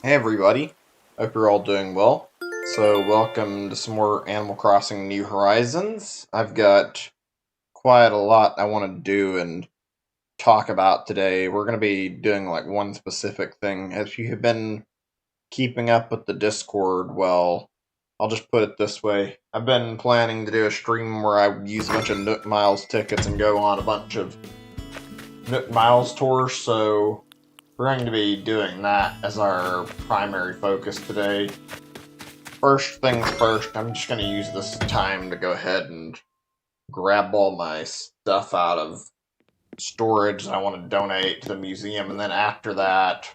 Hey everybody, hope you're all doing well. So welcome to some more Animal Crossing New Horizons. I've got quite a lot I want to do and talk about today. We're going to be doing like one specific thing. If you have been keeping up with the Discord, well, I'll just put it this way. I've been planning to do a stream where I use a bunch of Nook Miles tickets and go on a bunch of Nook Miles tours, so we're going to be doing that as our primary focus today. First things first, I'm just going to use this time to go ahead and grab all my stuff out of storage that I want to donate to the museum, and then after that,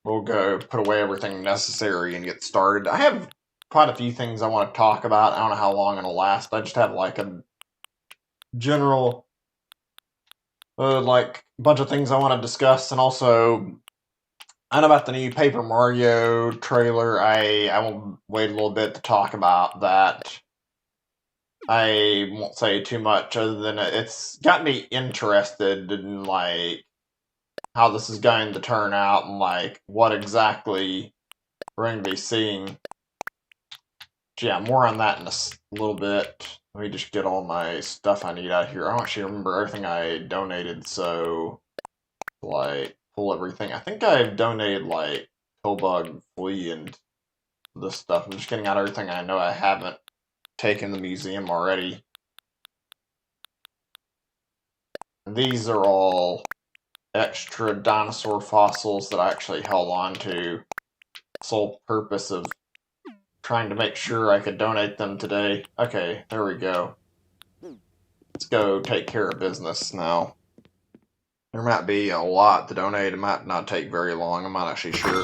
we'll go put away everything necessary and get started. I have quite a few things I want to talk about. I don't know how long it'll last. I just have like a general, like, bunch of things I want to discuss, and also I know about the new Paper Mario trailer. I will wait a little bit to talk about that. I won't say too much other than it's got me interested in, like, how this is going to turn out and, like, what exactly we're going to be seeing. Yeah, more on that in a little bit. Let me just get all my stuff I need out here. I don't actually remember everything I donated, so, like, pull everything. I think I've donated, like, Pillbug, Flea, and this stuff. I'm just getting out everything I know I haven't taken to the museum already. And these are all extra dinosaur fossils that I actually held on to. Sole purpose of trying to make sure I could donate them today. Okay, there we go. Let's go take care of business now. There might be a lot to donate. It might not take very long. I'm not actually sure.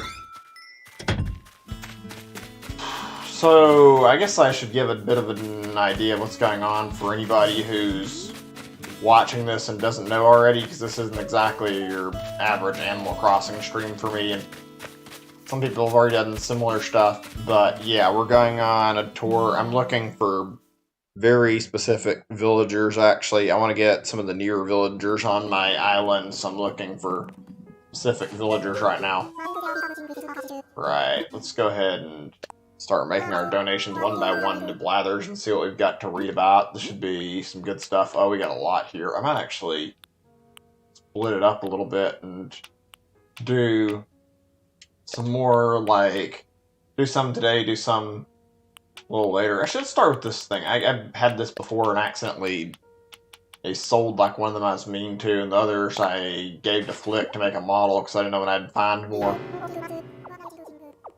So, I guess I should give a bit of an idea of what's going on for anybody who's watching this and doesn't know already, because this isn't exactly your average Animal Crossing stream for me, and some people have already done similar stuff, but yeah, we're going on a tour. I'm looking for very specific villagers, actually. I want to get some of the newer villagers on my island, so I'm looking for specific villagers right now. Right, let's go ahead and start making our donations one by one to Blathers and see what we've got to read about. This should be some good stuff. Oh, we got a lot here. I might actually split it up a little bit and do some more, like, do some today, do some a little later. I should start with this thing. I've had this before and accidentally they sold like one of them I was mean to, and the others I gave to Flick to make a model because I didn't know when I'd find more.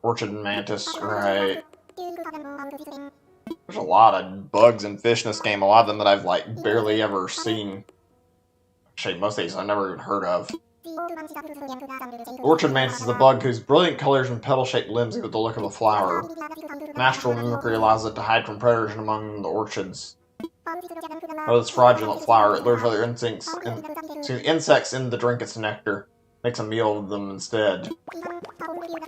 Orchid mantis, right. There's a lot of bugs and fish in this game, a lot of them that I've like barely ever seen. Actually, most of these I've never even heard of. Orchid mantis is a bug whose brilliant colors and petal-shaped limbs give it the look of a flower. Natural mimicry allows it to hide from predators among the orchids. With its fraudulent flower, it lures other insects in to drink its nectar, makes a meal of them instead.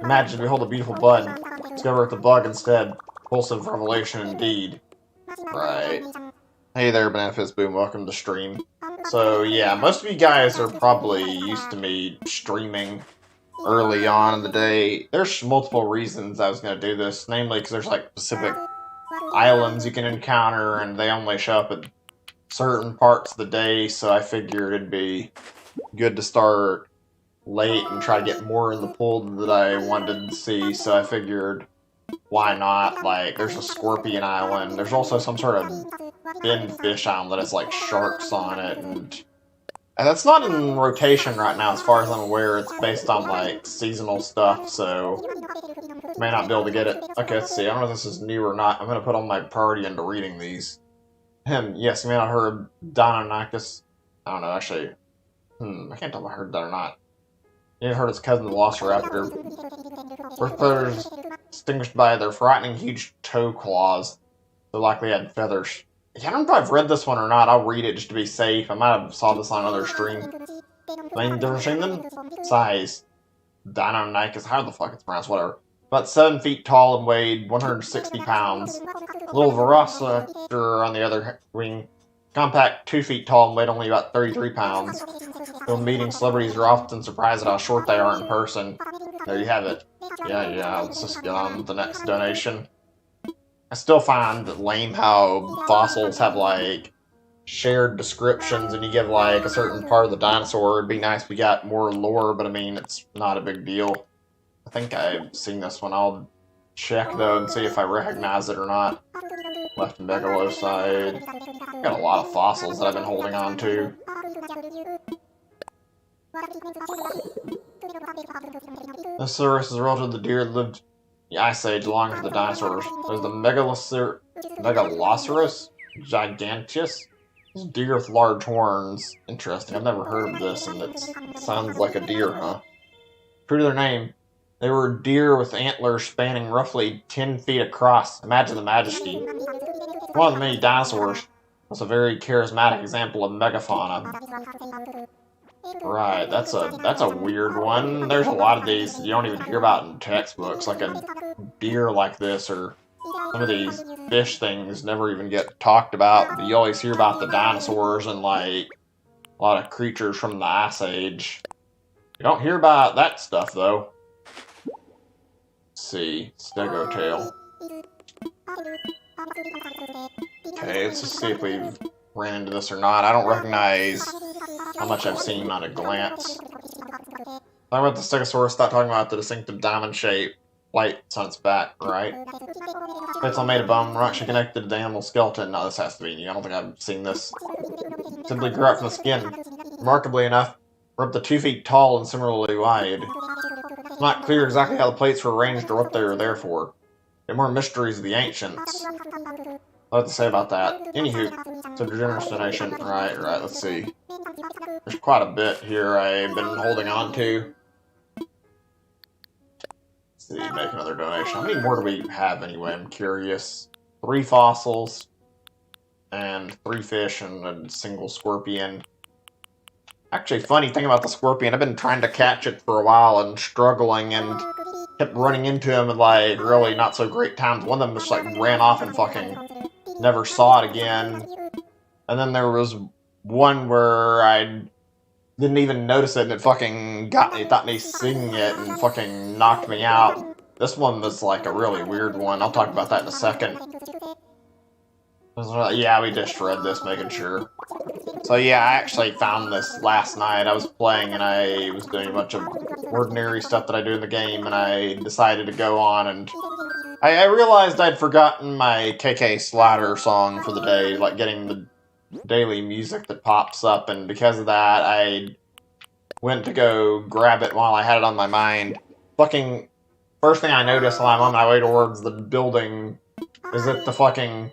Imagine to behold a beautiful bud, discover it's a bug instead. Repulsive revelation indeed. Right. Hey there, Benefits Boom, welcome to stream. So yeah, most of you guys are probably used to me streaming early on in the day. There's multiple reasons I was going to do this, namely because there's like specific islands you can encounter and they only show up at certain parts of the day, so I figured it'd be good to start late and try to get more in the pool that I wanted to see, so I figured why not? Like, there's a scorpion island, there's also some sort of fin fish island that has like sharks on it, and that's not in rotation right now as far as I'm aware. It's based on like seasonal stuff, so may not be able to get it. Okay, let's see. I don't know if this is new or not. I'm going to put on my priority into reading these. Yes, you may not have heard Deinonychus. I don't know, actually. I can't tell if I heard that or not. You heard its cousin, the Velociraptor. Birth predators distinguished by their frightening huge toe claws. They likely had feathers. Yeah, I don't know if I've read this one or not. I'll read it just to be safe. I might have saw this on another stream. Main difference between them? Size. Deinonychus, how the fuck it's pronounced, whatever. About 7 feet tall and weighed 160 pounds. Little Velociraptor on the other wing. Compact, 2 feet tall and weighed only about 33 pounds. When meeting celebrities, are often surprised at how short they are in person. There you have it. Yeah, let's just get on with the next donation. I still find it lame how fossils have, like, shared descriptions and you give, like, a certain part of the dinosaur. It'd be nice if we got more lore, but I mean, it's not a big deal. I think I've seen this one. I'll check, though, and see if I recognize it or not. Left megaloside. Got a lot of fossils that I've been holding on to. This Saurus is relative to the deer that lived in the Ice Age long after the dinosaurs. There's the Megalosaurus giganteus. This deer with large horns. Interesting. I've never heard of this, and it sounds like a deer, huh? True to their name, they were deer with antlers spanning roughly 10 feet across. Imagine the majesty. One of the many dinosaurs was a very charismatic example of megafauna. Right, that's a weird one. There's a lot of these you don't even hear about in textbooks, like a deer like this, or some of these fish things never even get talked about. You always hear about the dinosaurs and, like, a lot of creatures from the Ice Age. You don't hear about that stuff, though. Let's see, Stegotail. Okay, let's just see if we've ran into this or not. I don't recognize how much I've seen on a glance. Talking about the Stegosaurus, not talking about the distinctive diamond-shaped lights on its back, right? It's all made of bone, we're actually connected to the animal skeleton. No, this has to be new. I don't think I've seen this. Simply grew out from the skin. Remarkably enough, we're up to 2 feet tall and similarly wide. It's not clear exactly how the plates were arranged or what they were there for. There are more mysteries of the ancients. What to say about that? Anywho, so generous donation. Right, let's see. There's quite a bit here I've been holding on to. Let's see, make another donation. How many more do we have anyway? I'm curious. 3 fossils, and 3 fish, and a single scorpion. Actually, funny thing about the scorpion, I've been trying to catch it for a while and struggling and kept running into him at, like, really not so great times. One of them just, like, ran off and fucking never saw it again. And then there was one where I didn't even notice it and it fucking got me, thought me seeing it and fucking knocked me out. This one was, like, a really weird one. I'll talk about that in a second. Yeah, we just read this, making sure. So yeah, I actually found this last night. I was playing and I was doing a bunch of ordinary stuff that I do in the game, and I decided to go on, and I realized I'd forgotten my KK Slider song for the day, like getting the daily music that pops up, and because of that, I went to go grab it while I had it on my mind. Fucking first thing I noticed while I'm on my way towards the building is that the fucking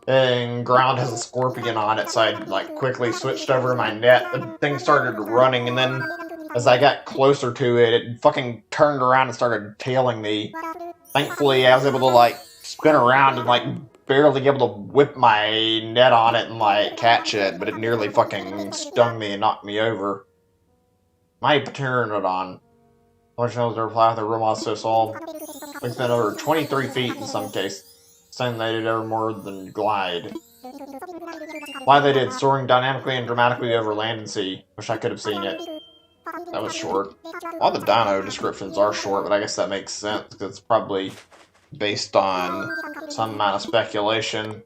ground has a scorpion on it, so I, like, quickly switched over to my net. The thing started running, and then as I got closer to it, it fucking turned around and started tailing me. Thankfully, I was able to, like, spin around and, like, barely able to whip my net on it and, like, catch it, but it nearly fucking stung me and knocked me over. My Pteranodon. Large nose are fly with a robot so small. It's been over 23 feet in some cases. Saying they did ever more than glide. Why they did, soaring dynamically and dramatically over land and sea. Wish I could have seen it. That was short. All the dino descriptions are short, but I guess that makes sense, because it's probably based on some amount of speculation.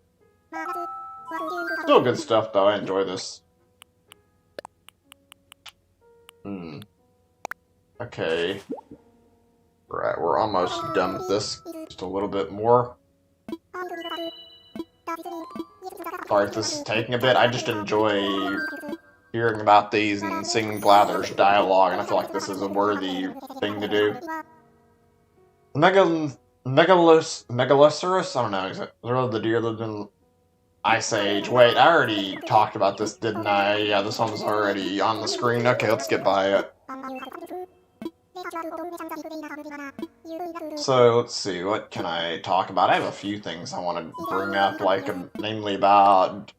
Still good stuff, though. I enjoy this. Okay. Right, we're almost done with this. Just a little bit more. Sorry if this is taking a bit. I just enjoy hearing about these and seeing Blather's dialogue, and I feel like this is a worthy thing to do. Megalosaurus? I don't know. Is it the deer lived in Ice Age? Wait, I already talked about this, didn't I? Yeah, this one was already on the screen. Okay, let's get by it. So, let's see, what can I talk about? I have a few things I want to bring up, like, namely about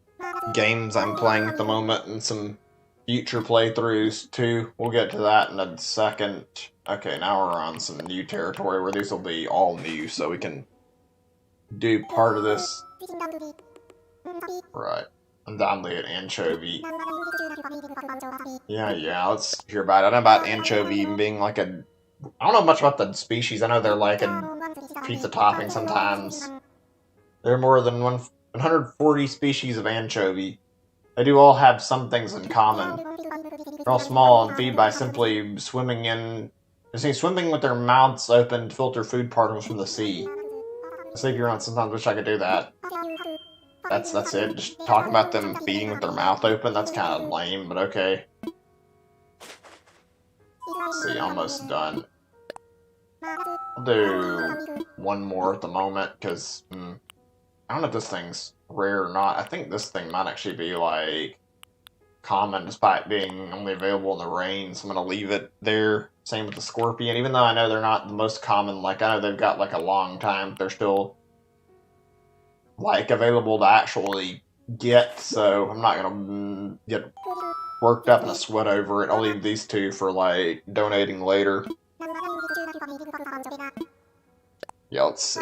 games I'm playing at the moment and some future playthroughs, too. We'll get to that in a second. Okay, now we're on some new territory where these will be all new, so we can do part of this. Right. Undoubtedly an anchovy. Yeah, let's hear about it. I know about anchovy being like a I don't know much about the species. I know they're like a pizza topping sometimes. There are more than 140 species of anchovy. They do all have some things in common. They're all small and feed by simply swimming with their mouths open to filter food particles from the sea. I sleep around sometimes wish I could do that. That's it. Just talking about them feeding with their mouth open, that's kind of lame, but okay. Let's see, almost done. I'll do one more at the moment, because I don't know if this thing's rare or not. I think this thing might actually be, like, common, despite being only available in the rain, so I'm going to leave it there. Same with the scorpion, even though I know they're not the most common. Like, I know they've got, like, a long time, they're still, like, available to actually get, so I'm not going to get worked up in a sweat over it. I'll leave these two for, like, donating later. Yeah, let's see.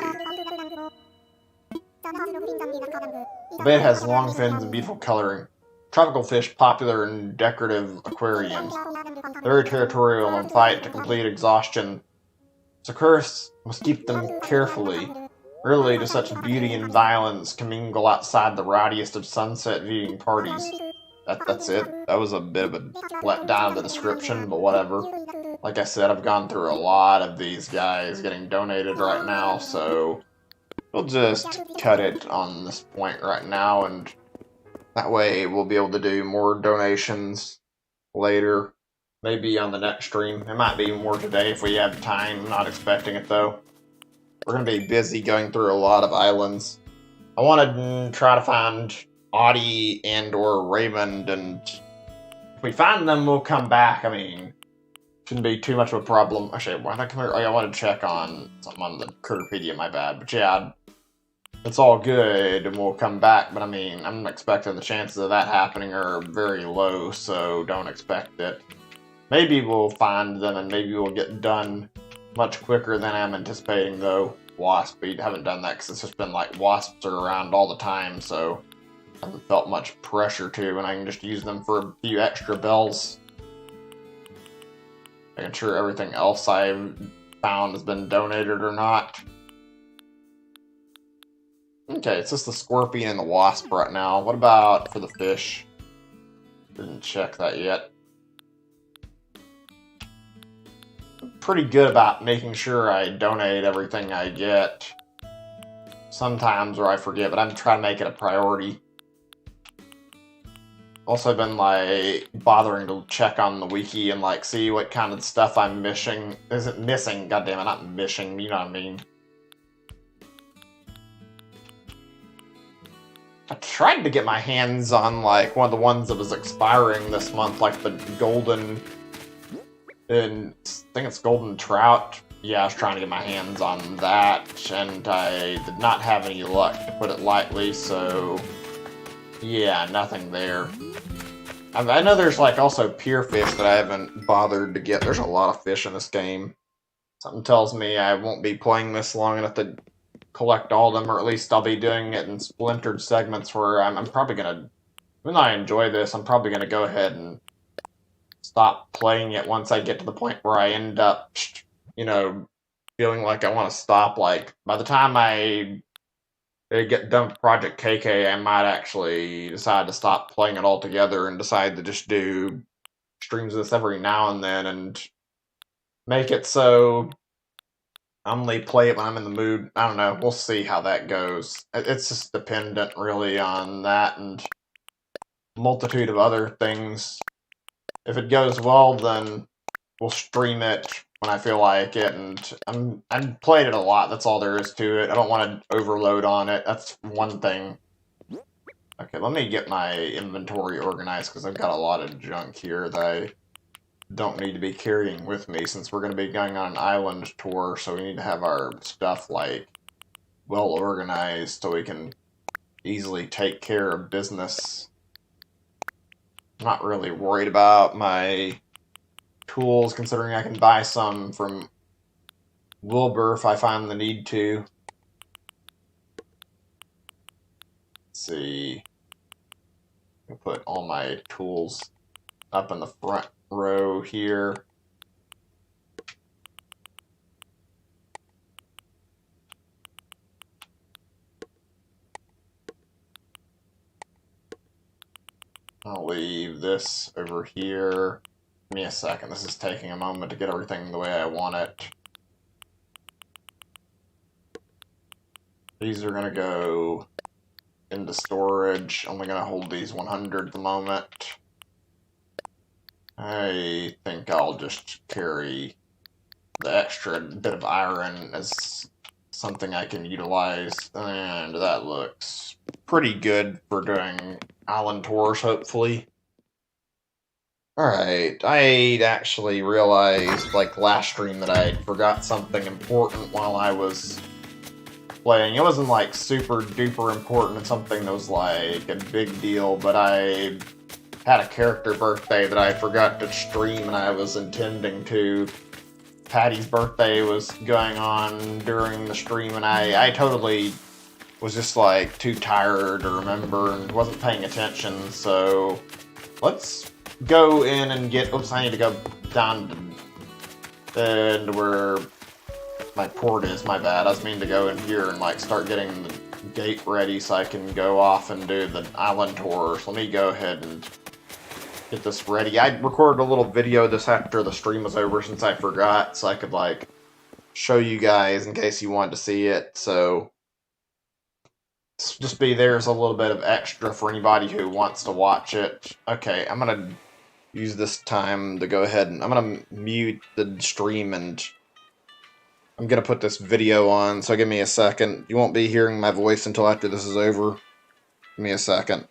The bait has long fins and beautiful coloring. Tropical fish popular in decorative aquariums. Very territorial and fight to complete exhaustion. Sakura must keep them carefully. Rarely do such beauty and violence commingle outside the rowdiest of sunset viewing parties. That's it. That was a bit of a letdown of the description, but whatever. Like I said, I've gone through a lot of these guys getting donated right now, so we'll just cut it on this point right now, and that way we'll be able to do more donations later. Maybe on the next stream. It might be more today if we have time. I'm not expecting it, though. We're going to be busy going through a lot of islands. I want to try to find Audie and or Raymond, and if we find them, we'll come back. I mean, shouldn't be too much of a problem. Actually, why not come here? I want to check on something on the Critterpedia, my bad. But yeah, it's all good, and we'll come back. But I mean, I'm expecting the chances of that happening are very low, so don't expect it. Maybe we'll find them, and maybe we'll get done much quicker than I'm anticipating, though. Wasp, we haven't done that because it's just been like wasps are around all the time, so I haven't felt much pressure to, and I can just use them for a few extra bells. Making sure everything else I've found has been donated or not. Okay, it's just the scorpion and the wasp right now. What about for the fish? Didn't check that yet. Pretty good about making sure I donate everything I get. Sometimes where I forget, but I'm trying to make it a priority. Also been like bothering to check on the wiki and like see what kind of stuff I'm missing. Isn't missing, goddammit, not missing, you know what I mean. I tried to get my hands on like one of the ones that was expiring this month, like the golden, and I think it's golden trout. Yeah, I was trying to get my hands on that, and I did not have any luck, to put it lightly, so yeah, nothing there. I know there's like also pier fish that I haven't bothered to get. There's a lot of fish in this game. Something tells me I won't be playing this long enough to collect all of them, or at least I'll be doing it in splintered segments where I'm probably gonna, even though I enjoy this, I'm probably gonna go ahead and stop playing it once I get to the point where I end up, you know, feeling like I want to stop. Like, by the time I get done with Project KK, I might actually decide to stop playing it altogether and decide to just do streams of this every now and then and make it so I only play it when I'm in the mood. I don't know. We'll see how that goes. It's just dependent, really, on that and a multitude of other things. If it goes well, then we'll stream it when I feel like it, and I've played it a lot. That's all there is to it. I don't want to overload on it. That's one thing. Okay, let me get my inventory organized because I've got a lot of junk here that I don't need to be carrying with me since we're going to be going on an island tour, so we need to have our stuff, like, well organized so we can easily take care of business. I'm not really worried about my tools, considering I can buy some from Wilbur if I find the need to. Let's see. I'll put all my tools up in the front row here. I'll leave this over here. Give me a second. This is taking a moment to get everything the way I want it. These are going to go into storage. Only going to hold these 100 at the moment. I think I'll just carry the extra bit of iron as something I can utilize. And that looks pretty good for doing island tours, hopefully. Alright, I actually realized, like, last stream that I forgot something important while I was playing. It wasn't, like, super duper important. It's something that was, like, a big deal, but I had a character birthday that I forgot to stream, and I was intending to. Patty's birthday was going on during the stream, and I totally was just, like, too tired to remember and wasn't paying attention, so let's go in and get... Oops, I need to go down to where my port is, my bad. I was meaning to go in here and, like, start getting the gate ready so I can go off and do the island tour. So let me go ahead and get this ready. I recorded a little video this after the stream was over since I forgot, so I could, like, show you guys in case you wanted to see it, so just be there as a little bit of extra for anybody who wants to watch it. Okay, I'm gonna use this time to go ahead and I'm gonna mute the stream and I'm gonna put this video on, so give me a second. You won't be hearing my voice until after this is over. Give me a second.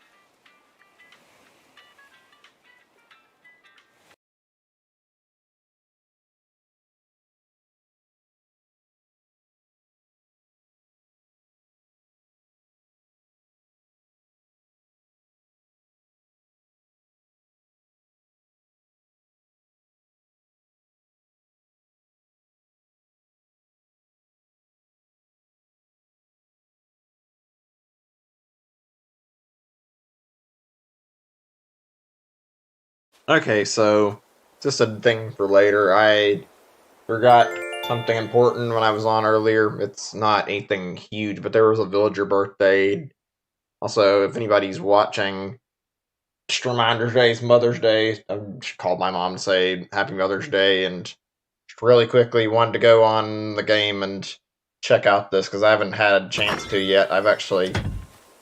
Okay, so just a thing for later. I forgot something important when I was on earlier. It's not anything huge, but there was a villager birthday. Also, if anybody's watching, just reminders days, Mother's Day. I called my mom to say Happy Mother's Day, and just really quickly wanted to go on the game and check out this because I haven't had a chance to yet. I've actually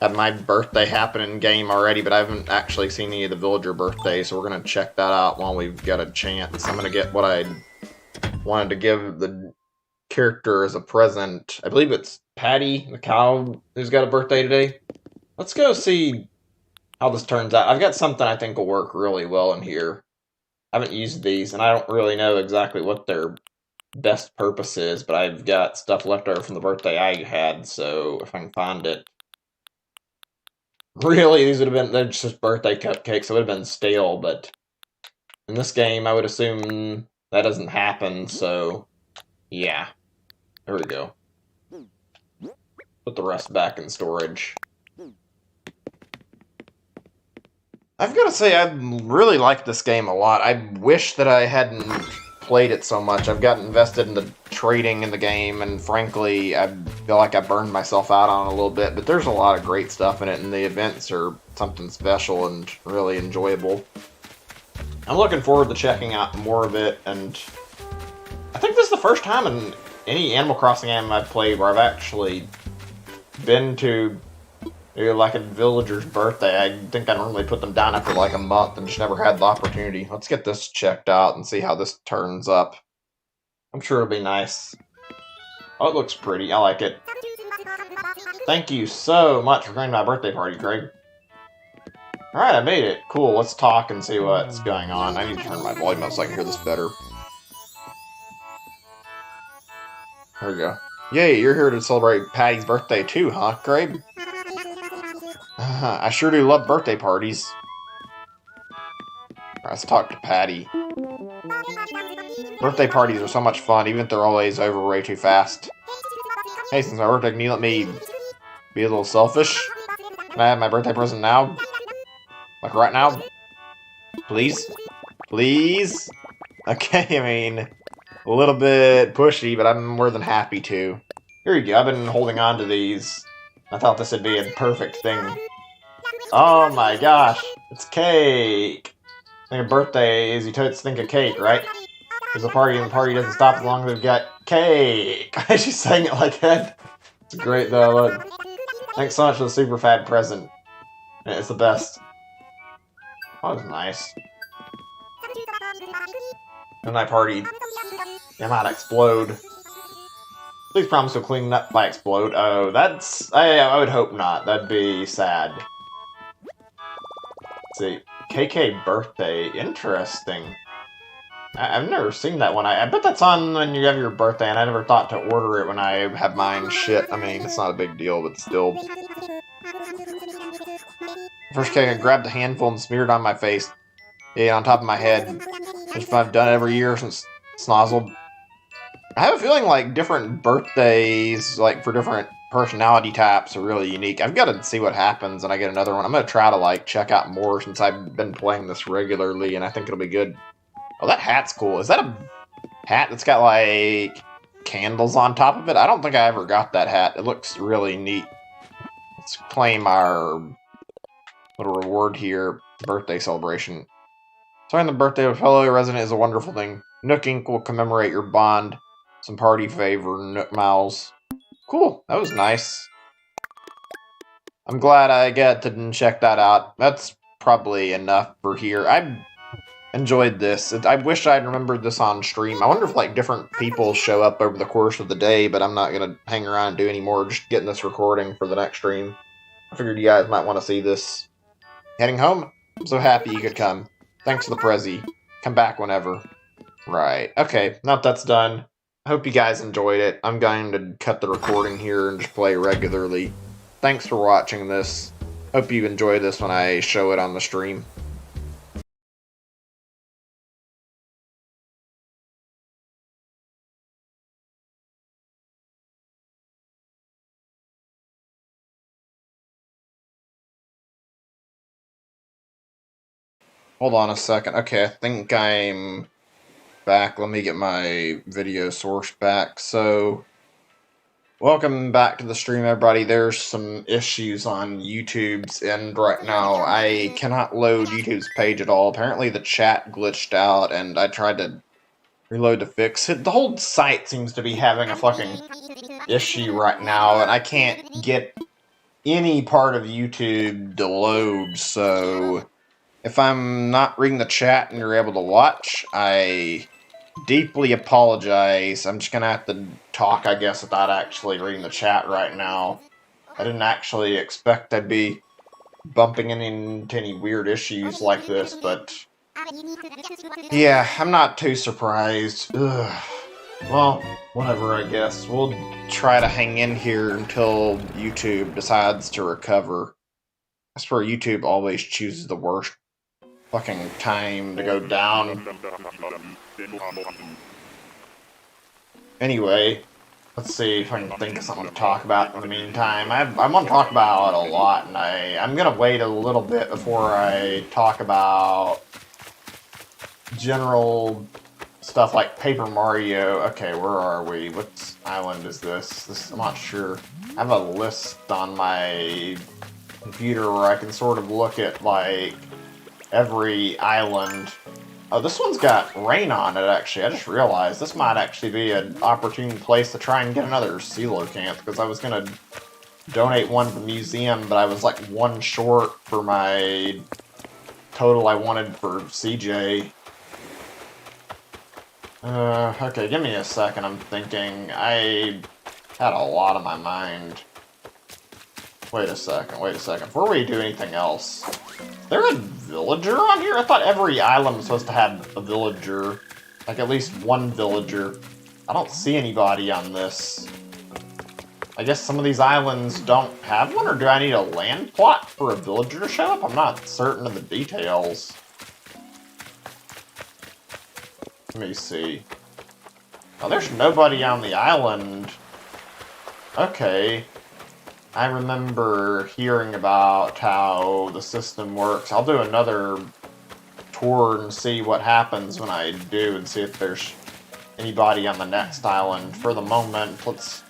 had my birthday happen in game already, but I haven't actually seen any of the villager birthdays, so we're gonna check that out while we've got a chance. I'm gonna get what I wanted to give the character as a present. I believe it's Patty, the cow, who's got a birthday today. Let's go see how this turns out. I've got something I think will work really well in here. I haven't used these, and I don't really know exactly what their best purpose is, but I've got stuff left over from the birthday I had, so if I can find it. Really, these would have been, they're just birthday cupcakes, so it would have been stale, but in this game, I would assume that doesn't happen, so yeah. There we go. Put the rest back in storage. I've got to say, I really like this game a lot. I wish that I hadn't played it so much. I've gotten invested in the trading in the game, and frankly, I feel like I burned myself out on it a little bit, but there's a lot of great stuff in it, and the events are something special and really enjoyable. I'm looking forward to checking out more of it, and I think this is the first time in any Animal Crossing game I've played where I've actually been to like a villager's birthday. I think I normally put them down after like a month and just never had the opportunity. Let's get this checked out and see how this turns up. I'm sure it'll be nice. Oh, it looks pretty. I like it. Thank you so much for coming to my birthday party, Greg. Alright, I made it. Cool, let's talk and see what's going on. I need to turn my volume up so I can hear this better. There we go. Yay, you're here to celebrate Patty's birthday too, huh, Greg? I sure do love birthday parties. Alright, let's talk to Patty. Birthday parties are so much fun, even if they're always over way too fast. Hey, since my birthday, can you let me be a little selfish? Can I have my birthday present now? Like right now? Please? Please? Okay, I mean, a little bit pushy, but I'm more than happy to. Here you go, I've been holding on to these. I thought this would be a perfect thing. Oh my gosh, it's cake! Think of birthdays, you totes think of cake, right? There's a party and the party doesn't stop as long as they've got cake! She's saying it like that. It's great though, look. Thanks so much for the super fab present. It's the best. That was nice. And I partied. I might explode. Please promise to clean up if I explode. Oh, that's... I would hope not. That'd be sad. Let's see. KK birthday. Interesting. I've never seen that one. I bet that's on when you have your birthday, and I never thought to order it when I have mine. Shit. I mean, it's not a big deal, but still. First cake, I grabbed a handful and smeared it on my face. Yeah, on top of my head. Which I've done every year since Snozzled. I have a feeling like different birthdays, like for different personality types, are really unique. I've got to see what happens when I get another one. I'm going to try to like check out more since I've been playing this regularly, and I think it'll be good. Oh, that hat's cool. Is that a hat that's got like candles on top of it? I don't think I ever got that hat. It looks really neat. Let's claim our little reward here. Birthday celebration. Starting the birthday of a fellow resident is a wonderful thing. Nook Inc. will commemorate your bond. Some party favor, Nook Mouse. Cool, that was nice. I'm glad I get to check that out. That's probably enough for here. I enjoyed this. I wish I'd remembered this on stream. I wonder if like different people show up over the course of the day, but I'm not going to hang around and do any more. Just getting this recording for the next stream. I figured you guys might want to see this. Heading home? I'm so happy you could come. Thanks for the Prezi. Come back whenever. Right. Okay, now that that's done, I hope you guys enjoyed it. I'm going to cut the recording here and just play regularly. Thanks for watching this. Hope you enjoy this when I show it on the stream. Hold on a second. Okay, I think I'm back. Let me get my video source back. So, welcome back to the stream, everybody. There's some issues on YouTube's end right now. I cannot load YouTube's page at all. Apparently the chat glitched out, and I tried to reload to fix it. The whole site seems to be having a fucking issue right now, and I can't get any part of YouTube to load, so if I'm not reading the chat and you're able to watch, I deeply apologize. I'm just gonna have to talk, I guess, without actually reading the chat right now. I didn't actually expect I'd be bumping into any weird issues like this, but yeah, I'm not too surprised. Ugh. Well, whatever, I guess. We'll try to hang in here until YouTube decides to recover. I swear YouTube always chooses the worst fucking time to go down. Anyway, let's see if I can think of something to talk about in the meantime. I want to talk about a lot, and I'm going to wait a little bit before I talk about general stuff like Paper Mario. Okay, where are we? What island is this? I'm not sure. I have a list on my computer where I can sort of look at, like, every island. Oh, this one's got rain on it, actually. I just realized this might actually be an opportune place to try and get another coelacanth, because I was going to donate one to the museum, but I was, like, one short for my total I wanted for CJ. Okay, give me a second. I'm thinking. I had a lot on my mind. Wait a second. Before we do anything else, is there a villager on here? I thought every island was supposed to have a villager. Like, at least one villager. I don't see anybody on this. I guess some of these islands don't have one, or do I need a land plot for a villager to show up? I'm not certain of the details. Let me see. Oh, there's nobody on the island. Okay. I remember hearing about how the system works. I'll do another tour and see what happens when I do, and see if there's anybody on the next island. For the moment, let's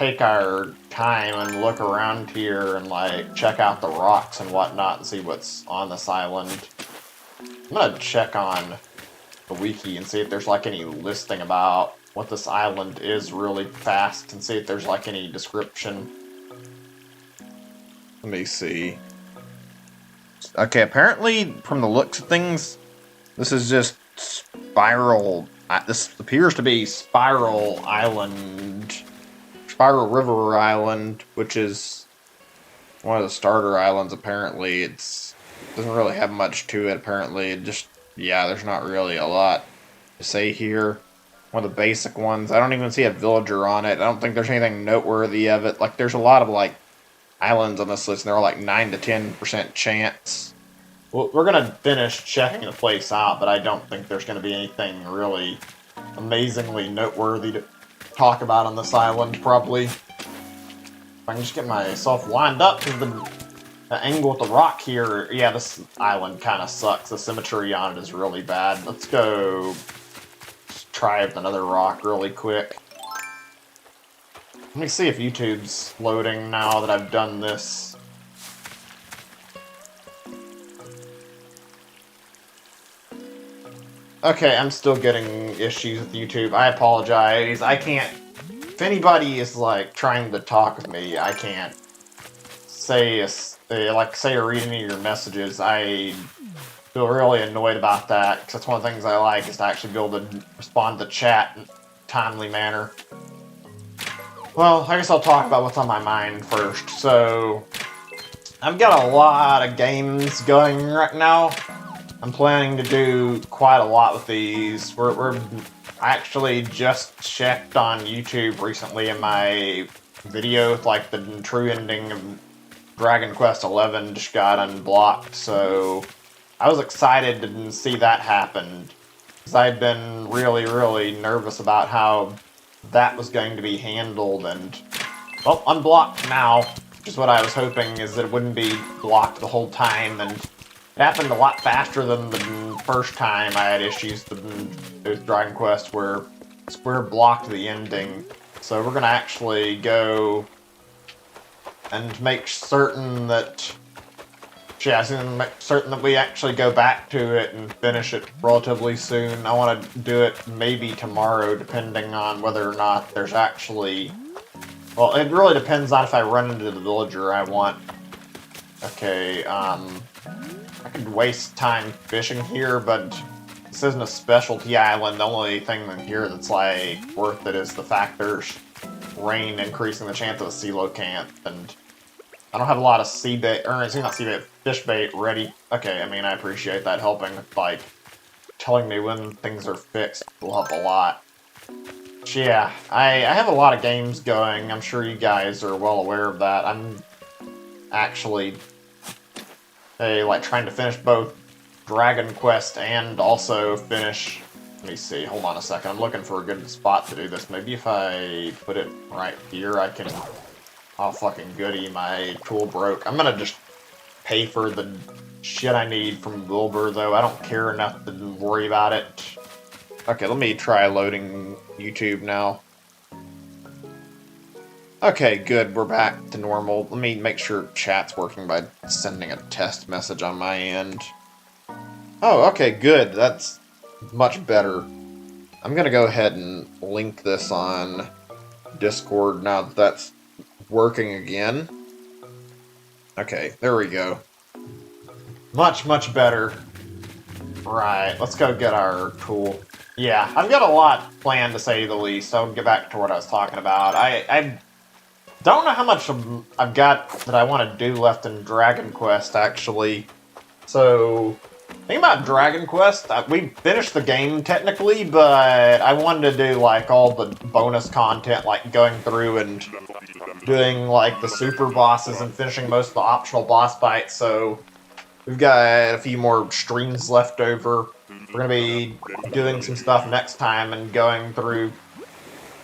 take our time and look around here and, like, check out the rocks and whatnot and see what's on this island. I'm gonna check on the wiki and see if there's, like, any listing about what this island is really fast and see if there's, like, any description. Let me see. Okay, apparently, from the looks of things, this is just Spiral. This appears to be Spiral Island. Spiral River Island, which is one of the starter islands, apparently. It doesn't really have much to it, apparently. Yeah, there's not really a lot to say here. One of the basic ones. I don't even see a villager on it. I don't think there's anything noteworthy of it. Like, there's a lot of, like, islands on this list, and they're all like 9 to 10% chance. Well, we're gonna finish checking the place out, but I don't think there's gonna be anything really amazingly noteworthy to talk about on this island, probably. If I can just get myself lined up, because the angle with the rock here, yeah, this island kind of sucks. The symmetry on it is really bad. Let's go try with another rock really quick. Let me see if YouTube's loading now that I've done this. Okay, I'm still getting issues with YouTube. I apologize. I can't... If anybody is, like, trying to talk with me, I can't say or read any of your messages. I feel really annoyed about that, because that's one of the things I like, is to actually be able to respond to chat in a timely manner. Well, I guess I'll talk about what's on my mind first. So, I've got a lot of games going right now. I'm planning to do quite a lot with these. I actually just checked on YouTube recently in my video with, like, the true ending of Dragon Quest XI just got unblocked, so I was excited to see that happen, because I'd been really, really nervous about how that was going to be handled, and, well, unblocked now, which is what I was hoping, is that it wouldn't be blocked the whole time, and it happened a lot faster than the first time I had issues with Dragon Quest where Square blocked the ending. So we're gonna actually go and make certain that we actually go back to it and finish it relatively soon. I want to do it maybe tomorrow, depending on whether or not there's actually... Well, it really depends on if I run into the villager I want. Okay, I could waste time fishing here, but this isn't a specialty island. The only thing in here that's, like, worth it is the fact there's rain increasing the chance of a sea locant, and I don't have a lot of sea bait, or it's not sea bait, fish bait ready. Okay, I mean, I appreciate that helping, like, telling me when things are fixed will help a lot. But yeah, I have a lot of games going. I'm sure you guys are well aware of that. I'm actually, like, trying to finish both Dragon Quest and also finish... Let me see, hold on a second. I'm looking for a good spot to do this. Maybe if I put it right here, I can... Oh, fucking goody, my tool broke. I'm gonna just pay for the shit I need from Wilbur, though. I don't care enough to worry about it. Okay, let me try loading YouTube now. Okay, good, we're back to normal. Let me make sure chat's working by sending a test message on my end. Oh, okay, good, that's much better. I'm gonna go ahead and link this on Discord now that that's working again. Okay, there we go. Much, much better. Right, let's go get our tool. Yeah, I've got a lot planned, to say the least. I'll get back to what I was talking about. I don't know how much I've got that I want to do left in Dragon Quest, actually. So, the thing about Dragon Quest, we finished the game, technically, but I wanted to do, like, all the bonus content, like going through and doing, like, the super bosses and finishing most of the optional boss fights, so we've got a few more streams left over. We're gonna be doing some stuff next time and going through...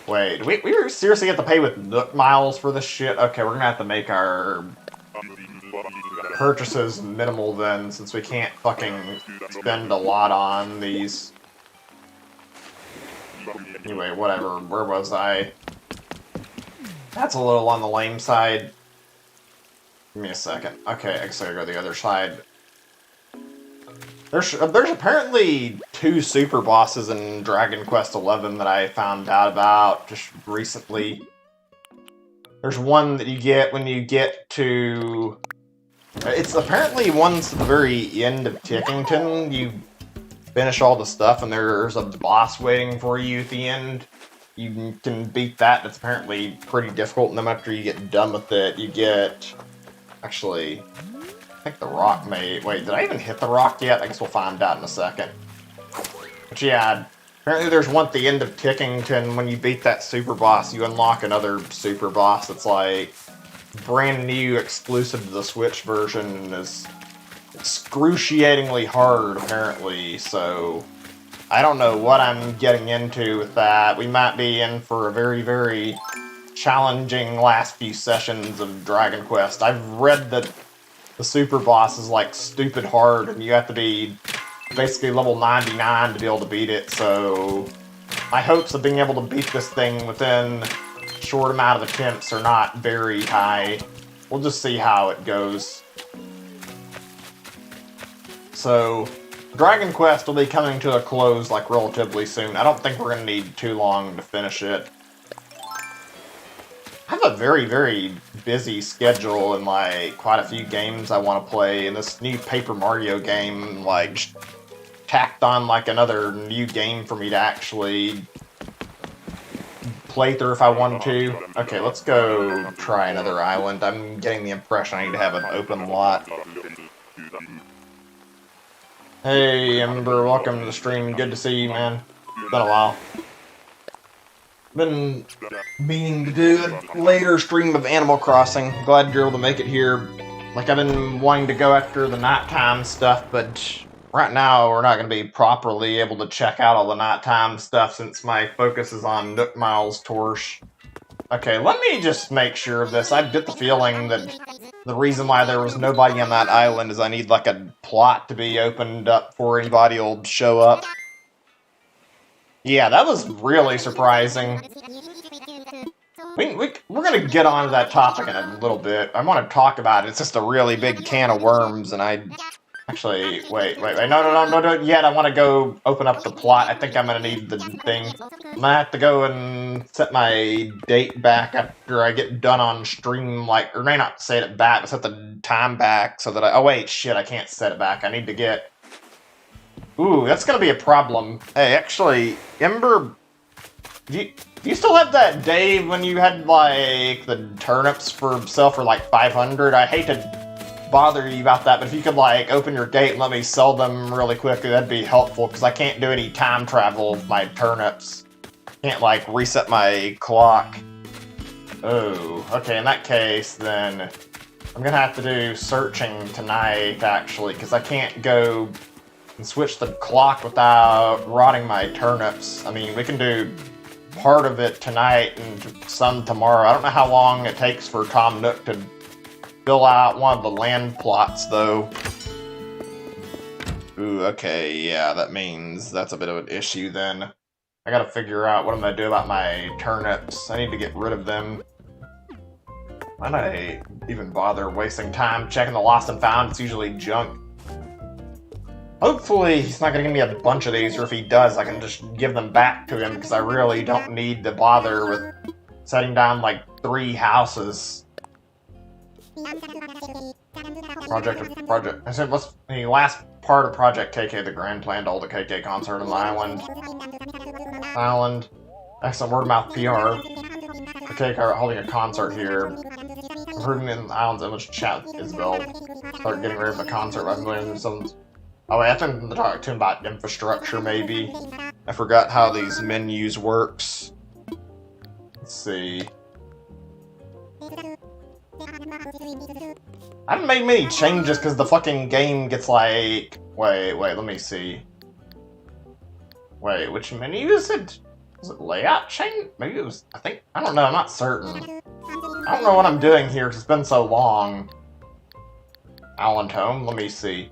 Wait, we seriously have to pay with Nook Miles for this shit? Okay, we're gonna have to make our purchases minimal then, since we can't fucking spend a lot on these. Anyway, whatever, where was I? That's a little on the lame side. Give me a second. Okay, I guess I gotta go to the other side. There's apparently 2 super bosses in Dragon Quest XI that I found out about just recently. There's one that you get when you get to... It's apparently one's at the very end of Tickington. You finish all the stuff and there's a boss waiting for you at the end. You can beat that, and it's apparently pretty difficult, and then after you get done with it, you get... Actually... I think the rock may... Wait, did I even hit the rock yet? I guess we'll find out in a second. But yeah, apparently there's one at the end of Tickington. When you beat that super boss, you unlock another super boss that's like brand new, exclusive to the Switch version, and is excruciatingly hard, apparently, so... I don't know what I'm getting into with that. We might be in for a very, very challenging last few sessions of Dragon Quest. I've read that the super boss is like stupid hard, and you have to be basically level 99 to be able to beat it, so my hopes of being able to beat this thing within a short amount of attempts are not very high. We'll just see how it goes. So, Dragon Quest will be coming to a close like relatively soon. I don't think we're going to need too long to finish it. I have a very, very busy schedule and like quite a few games I want to play, and this new Paper Mario game like tacked on like another new game for me to actually play through if I wanted to. Okay, let's go try another island. I'm getting the impression I need to have an open lot. Hey Ember, welcome to the stream. Good to see you, man. It's been a while. Been meaning to do a later stream of Animal Crossing. Glad you're able to make it here. Like, I've been wanting to go after the nighttime stuff, but right now we're not going to be properly able to check out all the nighttime stuff since my focus is on Nook Miles Torch. Okay, let me just make sure of this. I get the feeling that the reason why there was nobody on that island is I need like a plot to be opened up before anybody will show up. Yeah, that was really surprising. We're going to get onto that topic in a little bit. I want to talk about it. It's just a really big can of worms, and I... Actually, wait. No, yet. I want to go open up the plot. I think I'm going to need the thing. I'm going to have to go and set my date back after I get done on stream, like... Or may not set it back, but set the time back so that I... Oh, wait, shit, I can't set it back. I need to get... Ooh, that's gonna be a problem. Hey, actually, Ember, do you still have that day when you had, like, the turnips for sale for, like, 500? I hate to bother you about that, but if you could, like, open your gate and let me sell them really quickly, that'd be helpful, because I can't do any time travel with my turnips. Can't, like, reset my clock. Oh, okay, in that case, then I'm gonna have to do searching tonight, actually, because I can't go... and switch the clock without rotting my turnips. I mean, we can do part of it tonight and some tomorrow. I don't know how long it takes for Tom Nook to fill out one of the land plots, though. Ooh, okay, yeah, that means that's a bit of an issue, then. I gotta figure out what I'm gonna do about my turnips. I need to get rid of them. Why'd I even bother wasting time checking the lost and found? It's usually junk. Hopefully he's not going to give me a bunch of these, or if he does, I can just give them back to him, because I really don't need to bother with setting down, like, 3 houses. I said, what's the last part of Project KK, the grand plan to hold a KK concert on the island. Excellent word-of-mouth PR. The KK are holding a concert here. Improving in the island's image chat with Isabel. Start getting rid of the concert by moving themselves. Oh, I have to talk to him about infrastructure, maybe. I forgot how these menus works. Let's see. I haven't made many changes because the fucking game gets like... Wait, let me see. Wait, which menu is it? Is it layout change? Maybe it was... I don't know, I'm not certain. I don't know what I'm doing here because it's been so long. Island home, let me see.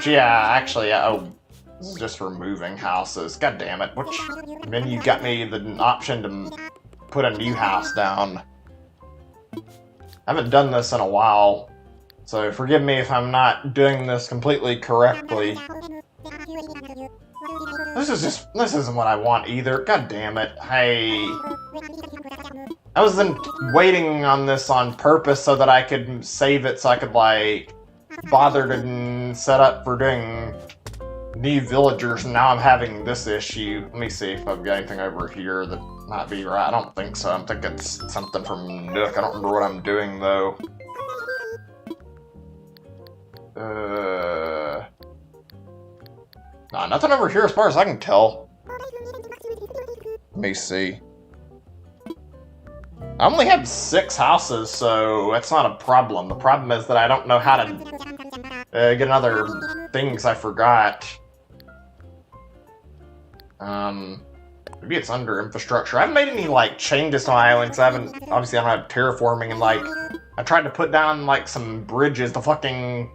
Yeah, actually, oh, this is just removing houses. God damn it, which menu got me the option to put a new house down? I haven't done this in a while, so forgive me if I'm not doing this completely correctly. This isn't what I want either. God damn it. I was then waiting on this on purpose so that I could save it so I could, like, bother to set up for doing new villagers, and now I'm having this issue. Let me see if I've got anything over here that might be right. I don't think so. I'm thinking it's something from Nook. I don't remember what I'm doing, though. Nah, nothing over here as far as I can tell. Let me see. I only have 6 houses, so that's not a problem. The problem is that I don't know how to get another things I forgot. Maybe it's under infrastructure. I haven't made any, like, changes to my islands. Obviously I don't have terraforming, and, like, I tried to put down, like, some bridges. The fucking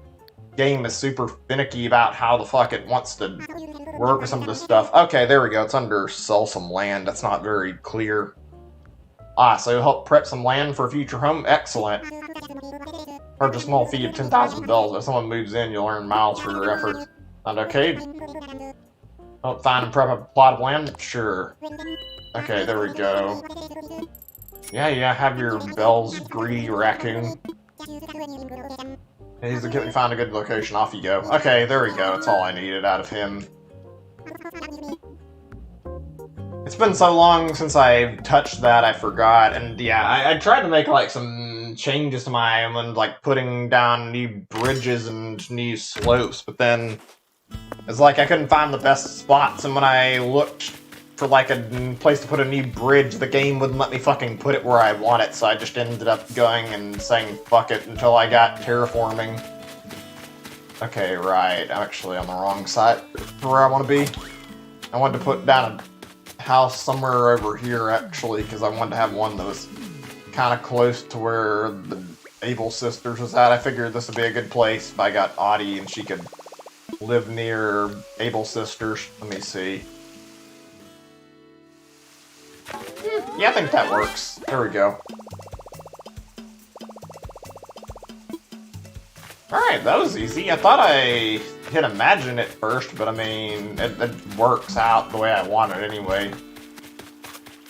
game is super finicky about how the fuck it wants to work with some of this stuff. Okay, there we go. It's under sell some land. That's not very clear. Ah, so you'll help prep some land for a future home? Excellent. Charge a small fee of 10,000 bells. If someone moves in, you'll earn miles for your efforts. Sound okay? Help find and prep a plot of land? Sure. Okay, there we go. Yeah, have your bells, greedy raccoon. He's the kid we found a good location, off you go. Okay, there we go. That's all I needed out of him. It's been so long since I've touched that, I forgot. And yeah, I tried to make, like, some changes to my island, like putting down new bridges and new slopes, but then it's like I couldn't find the best spots, and when I looked for, like, a place to put a new bridge, the game wouldn't let me fucking put it where I want it, so I just ended up going and saying fuck it until I got terraforming. Okay, right, I'm actually on the wrong side for where I want to be. I wanted to put down a house somewhere over here, actually, because I wanted to have one that was kind of close to where the Able Sisters was at. I figured this would be a good place if I got Audie and she could live near Able Sisters. Let me see. Yeah, I think that works. There we go. Alright, that was easy. I thought I hit imagine at first, but I mean, it works out the way I want it anyway.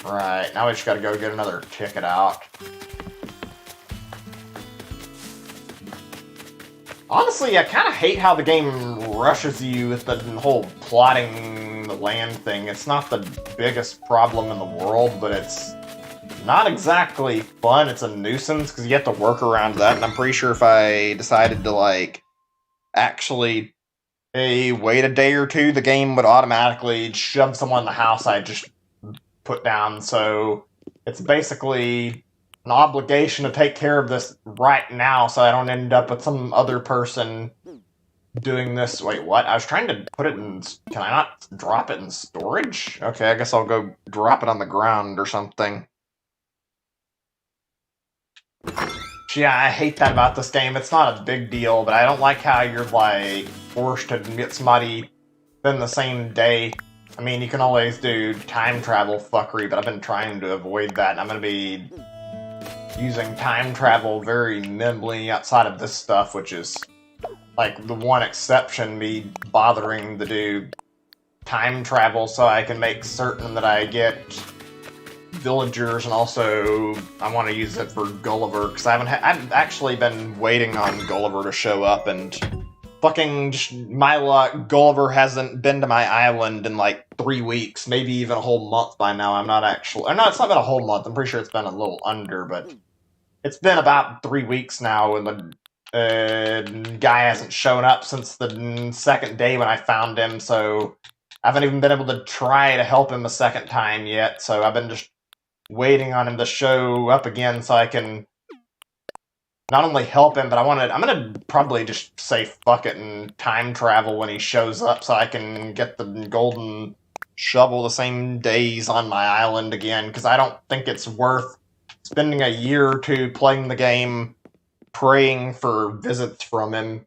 Right, now we just gotta go get another ticket out. Honestly, I kind of hate how the game rushes you with the whole plotting the land thing. It's not the biggest problem in the world, but it's not exactly fun. It's a nuisance because you have to work around that, and I'm pretty sure if I decided to, like, actually wait a day or two, the game would automatically shove someone in the house I just put down. So it's basically an obligation to take care of this right now so I don't end up with some other person doing this. Wait, what? I was trying to put it in... Can I not drop it in storage? Okay, I guess I'll go drop it on the ground or something. Yeah, I hate that about this game. It's not a big deal, but I don't like how you're, like, forced to get somebody within the same day. I mean, you can always do time travel fuckery, but I've been trying to avoid that, and I'm gonna be using time travel very minimally outside of this stuff, which is, like, the one exception, me bothering to do time travel so I can make certain that I get villagers, and also I want to use it for Gulliver, because I've actually been waiting on Gulliver to show up, and fucking just my luck, Gulliver hasn't been to my island in like 3 weeks, maybe even a whole month by now. I'm not actually, no, it's not been a whole month, I'm pretty sure it's been a little under, but it's been about 3 weeks now, and the guy hasn't shown up since the second day when I found him, so I haven't even been able to try to help him a second time yet, so I've been just waiting on him to show up again so I can not only help him, but I'm gonna probably just say fuck it and time travel when he shows up so I can get the golden shovel the same days on my island again, because I don't think it's worth spending a year or two playing the game praying for visits from him.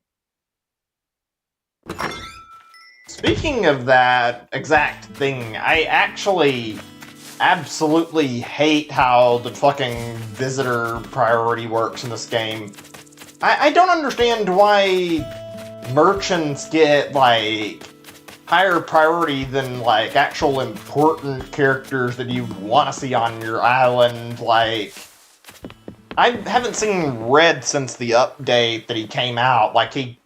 Speaking of that exact thing, I actually absolutely hate how the fucking visitor priority works in this game. I don't understand why merchants get, like, higher priority than, like, actual important characters that you want to see on your island. Like, I haven't seen Red since the update that he came out. Like, he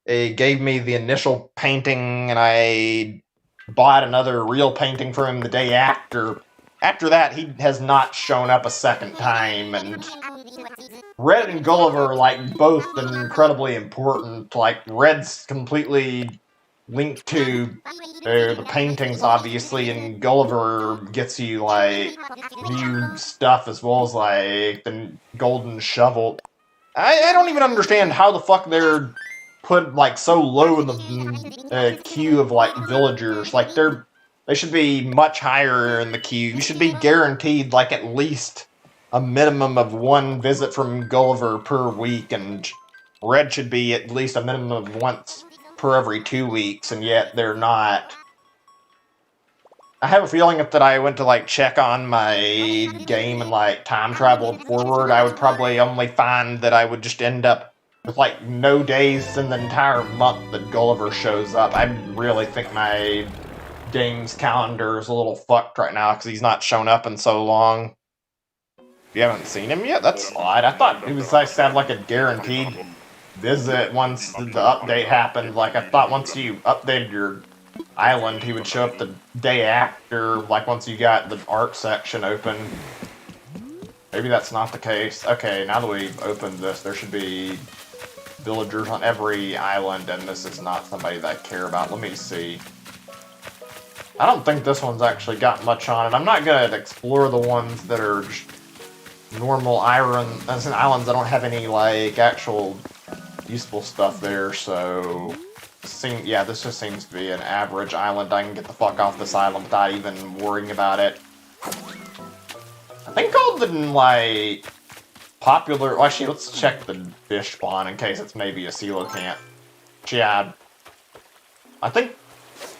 gave me the initial painting, and I bought another real painting from him the day after. After that, he has not shown up a second time, and Red and Gulliver are, like, both incredibly important. Like, Red's completely linked to the paintings, obviously, and Gulliver gets you, like, new stuff as well as, like, the golden shovel. I don't even understand how the fuck they're put, like, so low in the queue of, like, villagers. Like, they should be much higher in the queue. You should be guaranteed, like, at least a minimum of one visit from Gulliver per week, and Red should be at least a minimum of once per every 2 weeks, and yet they're not. I have a feeling if that I went to, like, check on my game and, like, time travel forward, I would probably only find that I would just end up with, like, no days in the entire month that Gulliver shows up. I really think my game's calendar is a little fucked right now because he's not shown up in so long. You haven't seen him yet? That's odd. I thought it was nice to have, like, a guaranteed visit once the update happened. Like, I thought once you updated your island, he would show up the day after, like, once you got the art section open. Maybe that's not the case. Okay, now that we've opened this, there should be villagers on every island, and this is not somebody that I care about. Let me see. I don't think this one's actually got much on it. I'm not gonna explore the ones that are just normal islands that don't have any, like, actual useful stuff there, so yeah, this just seems to be an average island. I can get the fuck off this island without even worrying about it. I think all the, like, popular... Well, actually, let's check the fish spawn in case it's maybe a coelacanth. Yeah, I think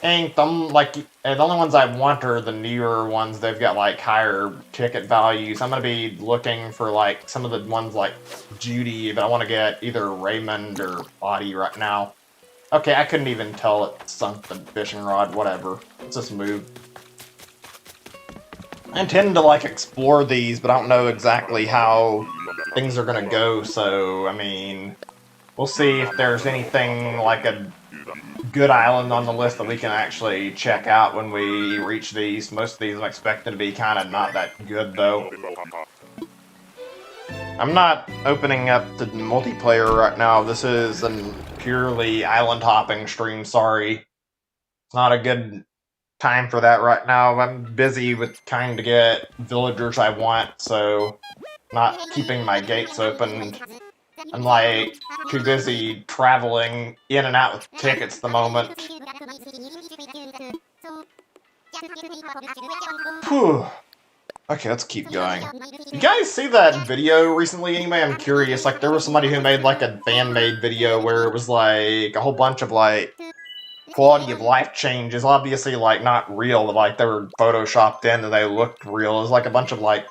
the only ones I want are the newer ones. They've got, like, higher ticket values. I'm gonna be looking for, like, some of the ones like Judy, but I want to get either Raymond or Audie right now. Okay, I couldn't even tell it sunk the fishing rod. Whatever. Let's just move. I intend to, like, explore these, but I don't know exactly how things are gonna go, so, I mean, we'll see if there's anything like a good island on the list that we can actually check out when we reach these. Most of these I'm expecting to be kind of not that good, though. I'm not opening up the multiplayer right now. This is a purely island hopping stream, sorry. It's not a good time for that right now. I'm busy with trying to get villagers I want, so not keeping my gates open. I'm, like, too busy traveling in and out with tickets at the moment. Whew. Okay, let's keep going. You guys see that video recently anyway? I'm curious. Like, there was somebody who made, like, a fan-made video where it was, like, a whole bunch of, like, quality of life changes. Obviously, like, not real, but, like, they were photoshopped in and they looked real. It was, like, a bunch of, like,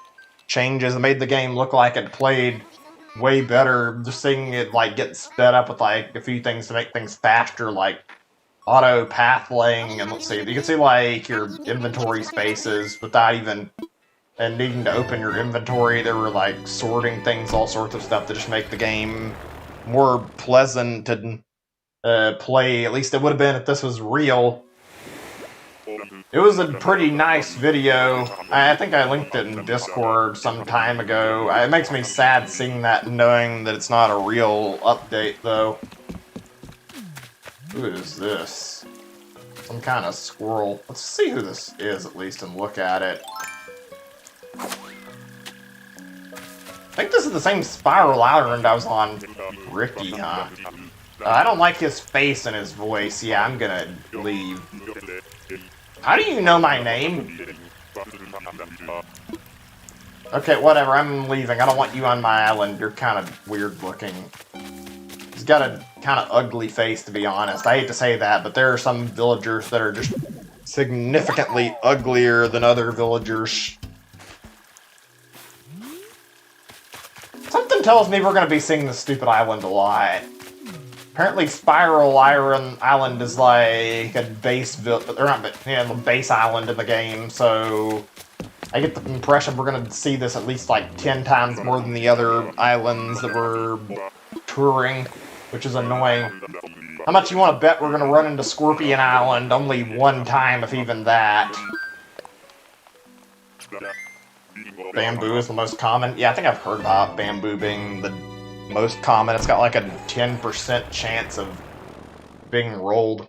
changes that made the game look like it played way better. Just seeing it, like, get sped up with, like, a few things to make things faster, like auto path laying, and let's see, you can see, like, your inventory spaces without even needing to open your inventory. They were, like, sorting things, all sorts of stuff to just make the game more pleasant to play. At least it would have been if this was real. It was a pretty nice video. I think I linked it in Discord some time ago. It makes me sad seeing that, knowing that it's not a real update, though. Who is this? Some kind of squirrel. Let's see who this is, at least, and look at it. I think this is the same Spiral Island I was on. Ricky, huh? I don't like his face and his voice. Yeah, I'm gonna leave. How do you know my name? Okay, whatever, I'm leaving. I don't want you on my island. You're kind of weird looking. He's got a kind of ugly face, to be honest. I hate to say that, but there are some villagers that are just significantly uglier than other villagers. Something tells me we're going to be seeing this stupid island a lot. Apparently Spiral Island is like a base the base island in the game, so I get the impression we're going to see this at least like 10 times more than the other islands that we're touring, which is annoying. How much you want to bet we're going to run into Scorpion Island only one time, if even that? Bamboo is the most common. Yeah, I think I've heard about bamboo being the most common. It's got like a 10% chance of being rolled.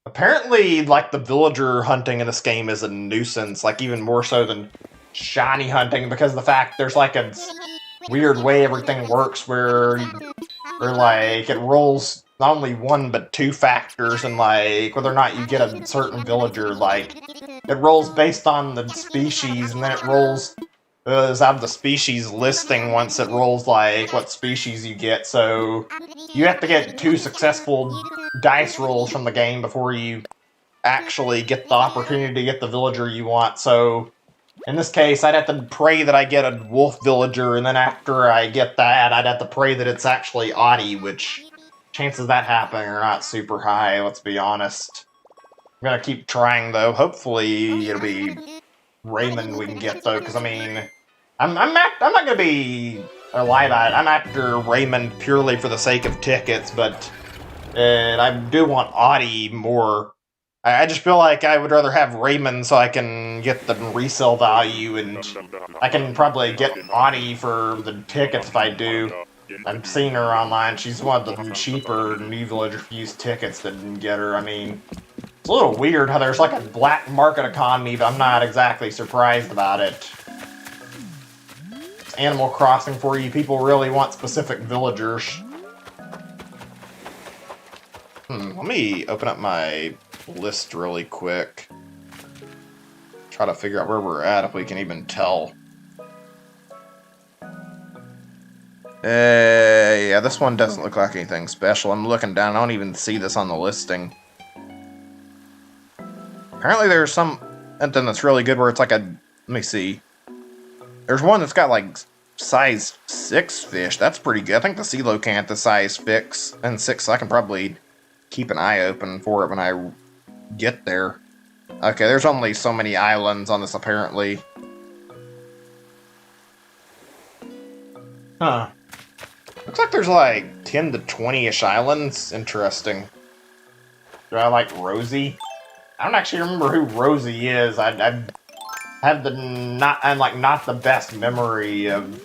Apparently, like, the villager hunting in this game is a nuisance, like, even more so than shiny hunting, because of the fact there's, like, a weird way everything works where like, it rolls not only one, but two factors, and, like, whether or not you get a certain villager, like, it rolls based on the species, and then it rolls out of the species listing once it rolls, like, what species you get, so you have to get 2 successful dice rolls from the game before you actually get the opportunity to get the villager you want, so in this case, I'd have to pray that I get a wolf villager, and then after I get that, I'd have to pray that it's actually Audie, which chances of that happening are not super high, let's be honest. I'm gonna keep trying, though. Hopefully it'll be Raymond we can get, though, because, I mean, I'm not gonna be a lie about it. I'm after Raymond purely for the sake of tickets, but I do want Audie more. I just feel like I would rather have Raymond so I can get the resale value, and I can probably get Audie for the tickets if I do. I've seen her online. She's one of the cheaper New Villager Fuse tickets that didn't get her. I mean, it's a little weird how there's like a black market economy, but I'm not exactly surprised about it. It's Animal Crossing for you. People really want specific villagers. Let me open up my list really quick. Try to figure out where we're at, if we can even tell. Yeah, this one doesn't look like anything special. I'm looking down, I don't even see this on the listing. Apparently there's something that's really good where it's like a... Let me see. There's one that's got like size 6 fish. That's pretty good. I think the coelacanth is size 6, so I can probably keep an eye open for it when I get there. Okay, there's only so many islands on this, apparently. Huh. Looks like there's like 10 to 20-ish islands. Interesting. Do I like Rosie? I don't actually remember who Rosie is. I have not the best memory of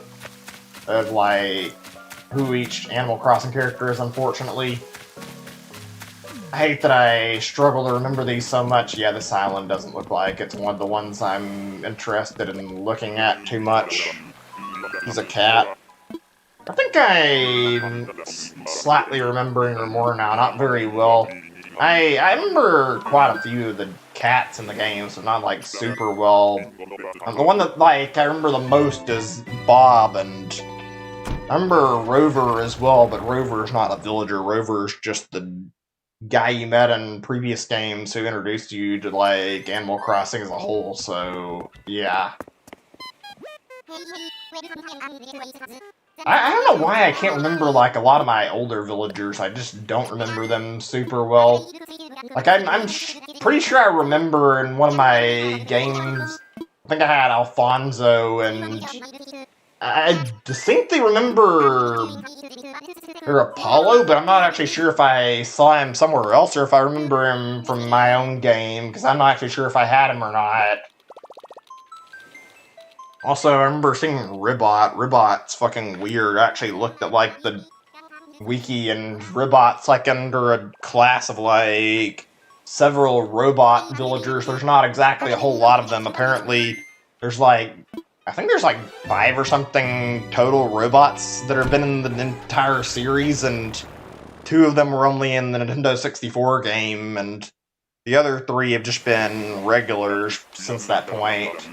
like who each Animal Crossing character is, unfortunately. I hate that I struggle to remember these so much. Yeah, this island doesn't look like it's one of the ones I'm interested in looking at too much. He's a cat. I think I'm slightly remembering her more now, not very well. I remember quite a few of the cats in the game, so not like super well. The one that like I remember the most is Bob, and I remember Rover as well, but Rover's not a villager. Rover's just the guy you met in previous games who introduced you to like Animal Crossing as a whole, so yeah. I don't know why I can't remember like a lot of my older villagers. I just don't remember them super well. Like I'm pretty sure I remember in one of my games, I think I had Alfonso, and I distinctly remember Apollo, but I'm not actually sure if I saw him somewhere else or if I remember him from my own game, because I'm not actually sure if I had him or not. Also, I remember seeing Ribot. Ribot's fucking weird. I actually looked at, like, the wiki, and Ribot's, like, under a class of, like, several robot villagers. There's not exactly a whole lot of them. Apparently, there's, like, I think there's, like, 5 or something total robots that have been in the entire series, and 2 of them were only in the Nintendo 64 game, and the other 3 have just been regulars since that point.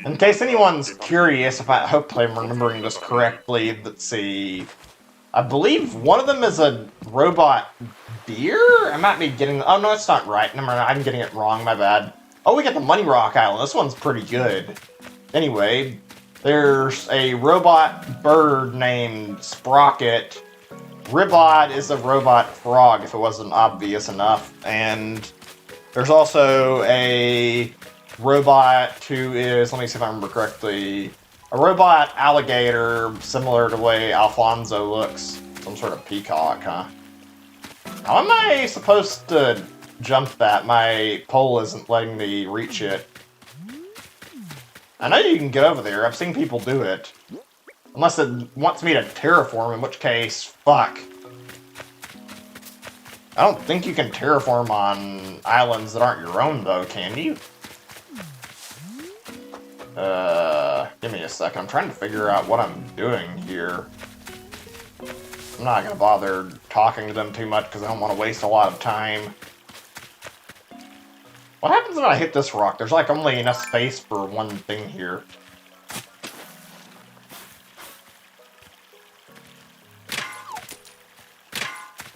In case anyone's curious, if I hope I'm remembering this correctly, let's see. I believe one of them is a robot here? I might be getting... Oh, no, that's not right. Never mind, I'm getting it wrong. My bad. Oh, we got the Money Rock Island. This one's pretty good. Anyway, there's a robot bird named Sprocket. Ribot is a robot frog, if it wasn't obvious enough. And there's also a robot who is... Let me see if I remember correctly... A robot alligator, similar to the way Alfonso looks. Some sort of peacock, huh? How am I supposed to jump that? My pole isn't letting me reach it. I know you can get over there. I've seen people do it. Unless it wants me to terraform, in which case, fuck. I don't think you can terraform on islands that aren't your own, though, can you? Give me a second. I'm trying to figure out what I'm doing here. I'm not gonna bother talking to them too much because I don't want to waste a lot of time. What happens when I hit this rock? There's like only enough space for one thing here.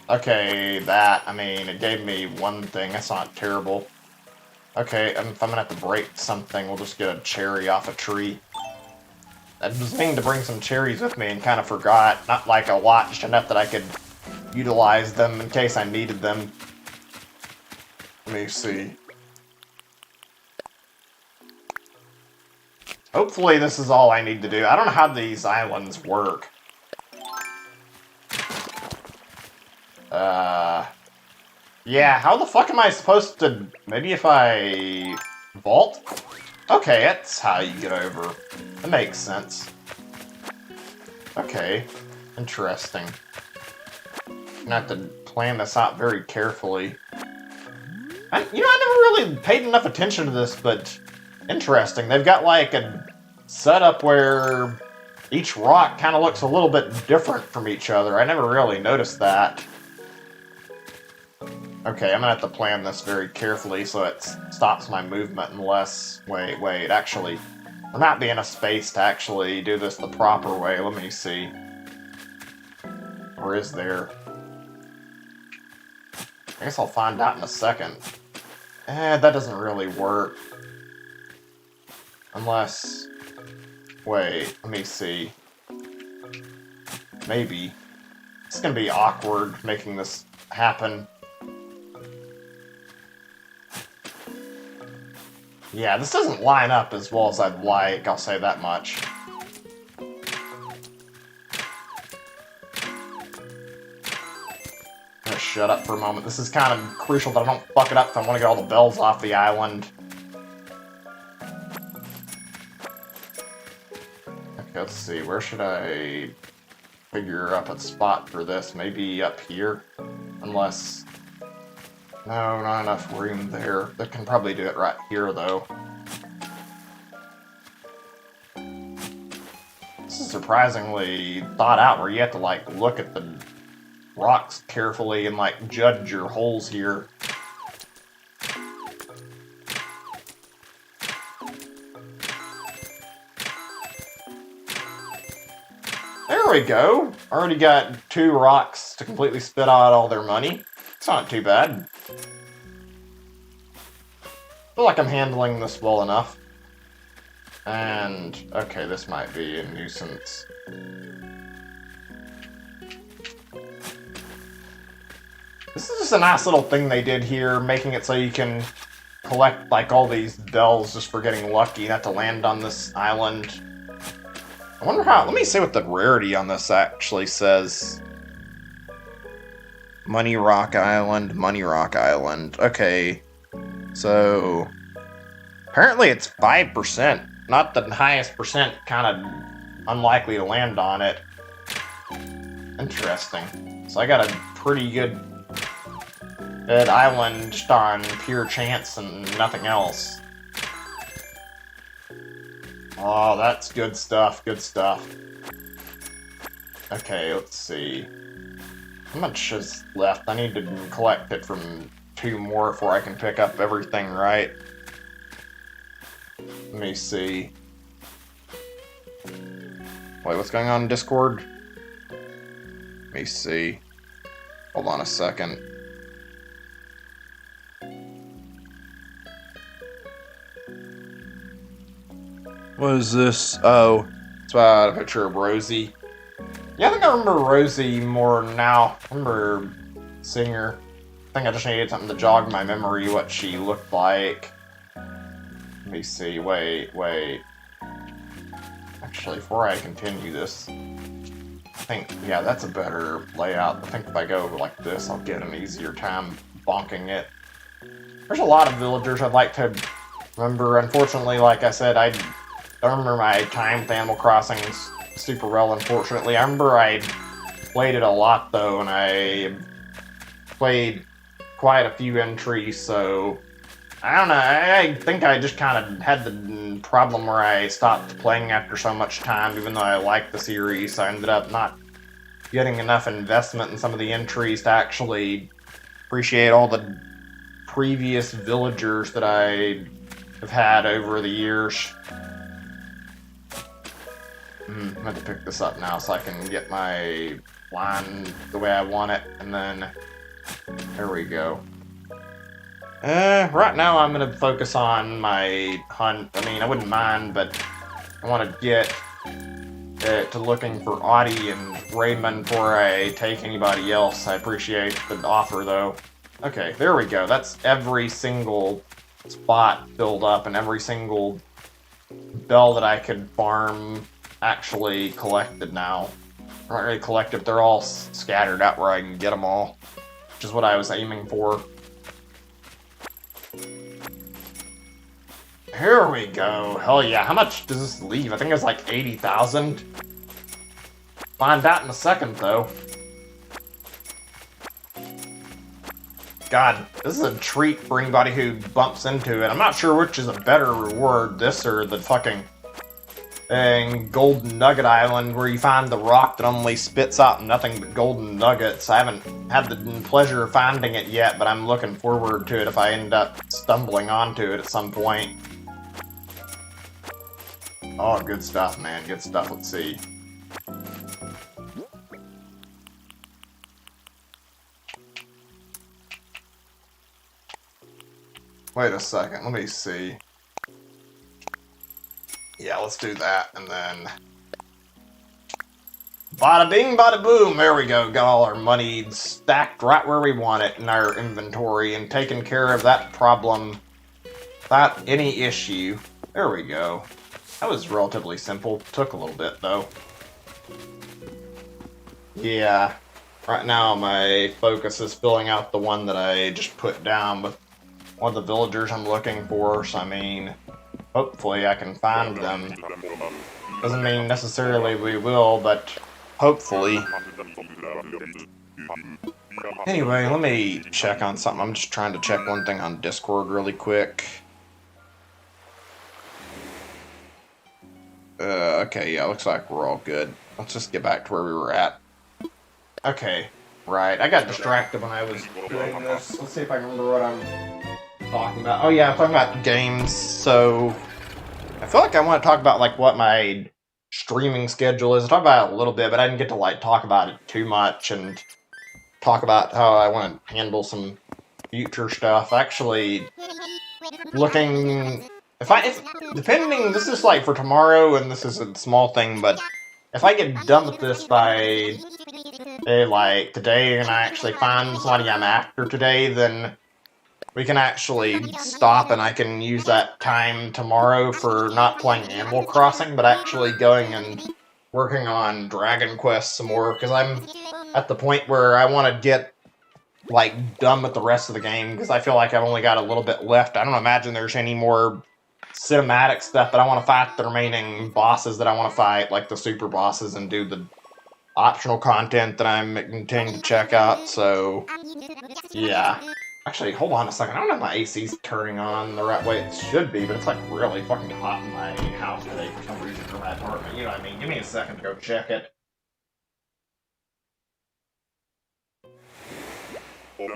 Okay, that, I mean, it gave me one thing. That's not terrible. Okay, if I'm gonna have to break something, we'll just get a cherry off a tree. I was meaning to bring some cherries with me and kind of forgot. Not like a lot, just enough that I could utilize them in case I needed them. Let me see. Hopefully this is all I need to do. I don't know how these islands work. Yeah, how the fuck am I supposed to... Maybe if I... vault? Okay, that's how you get over. That makes sense. Okay. Interesting. I'm gonna have to plan this out very carefully. I never really paid enough attention to this, but... Interesting. They've got like a setup where each rock kind of looks a little bit different from each other. I never really noticed that. Okay, I'm gonna have to plan this very carefully so it stops my movement unless... Wait, actually... There might be enough space to actually do this the proper way. Let me see. Or is there? I guess I'll find out in a second. That doesn't really work. Unless... Wait, let me see. Maybe. It's gonna be awkward making this happen. Yeah, this doesn't line up as well as I'd like, I'll say that much. I'm gonna shut up for a moment. This is kind of crucial that I don't fuck it up if I want to get all the bells off the island. Okay, let's see, where should I figure up a spot for this? Maybe up here? Unless... No, not enough room there. They can probably do it right here, though. This is surprisingly thought out, where you have to, like, look at the rocks carefully and, like, judge your holes here. There we go! Already got 2 rocks to completely spit out all their money. It's not too bad. I feel like I'm handling this well enough. And, okay, this might be a nuisance. This is just a nice little thing they did here, making it so you can collect, like, all these bells just for getting lucky not to land on this island. I wonder how... Let me see what the rarity on this actually says. Money Rock Island, Money Rock Island. Okay. So, apparently it's 5%. Not the highest percent, kind of unlikely to land on it. Interesting. So I got a pretty good island just on pure chance and nothing else. Oh, that's good stuff, good stuff. Okay, let's see. How much is left? I need to collect it from 2 more before I can pick up everything, right? Let me see. Wait, what's going on in Discord? Let me see. Hold on a second. What is this? Oh. It's about a picture of Rosie. Yeah, I think I remember Rosie more now. I remember seeing her. I think I just needed something to jog my memory what she looked like. Let me see. Wait. Actually, before I continue this, I think, yeah, that's a better layout. I think if I go like this, I'll get an easier time bonking it. There's a lot of villagers I'd like to remember. Unfortunately, like I said, I don't remember my time with Animal Crossing super well, unfortunately. I remember I played it a lot, though, and I played quite a few entries, so I don't know. I think I just kind of had the problem where I stopped playing after so much time, even though I liked the series. I ended up not getting enough investment in some of the entries to actually appreciate all the previous villagers that I have had over the years. I'm going to pick this up now so I can get my line the way I want it, and then there we go. Right now I'm going to focus on my hunt. I mean, I wouldn't mind, but I want to get to looking for Audie and Raymond before I take anybody else. I appreciate the offer, though. Okay, there we go. That's every single spot filled up, and every single bell that I could farm actually collected now. Not really collected, they're all scattered out where I can get them all, which is what I was aiming for. Here we go. Hell yeah. How much does this leave? I think it's like 80,000. Find out in a second, though. God, this is a treat for anybody who bumps into it. I'm not sure which is a better reward, this or the fucking Golden Nugget Island, where you find the rock that only spits out nothing but golden nuggets. I haven't had the pleasure of finding it yet, but I'm looking forward to it if I end up stumbling onto it at some point. Oh, good stuff, man. Good stuff. Let's see. Wait a second. Let me see. Yeah, let's do that, and then bada bing, bada boom, there we go, got all our money stacked right where we want it in our inventory, and taking care of that problem without any issue. There we go. That was relatively simple, took a little bit though. Yeah, right now my focus is filling out the one that I just put down with one of the villagers I'm looking for, so I mean, hopefully I can find them. Doesn't mean necessarily we will, but hopefully. Anyway, let me check on something. I'm just trying to check one thing on Discord really quick. Okay, yeah, looks like we're all good. Let's just get back to where we were at. Okay, right. I got distracted when I was doing this. Let's see if I remember what I'm talking about. Oh yeah, I'm talking about games, so I feel like I want to talk about like what my streaming schedule is. I talked about it a little bit, but I didn't get to like talk about it too much and talk about how I want to handle some future stuff. Actually, looking if depending, this is like for tomorrow, and this is a small thing, but if I get done with this by like today, and I actually find somebody I'm after today, then we can actually stop, and I can use that time tomorrow for not playing Animal Crossing, but actually going and working on Dragon Quest some more, because I'm at the point where I want to get, like, done with the rest of the game, because I feel like I've only got a little bit left. I don't imagine there's any more cinematic stuff, but I want to fight the remaining bosses that I want to fight, like the super bosses, and do the optional content that I'm intending to check out, so yeah. Actually, hold on a second. I don't know if my AC's turning on the right way it should be, but it's like really fucking hot in my house today for some reason for my apartment. You know what I mean? Give me a second to go check it. Oh,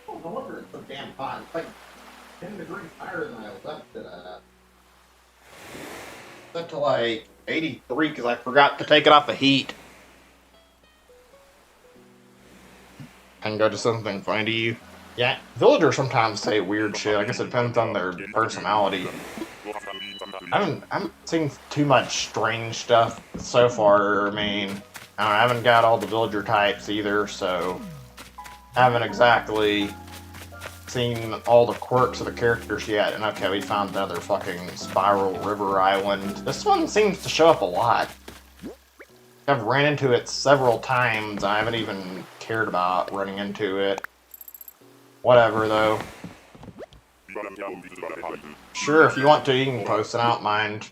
no wonder it's so damn hot. It's like 10 degrees higher than I left it at. Set to like 83 because I forgot to take it off the heat. I can go to something funny to you. Yeah, villagers sometimes say weird shit. I guess it depends on their personality. I haven't seen too much strange stuff so far. I mean, I haven't got all the villager types either, so I haven't exactly seen all the quirks of the characters yet. And okay, we found another fucking spiral river island. This one seems to show up a lot. I've ran into it several times. I haven't even cared about running into it. Whatever, though. Sure, if you want to, you can post it. I don't mind.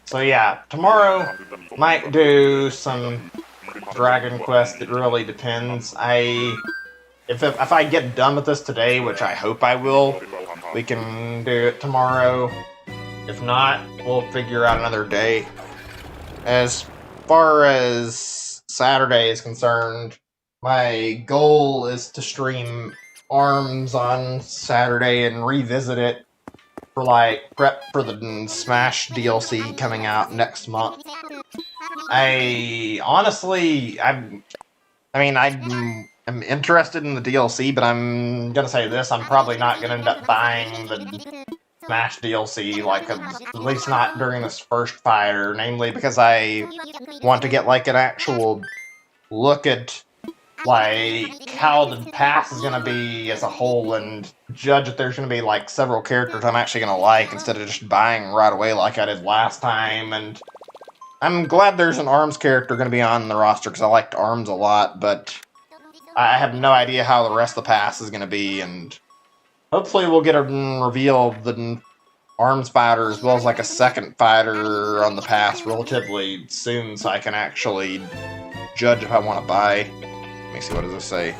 So yeah, tomorrow might do some Dragon Quest. It really depends. If I get done with this today, which I hope I will, we can do it tomorrow. If not, we'll figure out another day. As far as Saturday is concerned, my goal is to stream ARMS on Saturday and revisit it for prep for the Smash DLC coming out next month. I'm interested in the DLC, but I'm gonna say this: I'm probably not gonna end up buying the Smash DLC, at least not during this first fighter, namely because I want to get an actual look at how the pass is gonna be as a whole and judge if there's gonna be several characters I'm actually gonna like instead of just buying right away like I did last time. And I'm glad there's an ARMS character gonna be on the roster because I liked ARMS a lot, but I have no idea how the rest of the pass is gonna be, and hopefully we'll get a reveal of the ARMS fighter as well as a second fighter on the pass relatively soon so I can actually judge if I want to buy. Let me see, what does this say?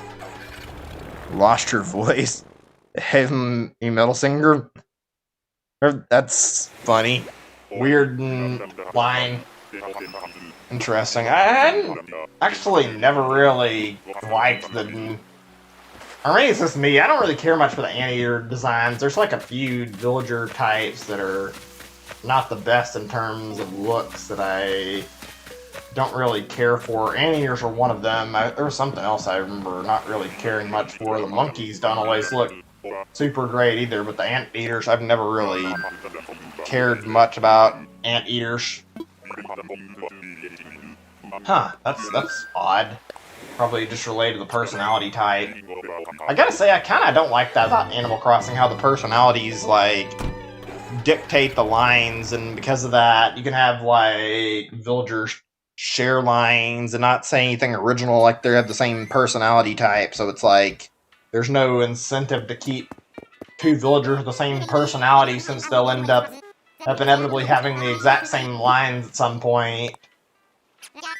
Lost your voice? Heavy metal singer? That's funny. Weird line. Interesting. I actually never really liked the... Or maybe it's just me. I don't really care much for the anteater designs. There's a few villager types that are not the best in terms of looks that I don't really care for. Anteaters are one of them. There was something else I remember not really caring much for. The monkeys don't always look super great either, but the anteaters, I've never really cared much about anteaters. Huh, that's odd. Probably just related to the personality type. I gotta say, I kinda don't like that about Animal Crossing, how the personalities, dictate the lines, and because of that, you can have, villagers share lines and not say anything original, they have the same personality type, so it's there's no incentive to keep two villagers with the same personality since they'll end up inevitably having the exact same lines at some point.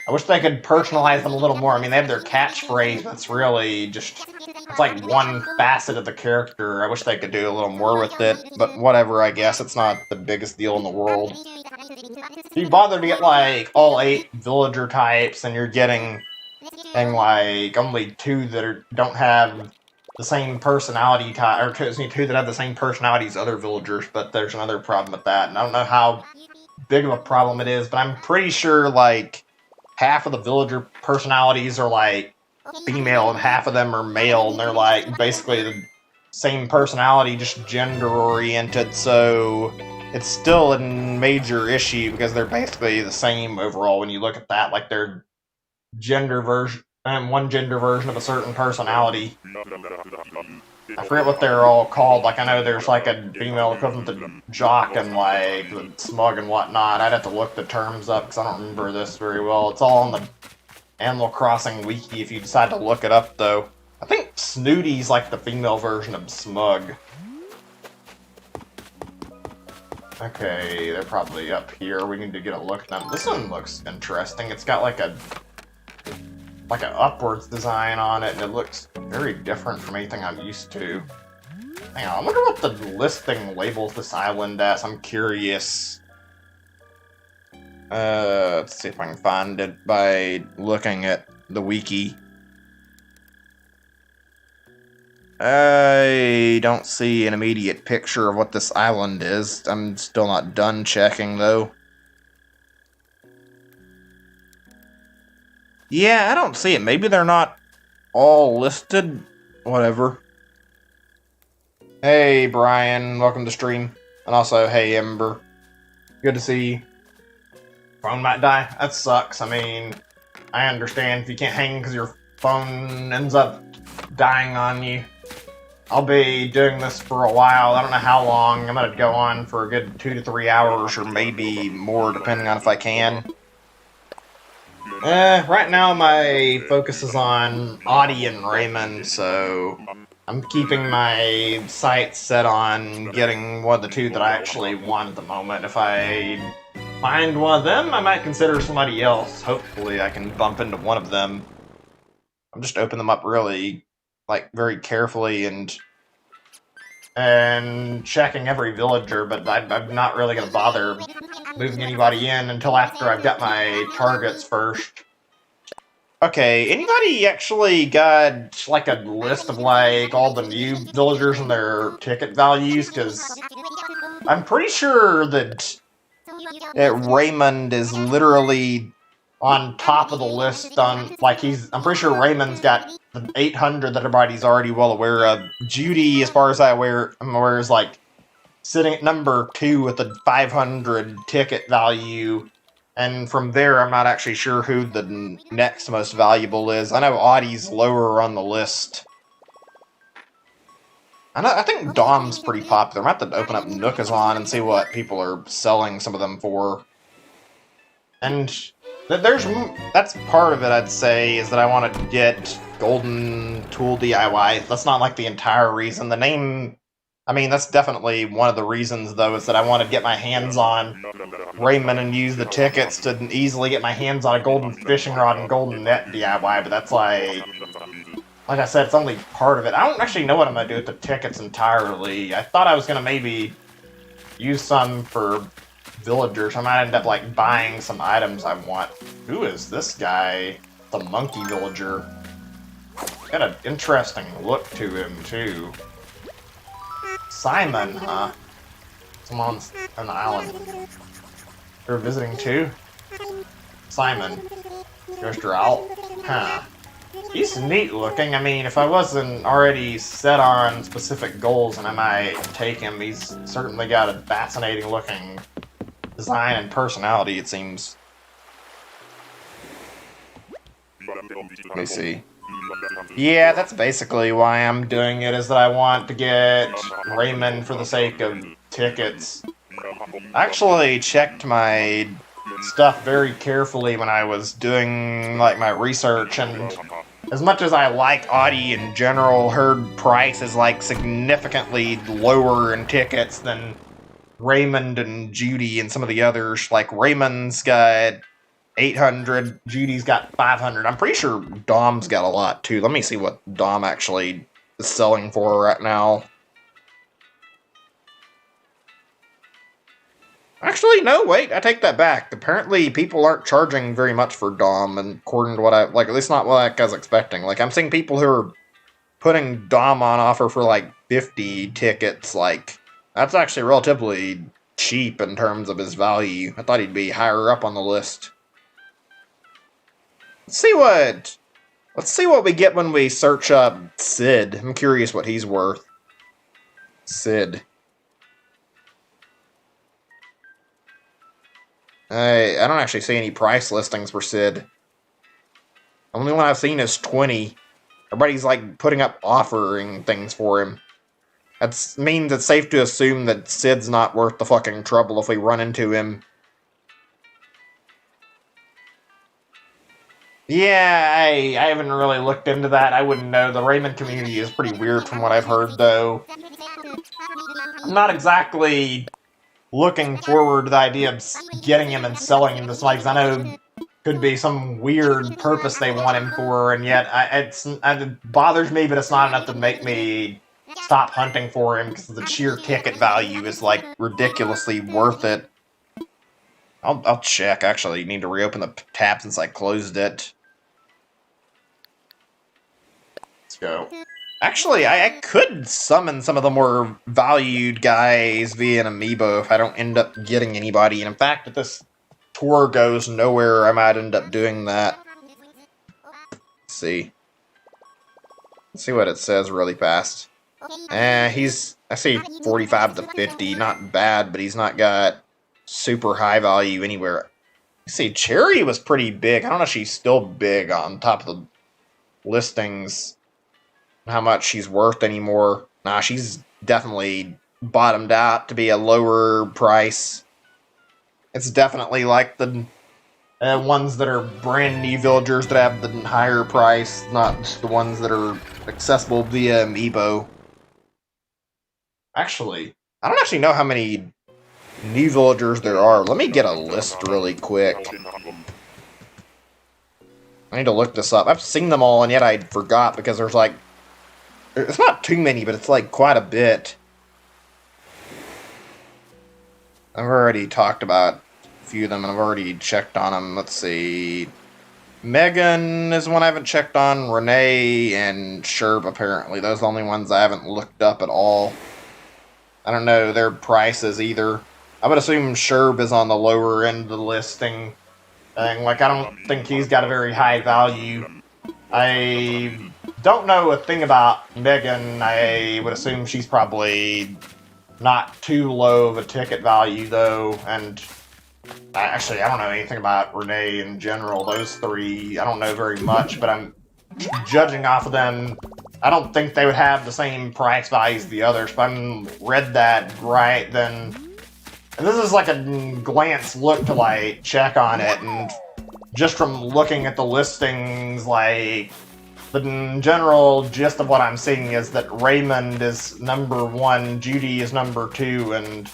I wish they could personalize them a little more. I mean, they have their catchphrase, but it's really just... It's one facet of the character. I wish they could do a little more with it, but whatever, I guess. It's not the biggest deal in the world. If you bother to get, all 8 villager types, and you're getting, only 2 that don't have the same personality type, or 2 that have the same personality as other villagers, but there's another problem with that, and I don't know how big of a problem it is, but I'm pretty sure, half of the villager personalities are, female, and half of them are male, and they're, basically the same personality, just gender-oriented, so it's still a major issue, because they're basically the same overall when you look at that, they're gender version, and one gender version of a certain personality. I forget what they're all called. I know there's a female equivalent to Jock and the Smug and whatnot. I'd have to look the terms up because I don't remember this very well. It's all on the Animal Crossing wiki if you decide to look it up, though. I think Snooty's the female version of Smug. Okay, they're probably up here. We need to get a look at them. This one looks interesting. It's got an upwards design on it, and it looks very different from anything I'm used to. Hang on, I wonder what the listing labels this island as. I'm curious. Let's see if I can find it by looking at the wiki. I don't see an immediate picture of what this island is. I'm still not done checking, though. Yeah, I don't see it. Maybe they're not all listed. Whatever. Hey, Brian. Welcome to stream. And also, hey, Ember. Good to see you. Phone might die. That sucks. I mean, I understand if you can't hang because your phone ends up dying on you. I'll be doing this for a while. I don't know how long. I'm gonna go on for a good 2 to 3 hours, or maybe more, depending on if I can. Right now my focus is on Audie and Raymond, so I'm keeping my sights set on getting one of the two that I actually want at the moment. If I find one of them, I might consider somebody else. Hopefully I can bump into one of them. I'm just opening them up really, like, very carefully and checking every villager, but I'm not really going to bother moving anybody in until after I've got my targets first. Okay, anybody actually got, like, a list of, like, all the new villagers and their ticket values? Because I'm pretty sure that Raymond is literally on top of the list on, like, I'm pretty sure Raymond's got the 800 that everybody's already well aware of. Judy, as far as I'm aware, is, like, sitting at number 2 with a 500 ticket value. And from there, I'm not actually sure who the next most valuable is. I know Audie's lower on the list. I think Dom's pretty popular. I'm going to have to open up Nookazon and see what people are selling some of them for. And that's part of it, I'd say, is that I want to get Golden Tool DIY. That's not, like, the entire reason. The name... I mean, that's definitely one of the reasons, though, is that I want to get my hands on Raymond and use the tickets to easily get my hands on a golden fishing rod and golden net DIY, but that's like I said, it's only part of it. I don't actually know what I'm going to do with the tickets entirely. I thought I was going to maybe use some for villagers. I might end up, like, buying some items I want. Who is this guy? The monkey villager. Got an interesting look to him, too. Simon, huh? Someone on the island. They're visiting too? Simon. Mr. Alt? Huh. He's neat looking. I mean, if I wasn't already set on specific goals, then I might take him. He's certainly got a fascinating looking design and personality, it seems. Let me see. Yeah, that's basically why I'm doing it, is that I want to get Raymond for the sake of tickets. I actually checked my stuff very carefully when I was doing, like, my research, and as much as I like Audie in general, her price is, like, significantly lower in tickets than Raymond and Judy and some of the others. Like, Raymond's got 800, Judy's got 500. I'm pretty sure Dom's got a lot, too. Let me see what Dom actually is selling for right now. Actually, no, wait, I take that back. Apparently, people aren't charging very much for Dom, and according to what at least not what I was expecting. Like, I'm seeing people who are putting Dom on offer for, like, 50 tickets. Like, that's actually relatively cheap in terms of his value. I thought he'd be higher up on the list. Let's see what we get when we search up Sid. I'm curious what he's worth. Sid. I don't actually see any price listings for Sid. The only one I've seen is 20. Everybody's, like, putting up offering things for him. That means it's safe to assume that Sid's not worth the fucking trouble if we run into him. Yeah, I haven't really looked into that. I wouldn't know. The Raymond community is pretty weird from what I've heard, though. I'm not exactly looking forward to the idea of getting him and selling him to somebody, because I know could be some weird purpose they want him for, and yet it bothers me, but it's not enough to make me stop hunting for him, because the sheer ticket value is, like, ridiculously worth it. I'll check, actually. Need to reopen the tab since I closed it. Let's go. Actually, I could summon some of the more valued guys via an amiibo if I don't end up getting anybody. And in fact, if this tour goes nowhere, I might end up doing that. Let's see what it says really fast. He's I say 45 to 50, not bad, but he's not got super high value anywhere. I say Cherry was pretty big. I don't know if she's still big on top of the listings, how much she's worth anymore. Nah, she's definitely bottomed out to be a lower price. It's definitely like the ones that are brand new villagers that have the higher price, not the ones that are accessible via Amiibo. Actually, I don't actually know how many new villagers there are. Let me get a list really quick. I need to look this up. I've seen them all, and yet I forgot because there's like... It's not too many, but it's like quite a bit. I've already talked about a few of them, and I've already checked on them. Let's see. Megan is one I haven't checked on. Renee and Sherb, apparently. Those are the only ones I haven't looked up at all. I don't know their prices either. I would assume Sherb is on the lower end of the listing. Like, I don't think he's got a very high value. I don't know a thing about Megan. I would assume she's probably not too low of a ticket value, though. And actually, I don't know anything about Renee in general. Those three, I don't know very much, but I'm judging off of them. I don't think they would have the same price value as the others. If I read that right, then... And this is like a glance look to, like, check on it, and just from looking at the listings, like, the general gist of what I'm seeing is that Raymond is number 1, Judy is number 2, and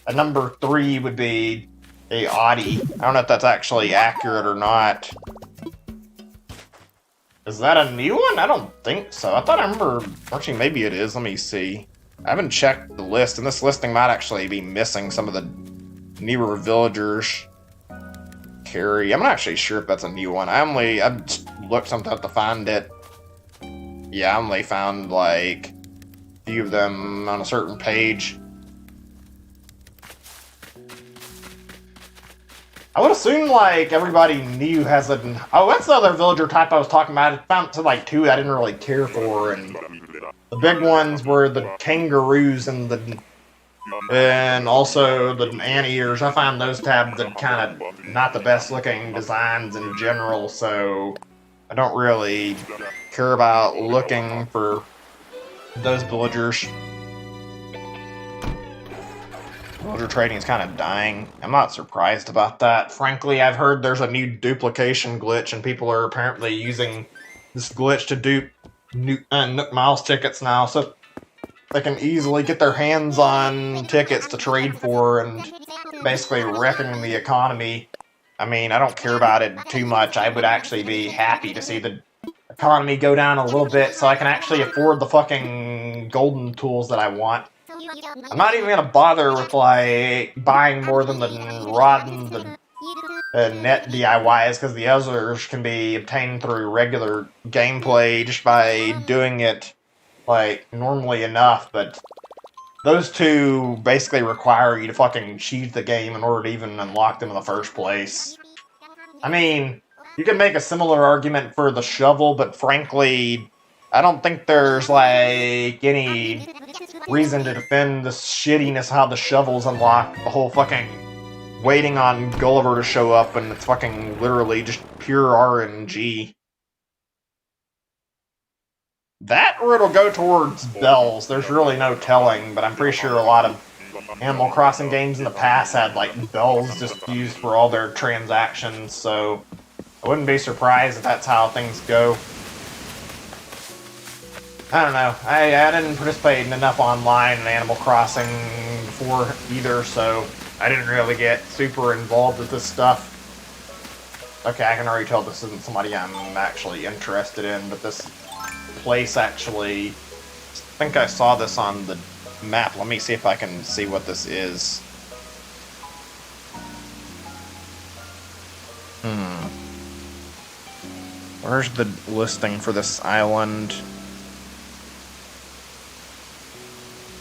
a number 3 would be a Audie. I don't know if that's actually accurate or not. Is that a new one? I don't think so. I thought I remember... Actually, maybe it is. Let me see. I haven't checked the list, and this listing might actually be missing some of the newer villagers. Carrie. I'm not actually sure if that's a new one. I just looked something up to find it. Yeah, I only found, like, a few of them on a certain page. I would assume, like, everybody new has a... Oh, that's the other villager type I was talking about. I found, like, 2 I didn't really care for, and the big ones were the kangaroos and also the anteaters. I found those to have the kind of not the best looking designs in general, so I don't really care about looking for those villagers. Villager trading is kind of dying. I'm not surprised about that. Frankly, I've heard there's a new duplication glitch, and people are apparently using this glitch to dupe Nook Miles tickets now, so they can easily get their hands on tickets to trade for, and basically wrecking the economy. I mean, I don't care about it too much. I would actually be happy to see the economy go down a little bit so I can actually afford the fucking golden tools that I want. I'm not even gonna bother with, like, buying more than the rod and the net DIYs, because the others can be obtained through regular gameplay just by doing it, like, normally enough, but those two basically require you to fucking cheat the game in order to even unlock them in the first place. I mean, you can make a similar argument for the shovel, but frankly, I don't think there's, like, any reason to defend the shittiness of how the shovel's unlocked. The whole fucking waiting on Gulliver to show up, and it's fucking literally just pure RNG. That or it'll go towards bells. There's really no telling, but I'm pretty sure a lot of Animal Crossing games in the past had, like, bells just used for all their transactions, so I wouldn't be surprised if that's how things go. I don't know. I didn't participate in enough online in Animal Crossing before either, so I didn't really get super involved with this stuff. Okay, I can already tell this isn't somebody I'm actually interested in, but this place actually... I think I saw this on the map. Let me see if I can see what this is. Where's the listing for this island?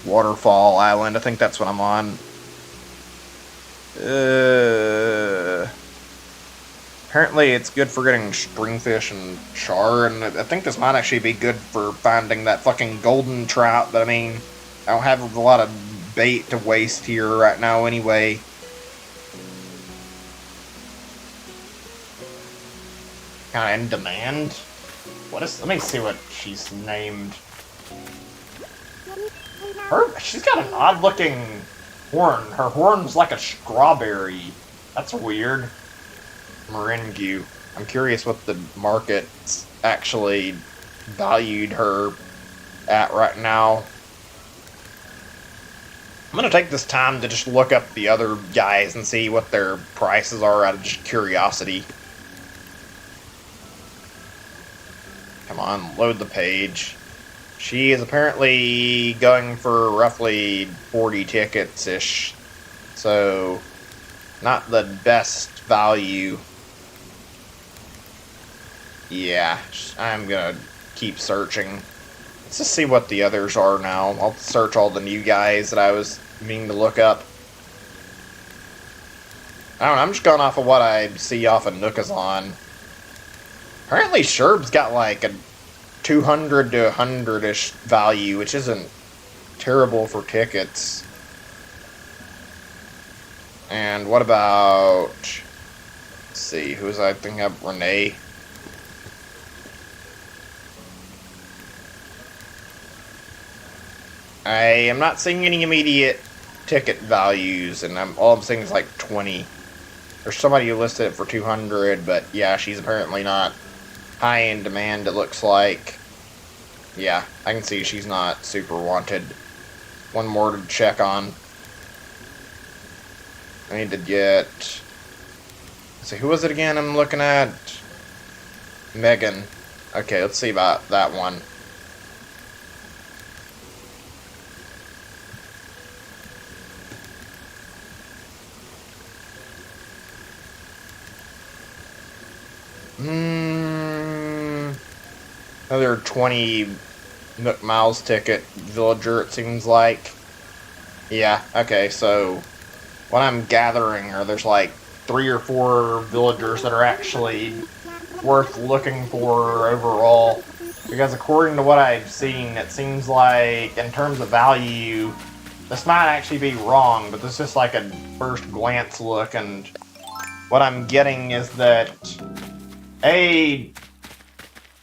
Waterfall Island, I think that's what I'm on. Apparently it's good for getting stringfish and char, and I think this might actually be good for finding that fucking golden trout, but I mean, I don't have a lot of bait to waste here right now anyway. Kind of in demand. What is? Let me see what she's named. She's got an odd-looking horn. Her horn's like a strawberry. That's weird. Meringue. I'm curious what the market's actually valued her at right now. I'm gonna take this time to just look up the other guys and see what their prices are out of just curiosity. Come on, load the page. She is apparently going for roughly 40 tickets-ish. So, not the best value. Yeah, I'm gonna keep searching. Let's just see what the others are now. I'll search all the new guys that I was meaning to look up. I don't know, I'm just going off of what I see off of Nookazon. Apparently Sherb's got like a 200 to 100-ish value, which isn't terrible for tickets. And what about... Let's see, who was I thinking of? Renee? I am not seeing any immediate ticket values, and all I'm seeing is like 20. There's somebody who listed it for 200, but yeah, she's apparently not high in demand, it looks like. Yeah, I can see she's not super wanted. One more to check on. I need to get... Let's see, who was it again I'm looking at? Megan. Okay, let's see about that one. Another 20 Nook Miles ticket villager, it seems like. Yeah, okay, so what I'm gathering are there's like 3 or 4 villagers that are actually worth looking for overall. Because according to what I've seen, it seems like in terms of value, this might actually be wrong, but this is just like a first glance look, and what I'm getting is that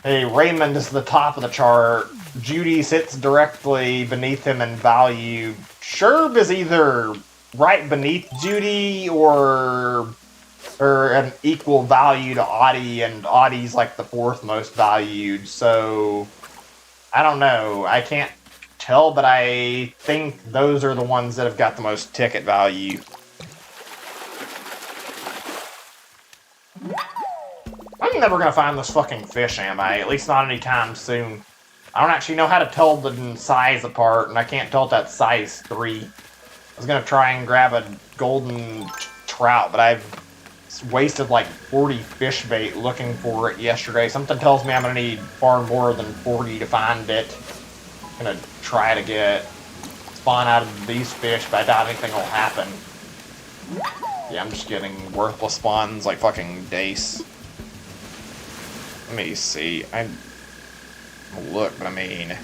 Raymond is the top of the chart. Judy sits directly beneath him in value. Sherb is either right beneath Judy or an equal value to Audie, and Audie's like the 4th most valued. So I don't know. I can't tell, but I think those are the ones that have got the most ticket value. I'm never gonna find this fucking fish, am I? At least not anytime soon. I don't actually know how to tell the size apart, and I can't tell if that's size 3. I was gonna try and grab a golden trout, but I've wasted like 40 fish bait looking for it yesterday. Something tells me I'm gonna need far more than 40 to find it. I'm gonna try to get spawn out of these fish, but I doubt anything will happen. Yeah, I'm just getting worthless spawns like fucking Dace. Let me see. I look, but I mean,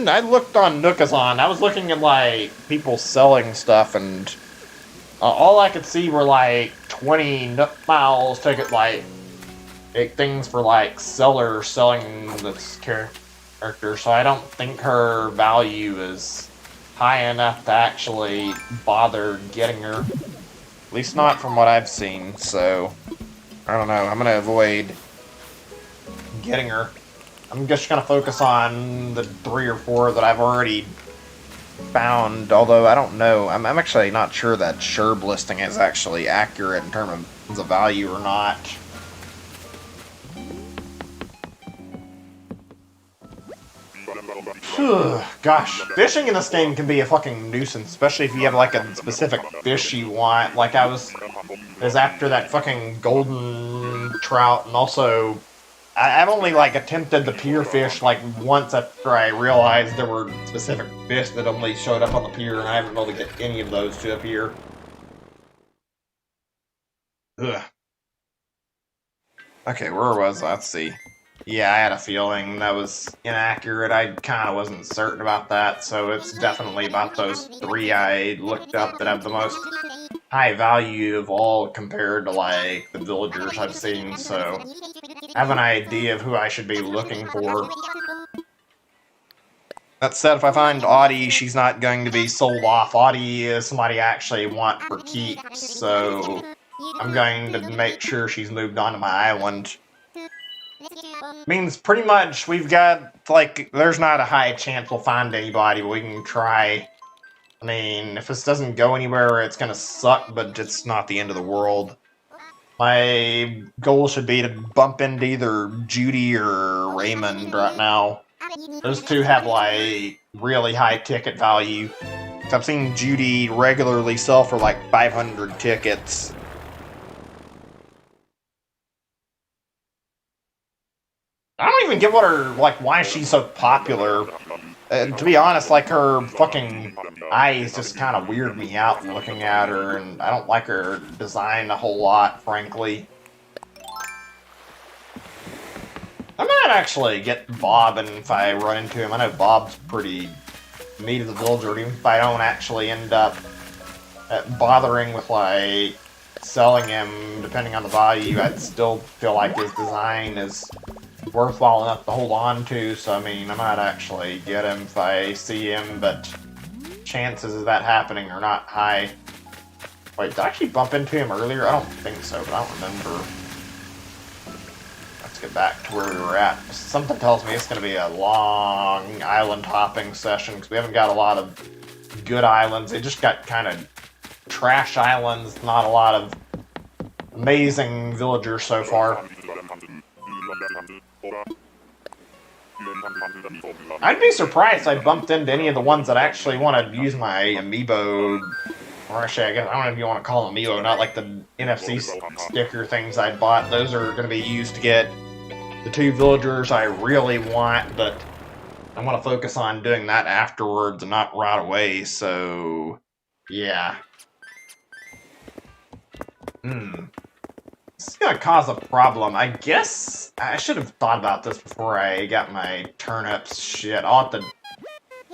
I looked on Nookazon. I was looking at like people selling stuff, and all I could see were like 20 Nook Miles ticket like things for like sellers selling this character. So I don't think her value is high enough to actually bother getting her. At least not from what I've seen, so I don't know. I'm gonna avoid getting her. I'm just gonna focus on the 3 or 4 that I've already found, although I don't know. I'm actually not sure that Sherb listing is actually accurate in terms of value or not. Gosh, fishing in this game can be a fucking nuisance, especially if you have like a specific fish you want. Like I was after that fucking golden trout, and also I've only like attempted the pier fish like once after I realized there were specific fish that only showed up on the pier, and I haven't been able to get any of those to appear. Ugh. Okay, where was I? Let's see. Yeah, I had a feeling that was inaccurate. I kind of wasn't certain about that, so it's definitely about those three I looked up that have the most high value of all compared to, like, the villagers I've seen, so I have an idea of who I should be looking for. That said, if I find Audie, she's not going to be sold off. Audie is somebody I actually want for keeps, so I'm going to make sure she's moved on to my island. Means pretty much we've got, like, there's not a high chance we'll find anybody, but we can try. I mean, if this doesn't go anywhere, it's gonna suck, but it's not the end of the world. My goal should be to bump into either Judy or Raymond right now. Those two have, like, really high ticket value. I've seen Judy regularly sell for, like, 500 tickets. I don't even get what her, like, why she's so popular. To be honest, like, her fucking eyes just kind of weird me out looking at her, and I don't like her design a whole lot, frankly. I might actually get Bob, and if I run into him, I know Bob's pretty neat of the villager, even if I don't actually end up bothering with, like, selling him, depending on the value, I'd still feel like his design is worthwhile enough to hold on to, so I mean, I might actually get him if I see him, but chances of that happening are not high. Wait, did I actually bump into him earlier? I don't think so, but I don't remember. Let's get back to where we were at. Something tells me it's going to be a long island hopping session, because we haven't got a lot of good islands. They just got kind of trash islands, not a lot of amazing villagers so far. I'd be surprised if I bumped into any of the ones that actually want to use my amiibo, or actually, I guess, I don't know if you want to call them amiibo, not like the NFC sticker things I bought. Those are going to be used to get the two villagers I really want, but I want to focus on doing that afterwards and not right away, so yeah. This is going to cause a problem. I guess I should have thought about this before I got my turnips. Shit, I'll have to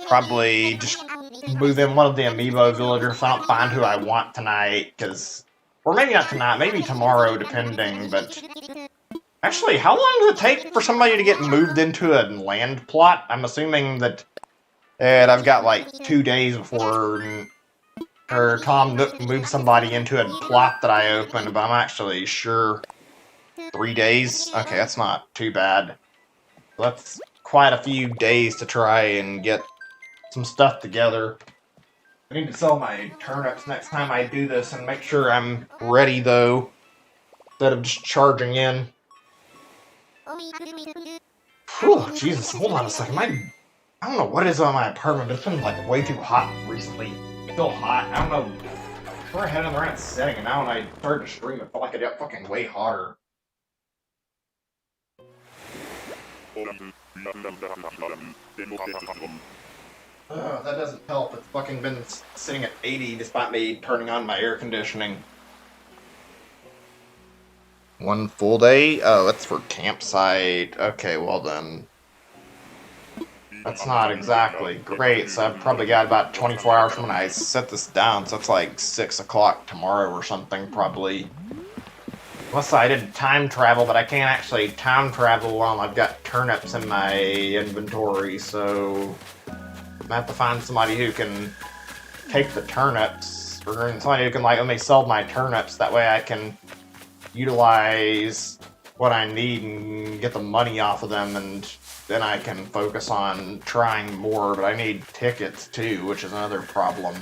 probably just move in one of the amiibo villagers if I don't find who I want tonight, because... Or maybe not tonight, maybe tomorrow, depending, but... Actually, how long does it take for somebody to get moved into a land plot? I'm assuming that I've got, like, 2 days before... Or Tom moved somebody into a plot that I opened, but I'm actually sure 3 days? Okay, that's not too bad. That's quite a few days to try and get some stuff together. I need to sell my turnips next time I do this and make sure I'm ready, though, instead of just charging in. Whew, Jesus, hold on a second. I don't know what it is on my apartment, but it's been, like, way too hot recently. Still hot. I don't know. Before I had it around setting, and now when I started to stream, it felt like it got fucking way hotter. That doesn't help. It's fucking been sitting at 80 despite me turning on my air conditioning. 1 full day? Oh, that's for campsite. Okay, well then. That's not exactly great, so I've probably got about 24 hours from when I set this down, so that's like 6 o'clock tomorrow or something, probably. Unless I did time travel, but I can't actually time travel while I've got turnips in my inventory, so I'm gonna have to find somebody who can take the turnips, or somebody who can, like, let me sell my turnips, that way I can utilize what I need and get the money off of them, and then I can focus on trying more, but I need tickets too, which is another problem.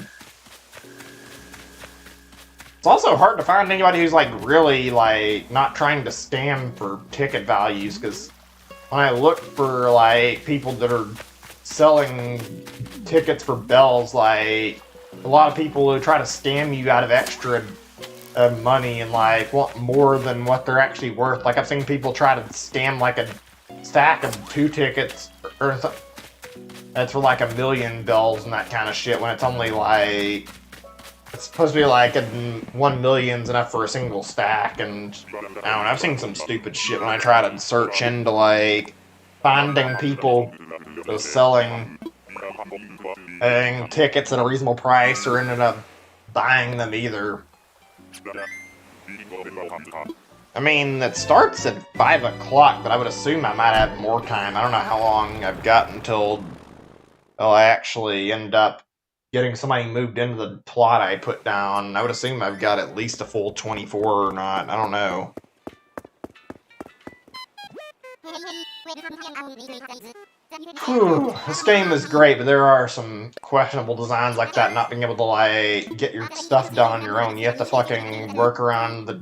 It's also hard to find anybody who's, like, really, like, not trying to scam for ticket values, because when I look for, like, people that are selling tickets for bells, like, a lot of people who try to scam you out of extra money and, like, want more than what they're actually worth. Like, I've seen people try to scam, like, a stack of 2 tickets or something. That's for like 1 million bells and that kind of shit when it's only like It's supposed to be like 1 million's enough for a single stack, and I don't know, I've seen some stupid shit when I try to search into, like, finding people selling tickets at a reasonable price or ended up buying them either. I mean, it starts at 5 o'clock, but I would assume I might have more time. I don't know how long I've got until I actually end up getting somebody moved into the plot I put down. I would assume I've got at least a full 24 or not. I don't know. Whew. This game is great, but there are some questionable designs like that, not being able to, like, get your stuff done on your own. You have to fucking work around the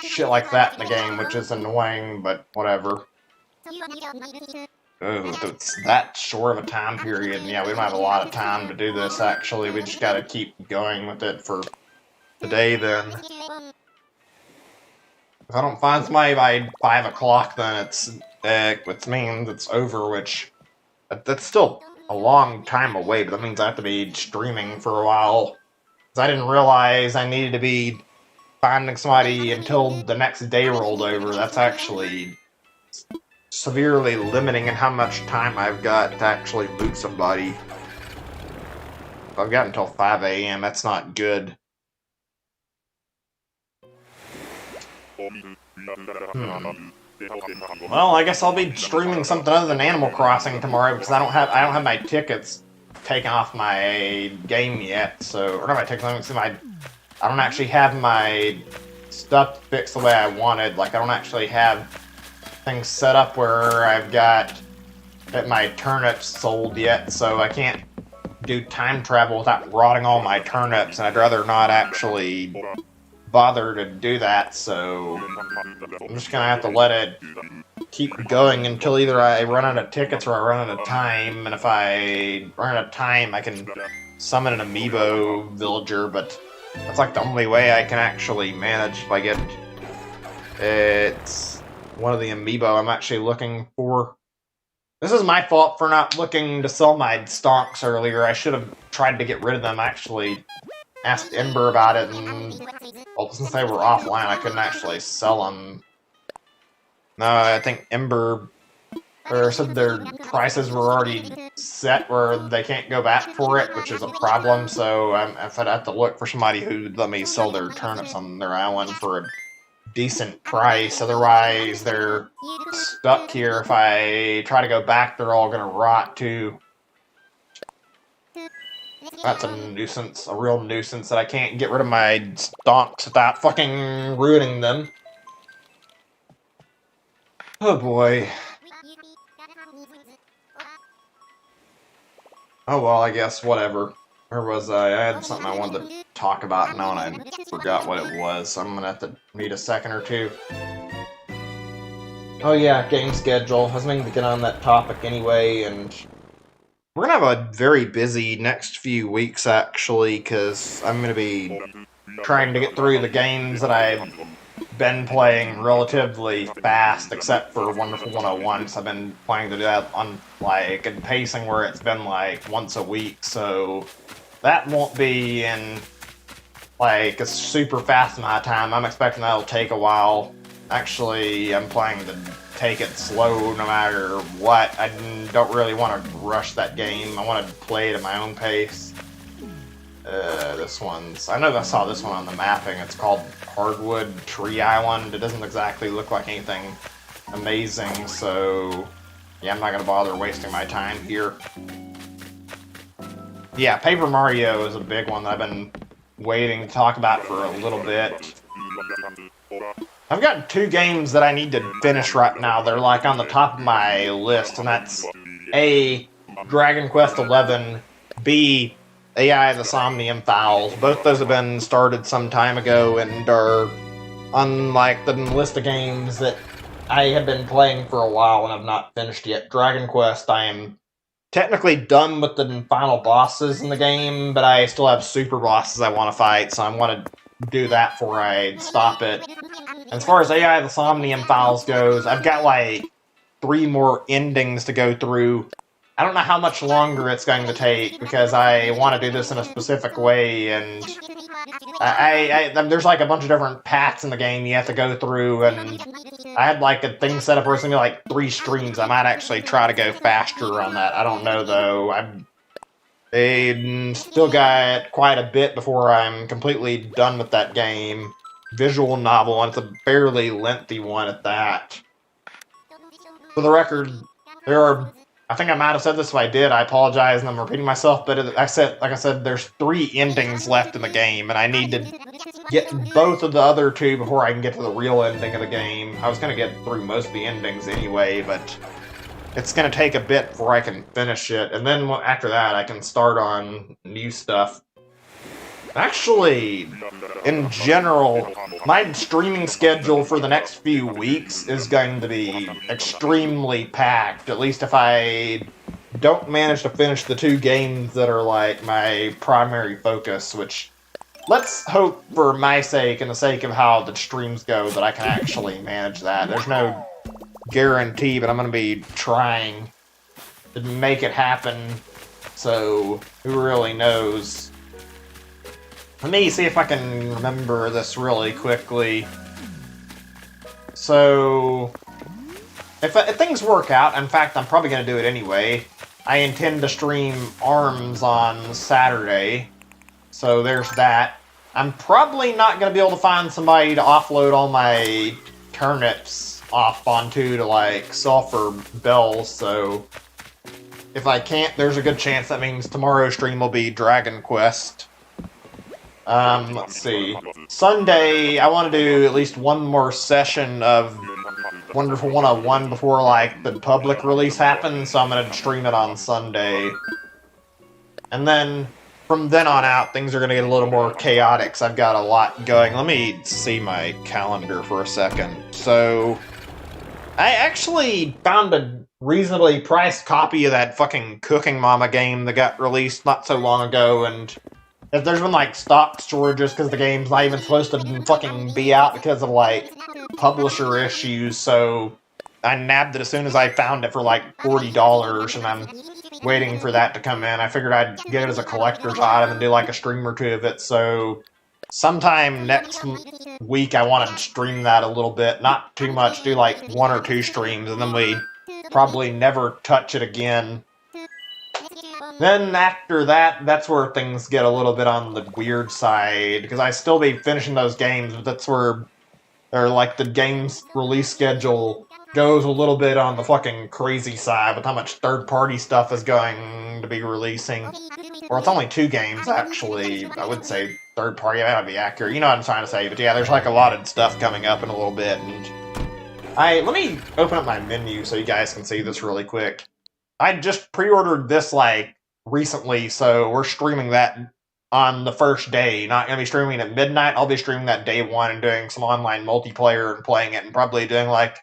shit like that in the game, which is annoying, but whatever. Oh, it's that short of a time period. Yeah, we don't have a lot of time to do this, actually. We just gotta keep going with it for the day, then. If I don't find somebody by 5 o'clock, then which means it's over, which... That's still a long time away, but that means I have to be streaming for a while. Because I didn't realize I needed to be finding somebody until the next day rolled over. That's actually severely limiting in how much time I've got to actually loot somebody. I've got until 5 a.m. That's not good. Well, I guess I'll be streaming something other than Animal Crossing tomorrow because I don't have my tickets taken off my game yet. So, or not my tickets. I don't actually have my stuff fixed the way I wanted. Like, I don't actually have things set up where I've got my turnips sold yet. So I can't do time travel without rotting all my turnips, and I'd rather not actually bother to do that, so I'm just gonna have to let it keep going until either I run out of tickets or I run out of time, and if I run out of time I can summon an amiibo villager, but that's like the only way I can actually manage if I get it's one of the amiibo I'm actually looking for. This is my fault for not looking to sell my stonks earlier. I should have tried to get rid of them. I actually asked Ember about it, and well, since they were offline, I couldn't actually sell them. No, I think Ember said their prices were already set where they can't go back for it, which is a problem, so I'd have to look for somebody who'd let me sell their turnips on their island for a decent price. Otherwise, they're stuck here. If I try to go back, they're all gonna rot too. That's a nuisance, a real nuisance that I can't get rid of my stonks without fucking ruining them. Oh boy. Oh well, I guess, whatever. Where was I? I had something I wanted to talk about now and I forgot what it was, so I'm gonna have to need a second or two. Oh yeah, game schedule. I was meaning to get on that topic anyway, and we're gonna have a very busy next few weeks, actually, because I'm gonna be trying to get through the games that I've been playing relatively fast, except for Wonderful 101, so I've been planning to do that on, like, a pacing where it's been, like, once a week, so that won't be in, like, a super fast amount of time. I'm expecting that'll take a while. Actually, I'm planning to take it slow no matter what. I don't really want to rush that game. I want to play it at my own pace. This one's... I know I saw this one on the mapping. It's called Hardwood Tree Island. It doesn't exactly look like anything amazing, so yeah, I'm not going to bother wasting my time here. Yeah, Paper Mario is a big one that I've been waiting to talk about for a little bit. I've got 2 games that I need to finish right now. They're like on the top of my list, and that's A, Dragon Quest XI, B, AI the Somnium Files. Both those have been started some time ago and are on like the list of games that I have been playing for a while and have not finished yet. Dragon Quest, I am technically done with the final bosses in the game, but I still have super bosses I want to fight, so I want to do that before I stop it. And as far as AI the Somnium Files goes, I've got like 3 more endings to go through I don't know how much longer it's going to take, because I want to do this in a specific way, and there's like a bunch of different paths in the game you have to go through, and I had like a thing set up where it's gonna be like 3 streams. I might actually try to go faster on that. I don't know though. I still got quite a bit before I'm completely done with that game. Visual novel, and it's a fairly lengthy one at that. For the record, I think I might have said this if I did, I apologize and I'm repeating myself, but like I said, there's 3 endings left in the game, and I need to get both of the other 2 before I can get to the real ending of the game. I was going to get through most of the endings anyway, but it's going to take a bit before I can finish it, and then after that I can start on new stuff. Actually, in general, my streaming schedule for the next few weeks is going to be extremely packed, at least if I don't manage to finish the 2 games that are like my primary focus, which, let's hope for my sake and the sake of how the streams go that I can actually manage that. There's no guarantee, but I'm going to be trying to make it happen, so who really knows. Let me see if I can remember this really quickly. So, if things work out, in fact, I'm probably going to do it anyway, I intend to stream ARMS on Saturday, so there's that. I'm probably not going to be able to find somebody to offload all my turnips off onto to, like, sulfur bells, so if I can't, there's a good chance that means tomorrow's stream will be Dragon Quest. Let's see. Sunday, I want to do at least one more session of Wonderful 101 before, like, the public release happens, so I'm going to stream it on Sunday. And then, from then on out, things are going to get a little more chaotic, so I've got a lot going. Let me see my calendar for a second. So, I actually found a reasonably priced copy of that fucking Cooking Mama game that got released not so long ago, and if there's been, like, stock shortages because the game's not even supposed to fucking be out because of, like, publisher issues, so I nabbed it as soon as I found it for, like, $40, and I'm waiting for that to come in. I figured I'd get it as a collector's item and do, like, a stream or 2 of it, so sometime next week I want to stream that a little bit. Not too much, do, like, 1 or 2 streams, and then we probably never touch it again. Then after that, that's where things get a little bit on the weird side, because I still be finishing those games, but that's where, like, the game's release schedule goes a little bit on the fucking crazy side with how much third-party stuff is going to be releasing. Or it's only 2 games, actually. I would say third-party, that would be accurate. You know what I'm trying to say, but yeah, there's, like, a lot of stuff coming up in a little bit, and let me open up my menu so you guys can see this really quick. I just pre-ordered this, like, recently, so we're streaming that on the first day. Not going to be streaming at midnight. I'll be streaming that day 1 and doing some online multiplayer and playing it and probably doing, like,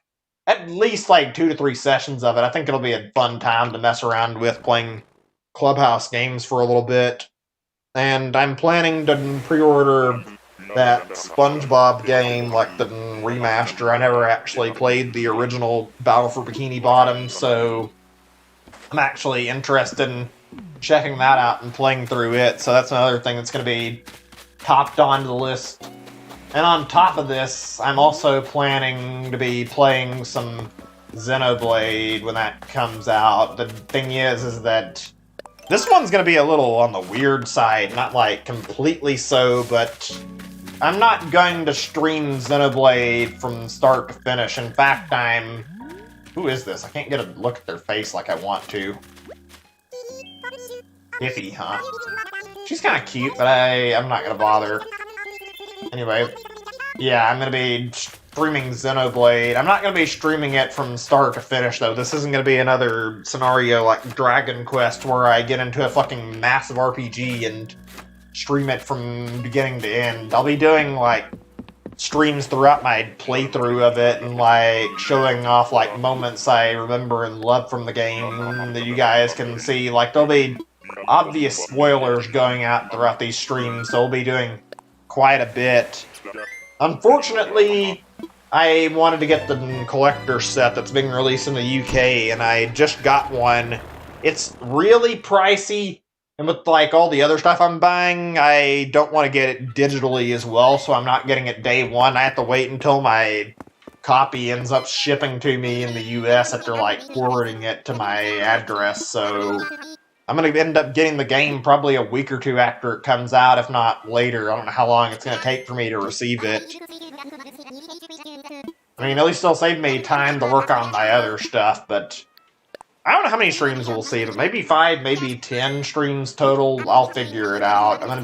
at least, like, 2 to 3 sessions of it. I think it'll be a fun time to mess around with playing Clubhouse games for a little bit. And I'm planning to pre-order that SpongeBob game, like the remaster. I never actually played the original Battle for Bikini Bottom, so I'm actually interested in checking that out and playing through it, so that's another thing that's going to be topped onto the list. And on top of this, I'm also planning to be playing some Xenoblade when that comes out. The thing is that this one's going to be a little on the weird side, not like completely so, but I'm not going to stream Xenoblade from start to finish. In fact, who is this? I can't get a look at their face like I want to. Iffy, huh? She's kind of cute, but I'm not going to bother. Anyway, yeah, I'm going to be streaming Xenoblade. I'm not going to be streaming it from start to finish, though. This isn't going to be another scenario like Dragon Quest where I get into a fucking massive RPG and stream it from beginning to end. I'll be doing, like, streams throughout my playthrough of it and, like, showing off, like, moments I remember and love from the game that you guys can see. Like, there'll be obvious spoilers going out throughout these streams, so we'll be doing quite a bit. Unfortunately, I wanted to get the collector set that's being released in the UK, and I just got one It's really pricey, and with like all the other stuff I'm buying, I don't want to get it digitally as well, so I'm not getting it day one. I have to wait until my copy ends up shipping to me in the US after like forwarding it to my address, so I'm going to end up getting the game probably a week or two after it comes out, if not later. I don't know how long it's going to take for me to receive it. I mean, at least it'll save me time to work on my other stuff, but I don't know how many streams we'll see, but maybe 5, maybe 10 streams total. I'll figure it out. I'm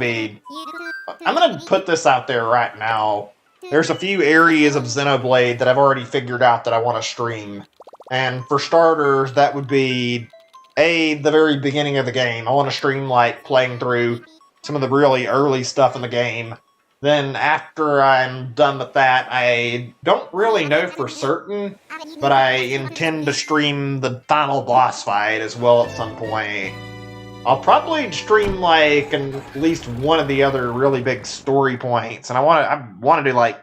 gonna put this out there right now. There's a few areas of Xenoblade that I've already figured out that I want to stream. And for starters, that would be, the very beginning of the game. I want to stream, like, playing through some of the really early stuff in the game. Then after I'm done with that, I don't really know for certain, but I intend to stream the final boss fight as well at some point. I'll probably stream like at least one of the other really big story points, and I want to do like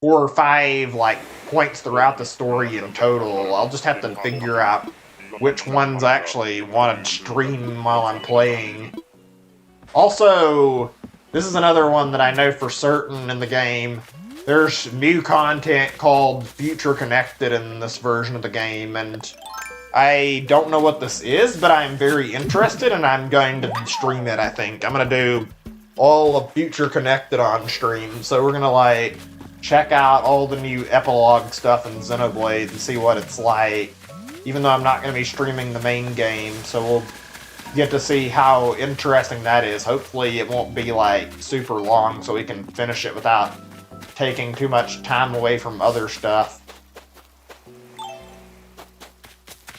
4 or 5 like points throughout the story in total. I'll just have to figure out which ones I actually want to stream while I'm playing. Also, this is another one that I know for certain in the game. There's new content called Future Connected in this version of the game, and I don't know what this is, but I'm very interested, and I'm going to stream it, I think. I'm going to do all of Future Connected on stream, so we're going to, like, check out all the new epilogue stuff in Xenoblade and see what it's like, even though I'm not going to be streaming the main game, so we'll get to see how interesting that is. Hopefully it won't be, like, super long, so we can finish it without taking too much time away from other stuff.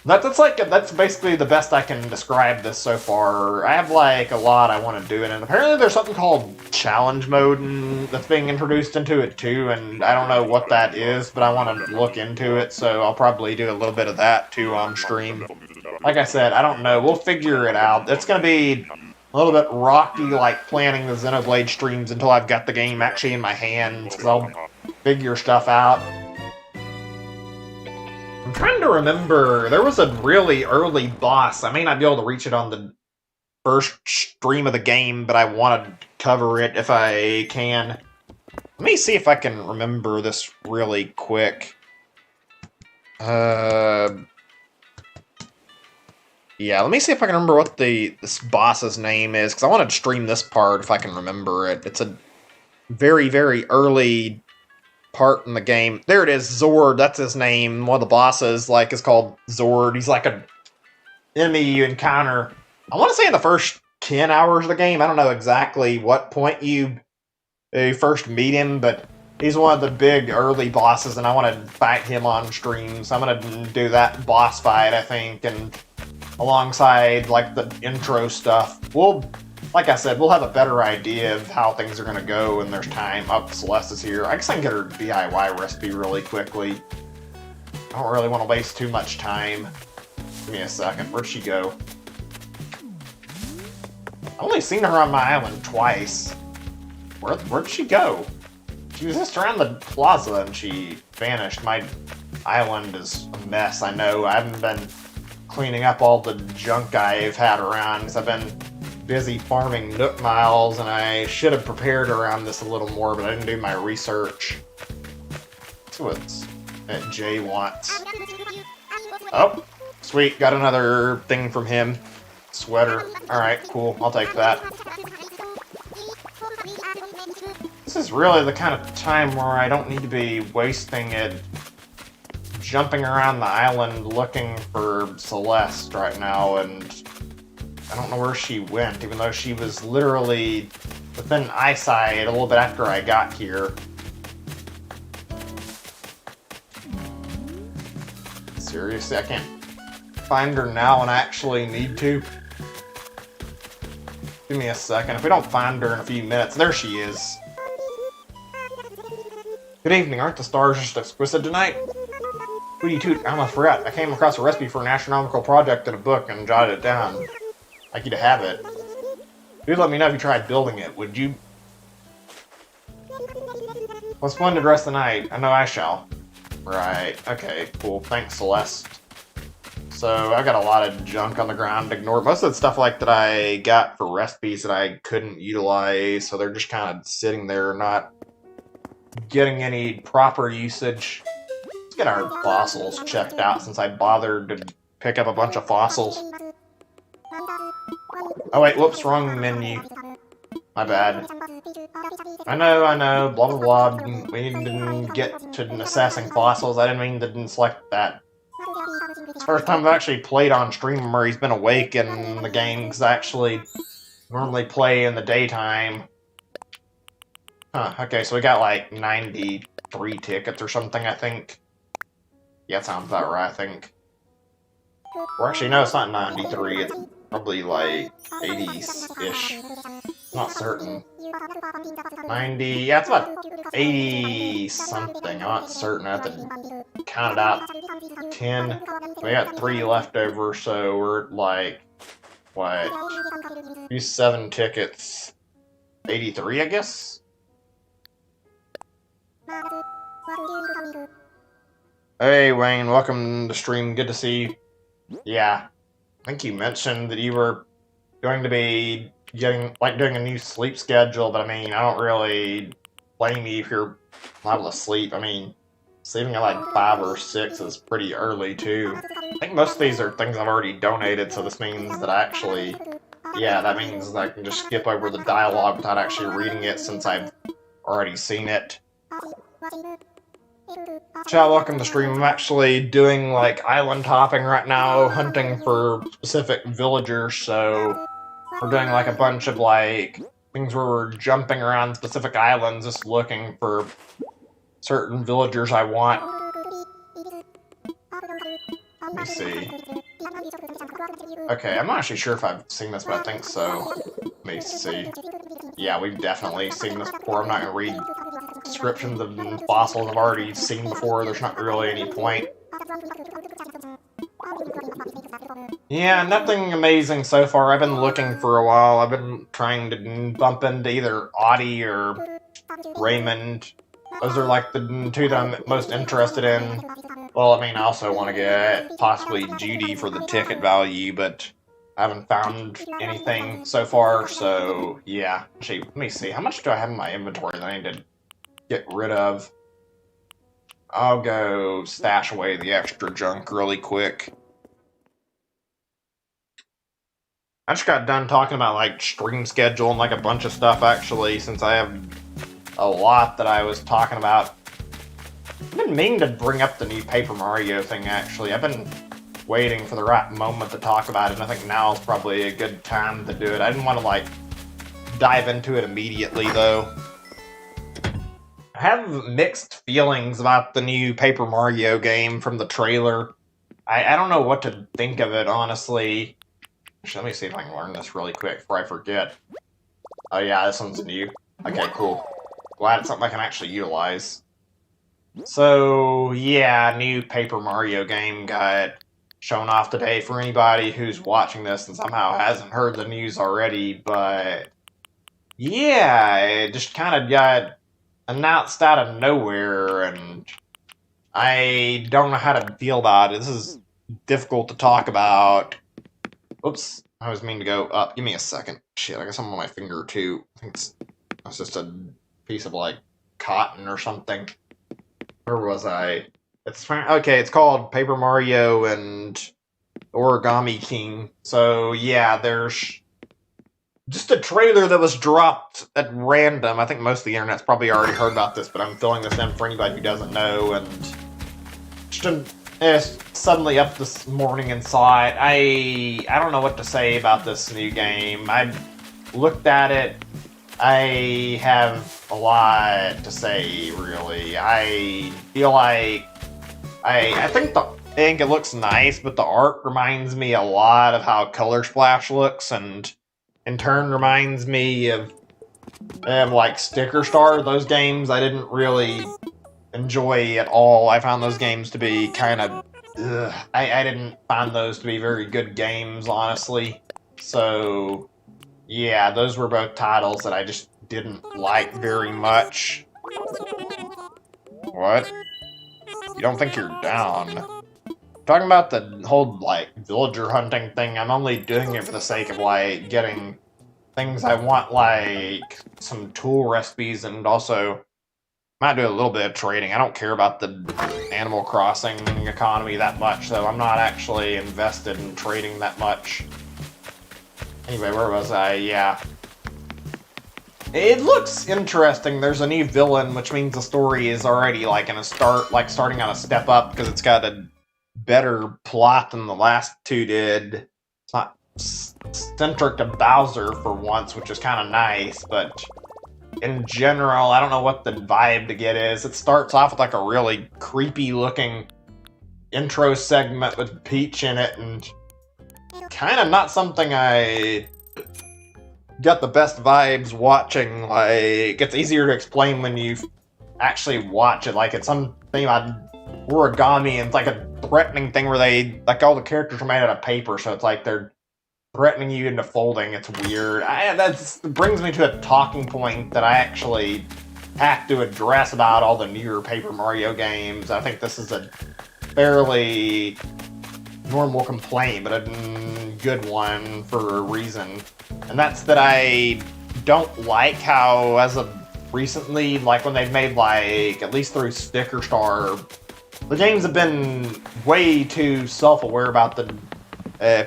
That's basically the best I can describe this so far. I have like a lot I want to do in it. Apparently there's something called challenge mode that's being introduced into it too, and I don't know what that is, but I want to look into it, so I'll probably do a little bit of that too on stream. Like I said, I don't know. We'll figure it out. It's going to be a little bit rocky, like planning the Xenoblade streams until I've got the game actually in my hands, because I'll figure stuff out. I'm trying to remember, there was a really early boss. I may not be able to reach it on the first stream of the game, but I want to cover it if I can. Let me see if I can remember this really quick. Yeah, let me see if I can remember what this boss's name is, because I want to stream this part if I can remember it. It's a very, very early part in the game. There it is, Zord, that's his name. One of the bosses, like, is called Zord. He's like an enemy you encounter, I want to say in the first 10 hours of the game. I don't know exactly what point you first meet him, but he's one of the big early bosses, and I want to fight him on stream, so I'm going to do that boss fight, I think, and alongside, like, the intro stuff. Like I said, we'll have a better idea of how things are going to go when there's time. Oh, Celeste is here. I guess I can get her DIY recipe really quickly. I don't really want to waste too much time. Give me a second. Where'd she go? I've only seen her on my island twice. Where'd she go? She was just around the plaza and she vanished. My island is a mess, I know. I haven't been cleaning up all the junk I've had around because I've been busy farming Nook Miles, and I should have prepared around this a little more, but I didn't do my research. That's what Jay wants. Oh, sweet, got another thing from him. Sweater. Alright, cool, I'll take that. This is really the kind of time where I don't need to be wasting it jumping around the island looking for Celeste right now, and I don't know where she went, even though she was literally within eyesight a little bit after I got here. Seriously, I can't find her now and I actually need to. Give me a second. If we don't find her in a few minutes, there she is. Good evening, aren't the stars just exquisite tonight? Hooty toot, I almost forgot. I came across a recipe for an astronomical project in a book and jotted it down. I'd like you to have it. Do let me know if you tried building it, would you? Well, splendid rest of the night. I know I shall. Right, okay, cool. Thanks, Celeste. So I got a lot of junk on the ground to ignore. Most of the stuff like that I got for recipes that I couldn't utilize, so they're just kind of sitting there, not getting any proper usage. Let's get our fossils checked out since I bothered to pick up a bunch of fossils. Oh wait, whoops, wrong menu. My bad. I know, blah blah blah. We didn't get to assessing fossils. I didn't mean to select that. It's the first time I've actually played on stream where he's been awake in the game, because I actually normally play in the daytime. Huh, okay, so we got like 93 tickets or something, I think. Yeah, that sounds about right, I think. Or actually, no, it's not 93, it's probably like 80-ish. Not certain. 90, yeah, it's about 80-something, I'm not certain, I have to count it out. 10, we got 3 left over, so we're at like, what, 7 tickets, 83, I guess? Hey Wayne, welcome to stream, good to see you. Yeah, I think you mentioned that you were going to be doing a new sleep schedule, but I mean, I don't really blame you if you're liable to sleep. I mean, sleeping at like 5 or 6 is pretty early too. I think most of these are things I've already donated, so this means that that means that I can just skip over the dialogue without actually reading it since I've already seen it. Chat, welcome to stream. I'm actually doing like island hopping right now, hunting for specific villagers, so we're doing like a bunch of like things where we're jumping around specific islands just looking for certain villagers I want. Let me see. Okay, I'm not actually sure if I've seen this, but I think so. Let me see. Yeah, we've definitely seen this before. I'm not going to read descriptions of fossils I've already seen before. There's not really any point. Yeah, nothing amazing so far. I've been looking for a while. I've been trying to bump into either Audie or Raymond. Those are like the 2 that I'm most interested in. Well, I mean, I also want to get possibly Judy for the ticket value, but I haven't found anything so far, so yeah. Actually, let me see. How much do I have in my inventory that I need to get rid of? I'll go stash away the extra junk really quick. I just got done talking about like stream schedule and like a bunch of stuff actually, since I have a lot that I was talking about. I've been meaning to bring up the new Paper Mario thing actually. I've been waiting for the right moment to talk about it, and I think now is probably a good time to do it. I didn't want to like dive into it immediately though. I have mixed feelings about the new Paper Mario game from the trailer. I don't know what to think of it, honestly. Let me see if I can learn this really quick before I forget. Oh yeah, this one's new. Okay, cool. Glad it's something I can actually utilize. So, yeah, new Paper Mario game got shown off today for anybody who's watching this and somehow hasn't heard the news already, but yeah, it just kind of got announced out of nowhere, and I don't know how to feel about it. This is difficult to talk about. Oops, I was meaning to go up. Give me a second. Shit, I got something on my finger too. I think it's just a piece of like cotton or something. Where was I? Okay, it's called Paper Mario and Origami King. So yeah, there's just a trailer that was dropped at random. I think most of the internet's probably already heard about this, but I'm filling this in for anybody who doesn't know. And just suddenly up this morning and saw it. I don't know what to say about this new game. I looked at it. I have a lot to say, really. I feel like I think it looks nice, but the art reminds me a lot of how Color Splash looks, and in turn reminds me of like Sticker Star. Those games I didn't really enjoy at all. I found those games to be kind of I didn't find those to be very good games, honestly. So yeah, those were both titles that I just didn't like very much. What? You don't think you're down? talking about the whole, like, villager hunting thing, I'm only doing it for the sake of, like, getting things I want, like, some tool recipes, and also might do a little bit of trading. I don't care about the Animal Crossing economy that much, though. I'm not actually invested in trading that much. Anyway, where was I? Yeah. It looks interesting. There's a new villain, which means the story is already, like, starting on a step up, because it's got a better plot than the last two did. It's not centric to Bowser for once, which is kind of nice, but in general, I don't know what the vibe to get is. It starts off with like a really creepy looking intro segment with Peach in it, and kind of not something I got the best vibes watching. Like, it's easier to explain when you actually watch it. Like, it's something about origami, and it's like a threatening thing where they, like, all the characters are made out of paper, so it's like they're threatening you into folding. It's weird. That brings me to a talking point that I actually have to address about all the newer Paper Mario games. I think this is a fairly normal complaint, but a good one for a reason. And that's that I don't like how, as of recently, like when they've made, like, at least through Sticker Star, the games have been way too self-aware about the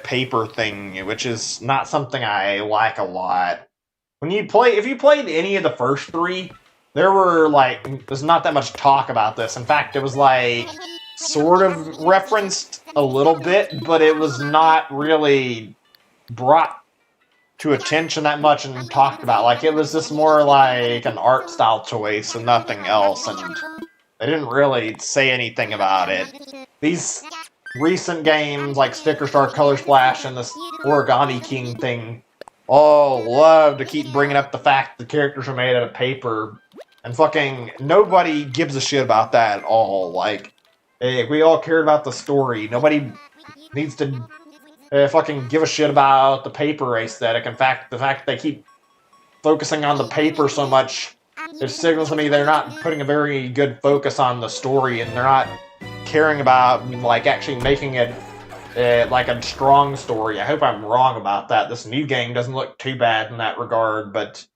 paper thing, which is not something I like a lot. If you played any of the first three, there's not that much talk about this. In fact, it was like sort of referenced a little bit, but it was not really brought to attention that much and talked about. Like, it was just more like an art style choice and nothing else, and they didn't really say anything about it. These recent games like Sticker Star, Color Splash, and this Origami King thing all love to keep bringing up the fact the characters are made out of paper, and fucking nobody gives a shit about that at all. Like, if we all cared about the story, nobody needs to fucking give a shit about the paper aesthetic. In fact, the fact they keep focusing on the paper so much, it signals to me they're not putting a very good focus on the story, and they're not caring about, like, actually making it like a strong story. I hope I'm wrong about that. This new game doesn't look too bad in that regard, but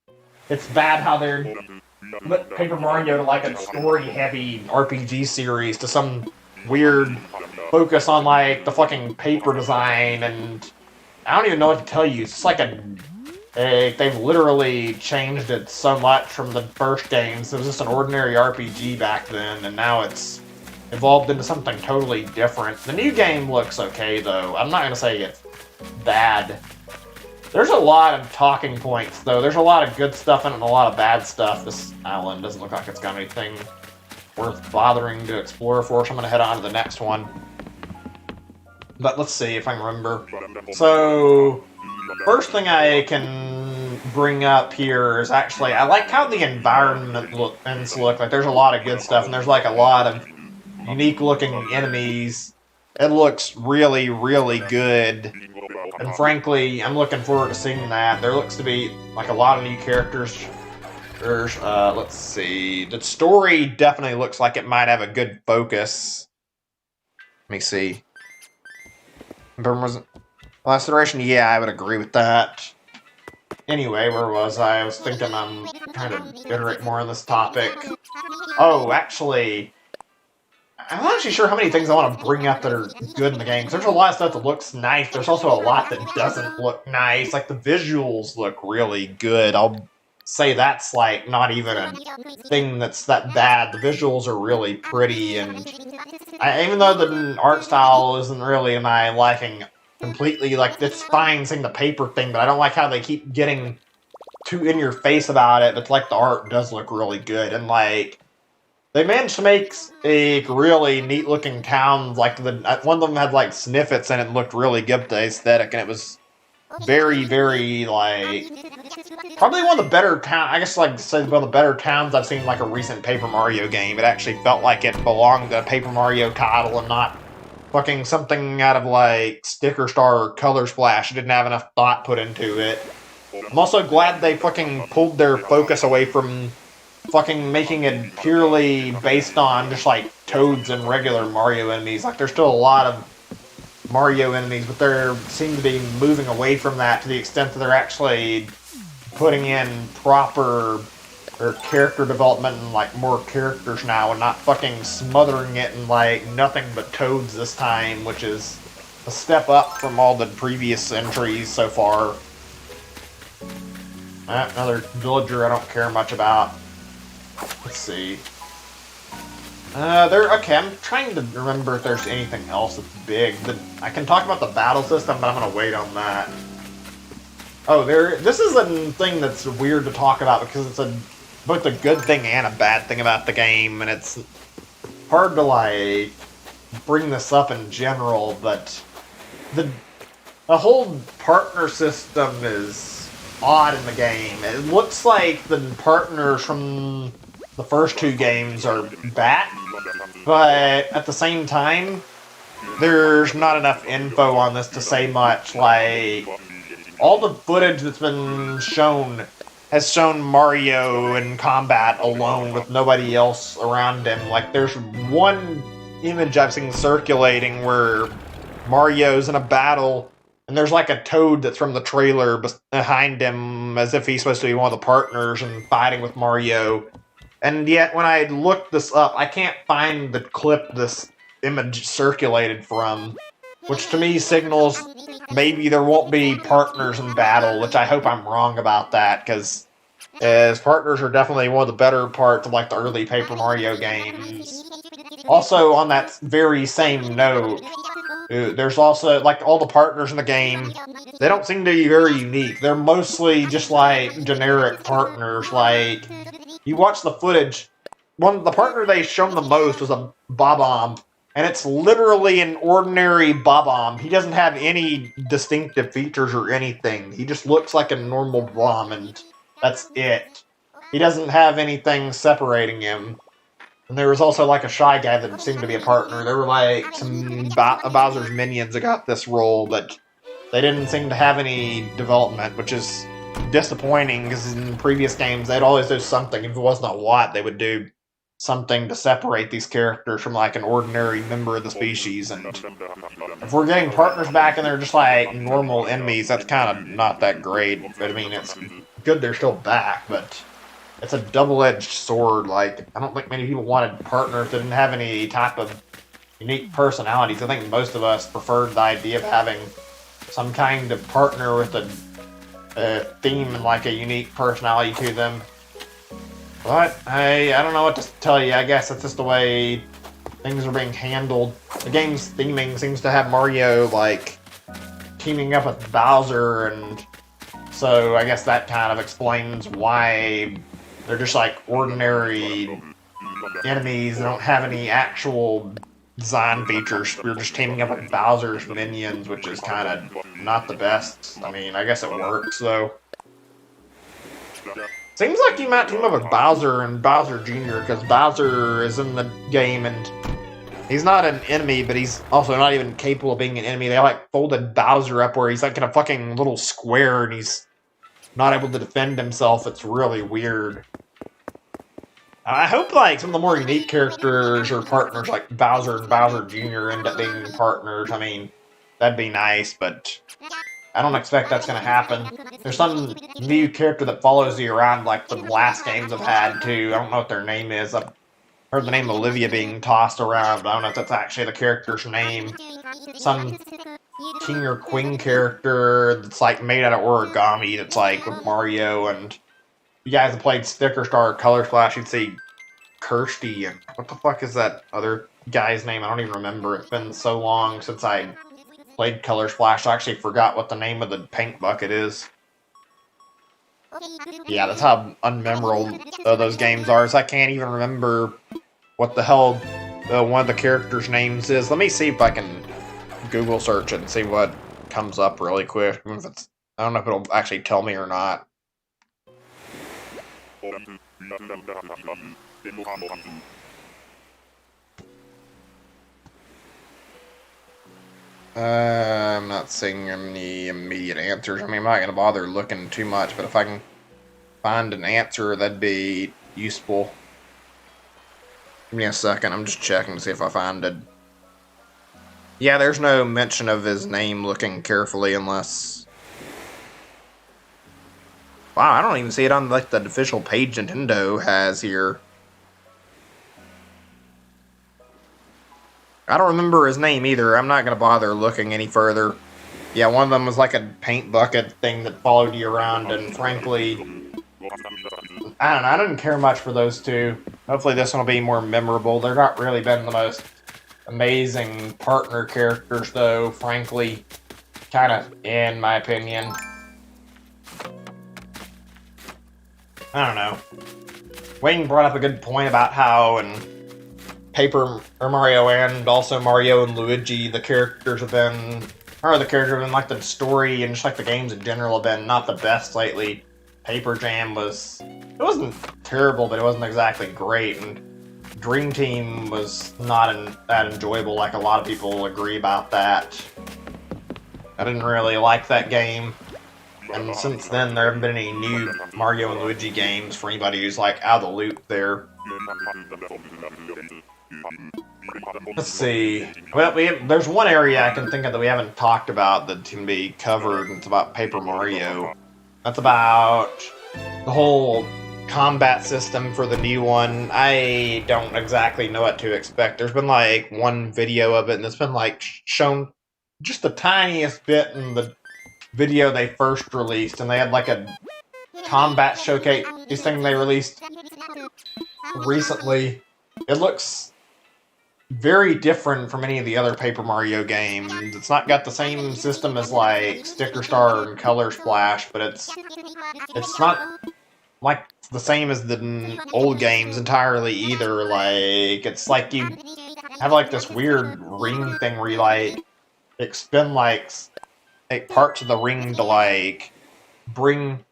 it's bad how they're put Paper Mario to like a story-heavy RPG series to some weird focus on, like, the fucking paper design, and I don't even know what to tell you. It's just like they've literally changed it so much from the first games. It was just an ordinary RPG back then, and now it's evolved into something totally different. The new game looks okay, though. I'm not going to say it's bad. There's a lot of talking points, though. There's a lot of good stuff in it and a lot of bad stuff. This island doesn't look like it's got anything worth bothering to explore for, so I'm going to head on to the next one. But let's see if I can remember. So, first thing I can bring up here is actually, I like how the environments look. Like, there's a lot of good stuff, and there's, like, a lot of unique-looking enemies. It looks really, really good. And frankly, I'm looking forward to seeing that. There looks to be, like, a lot of new characters. There's, let's see. The story definitely looks like it might have a good focus. Let me see. Last iteration? Yeah, I would agree with that. Anyway, where was I? I was thinking I'm trying to iterate more on this topic. Oh, actually, I'm not actually sure how many things I want to bring up that are good in the game. There's a lot of stuff that looks nice. There's also a lot that doesn't look nice. Like, the visuals look really good. I'll say that's, like, not even a thing that's that bad. The visuals are really pretty, and even though the art style isn't really my liking completely, like, it's fine seeing the paper thing, but I don't like how they keep getting too in your face about it. But, like, the art does look really good, and, like, they managed to make a really neat-looking town. Like, one of them had, like, snippets, and it looked really good with the aesthetic, and it was very, very, like, probably one of the better towns, I guess, like, say one of the better towns I've seen, like, a recent Paper Mario game. It actually felt like it belonged to a Paper Mario title and not fucking something out of, like, Sticker Star or Color Splash. It didn't have enough thought put into it. I'm also glad they fucking pulled their focus away from fucking making it purely based on just like Toads and regular Mario enemies. Like there's still a lot of Mario enemies, but they seem to be moving away from that to the extent that they're actually putting in proper or character development and like more characters now, and not fucking smothering it in like nothing but Toads this time, which is a step up from all the previous entries so far. Another villager I don't care much about. Let's see. Okay, I'm trying to remember if there's anything else that's big. I can talk about the battle system, but I'm gonna wait on that. Oh, this is a thing that's weird to talk about because it's both a good thing and a bad thing about the game, and it's hard to, like, bring this up in general, but the whole partner system is odd in the game. It looks like the partners from the first two games are back, but at the same time, there's not enough info on this to say much. Like, all the footage that's been shown has shown Mario in combat alone with nobody else around him. Like, there's one image I've seen circulating where Mario's in a battle, and there's like a Toad that's from the trailer behind him, as if he's supposed to be one of the partners and fighting with Mario. And yet, when I looked this up, I can't find the clip this image circulated from, which to me signals maybe there won't be partners in battle, which I hope I'm wrong about that, because partners are definitely one of the better parts of like the early Paper Mario games. Also, on that very same note, there's also, like, all the partners in the game, they don't seem to be very unique. They're mostly just like generic partners. Like, you watch the footage, the partner they shown the most was a Bob-omb, and it's literally an ordinary Bob-omb. He doesn't have any distinctive features or anything. He just looks like a normal bomb, and that's it. He doesn't have anything separating him. And there was also like a Shy Guy that seemed to be a partner. There were like some Bowser's minions that got this role, but they didn't seem to have any development, which is disappointing, because in previous games they'd always do something. If it wasn't a lot, they would do something to separate these characters from like an ordinary member of the species. And if we're getting partners back and they're just like normal enemies, that's kind of not that great. I mean, it's good they're still back, but it's a double-edged sword. Like, I don't think many people wanted partners that didn't have any type of unique personalities. I think most of us preferred the idea of having some kind of partner with a theme and like a unique personality to them. But I don't know what to tell you. I guess that's just the way things are being handled. The game's theming seems to have Mario like teaming up with Bowser, and so I guess that kind of explains why they're just like ordinary enemies. They don't have any actual design features. You're just teaming up with Bowser's minions, which is kind of not the best. I mean, I guess it works, though. Seems like you might team up with Bowser and Bowser Jr., because Bowser is in the game, and he's not an enemy, but he's also not even capable of being an enemy. They, like, folded Bowser up where he's, like, in a fucking little square, and he's not able to defend himself. It's really weird. I hope, like, some of the more unique characters or partners, like Bowser and Bowser Jr., end up being partners. I mean, that'd be nice, but I don't expect that's going to happen. There's some new character that follows you around, like the last games I've had, too. I don't know what their name is. I've heard the name Olivia being tossed around, but I don't know if that's actually the character's name. Some king or queen character that's, like, made out of origami that's, like, with Mario. And you guys have played Sticker Star Color Splash, you'd see Kirsty, and what the fuck is that other guy's name? I don't even remember. It's been so long since I played Color Splash, I actually forgot what the name of the paint bucket is. Yeah, that's how unmemorable those games are, is I can't even remember what the hell one of the characters' names is. Let me see if I can Google search it and see what comes up really quick. If it's, I don't know if it'll actually tell me or not. I'm not seeing any immediate answers. I mean, I'm not going to bother looking too much, but if I can find an answer, that'd be useful. Give me a second, I'm just checking to see if I find it. Yeah, there's no mention of his name looking carefully unless... Wow, I don't even see it on like the official page Nintendo has here. I don't remember his name either. I'm not going to bother looking any further. Yeah, one of them was like a paint bucket thing that followed you around, and frankly, I don't know, I didn't care much for those two. Hopefully this one will be more memorable. They're not really been the most amazing partner characters, though, frankly. Kind of, in my opinion. I don't know. Wayne brought up a good point about how in Paper Mario and also Mario and Luigi, the characters have been like the story and just like the games in general have been not the best lately. Paper Jam it wasn't terrible, but it wasn't exactly great, and Dream Team was not that enjoyable, like a lot of people agree about that. I didn't really like that game, and since then there haven't been any new Mario and Luigi games for anybody who's like out of the loop there. Let's see. Well, there's one area I can think of that we haven't talked about that can be covered, and it's about Paper Mario. That's about the whole combat system for the new one. I don't exactly know what to expect. There's been like one video of it, and it's been like shown just the tiniest bit in the video they first released, and they had like a combat showcase thing they released recently. It looks very different from any of the other Paper Mario games. It's not got the same system as like Sticker Star and Color Splash, but it's not like the same as the old games entirely either. Like, it's like you have like this weird ring thing where you like spin like parts of the ring to like bring